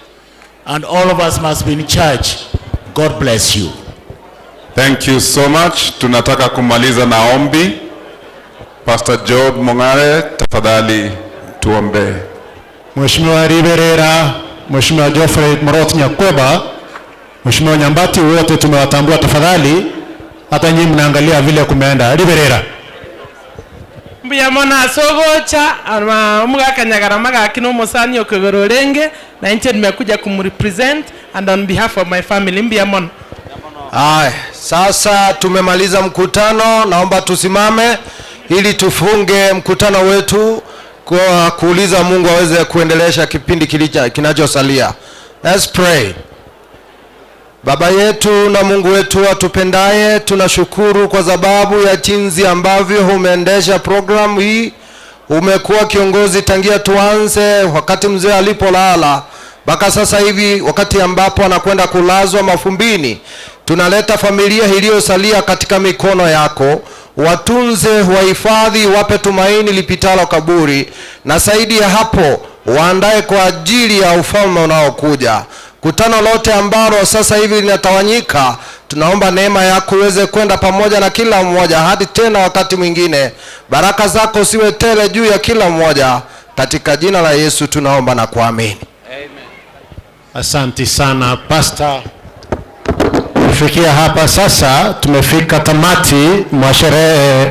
and all of us must be in church. God bless you. Thank you so much. Tunataka kumaliza na ombi. Pastor Job Mongare, tafadhali tuombe. Mheshimiwa Riverera, Mheshimiwa Geoffrey Morot Nyakweba, Mheshimiwa Nyambati, wote tumewatambua. Tafadhali hata nyinyi mnaangalia vile kumeenda. Riverera mbiyamona sogocha ama mga kanyagara maga kino musani okogororenge na nje nimekuja kumrepresent and on behalf of my family mbiyamona. Sasa tumemaliza mkutano, naomba tusimame ili tufunge mkutano wetu kwa kuuliza Mungu aweze kuendelesha kipindi kinachosalia. Let's pray. Baba yetu na Mungu wetu atupendaye, tunashukuru kwa sababu ya jinsi ambavyo umeendesha programu hii. Umekuwa kiongozi tangia tuanze wakati mzee alipolala mpaka sasa hivi wakati ambapo anakwenda kulazwa mafumbini. Tunaleta familia iliyosalia katika mikono yako. Watunze, wahifadhi, wape tumaini lipitalo kaburi, na zaidi ya hapo waandae kwa ajili ya ufalme unaokuja. Kutano lote ambalo sasa hivi linatawanyika, tunaomba neema yako iweze kwenda pamoja na kila mmoja hadi tena wakati mwingine. Baraka zako siwe tele juu ya kila mmoja, katika jina la Yesu tunaomba na kuamini. Amen. Asante sana Pastor. Kufikia hapa sasa tumefika tamati mwa sherehe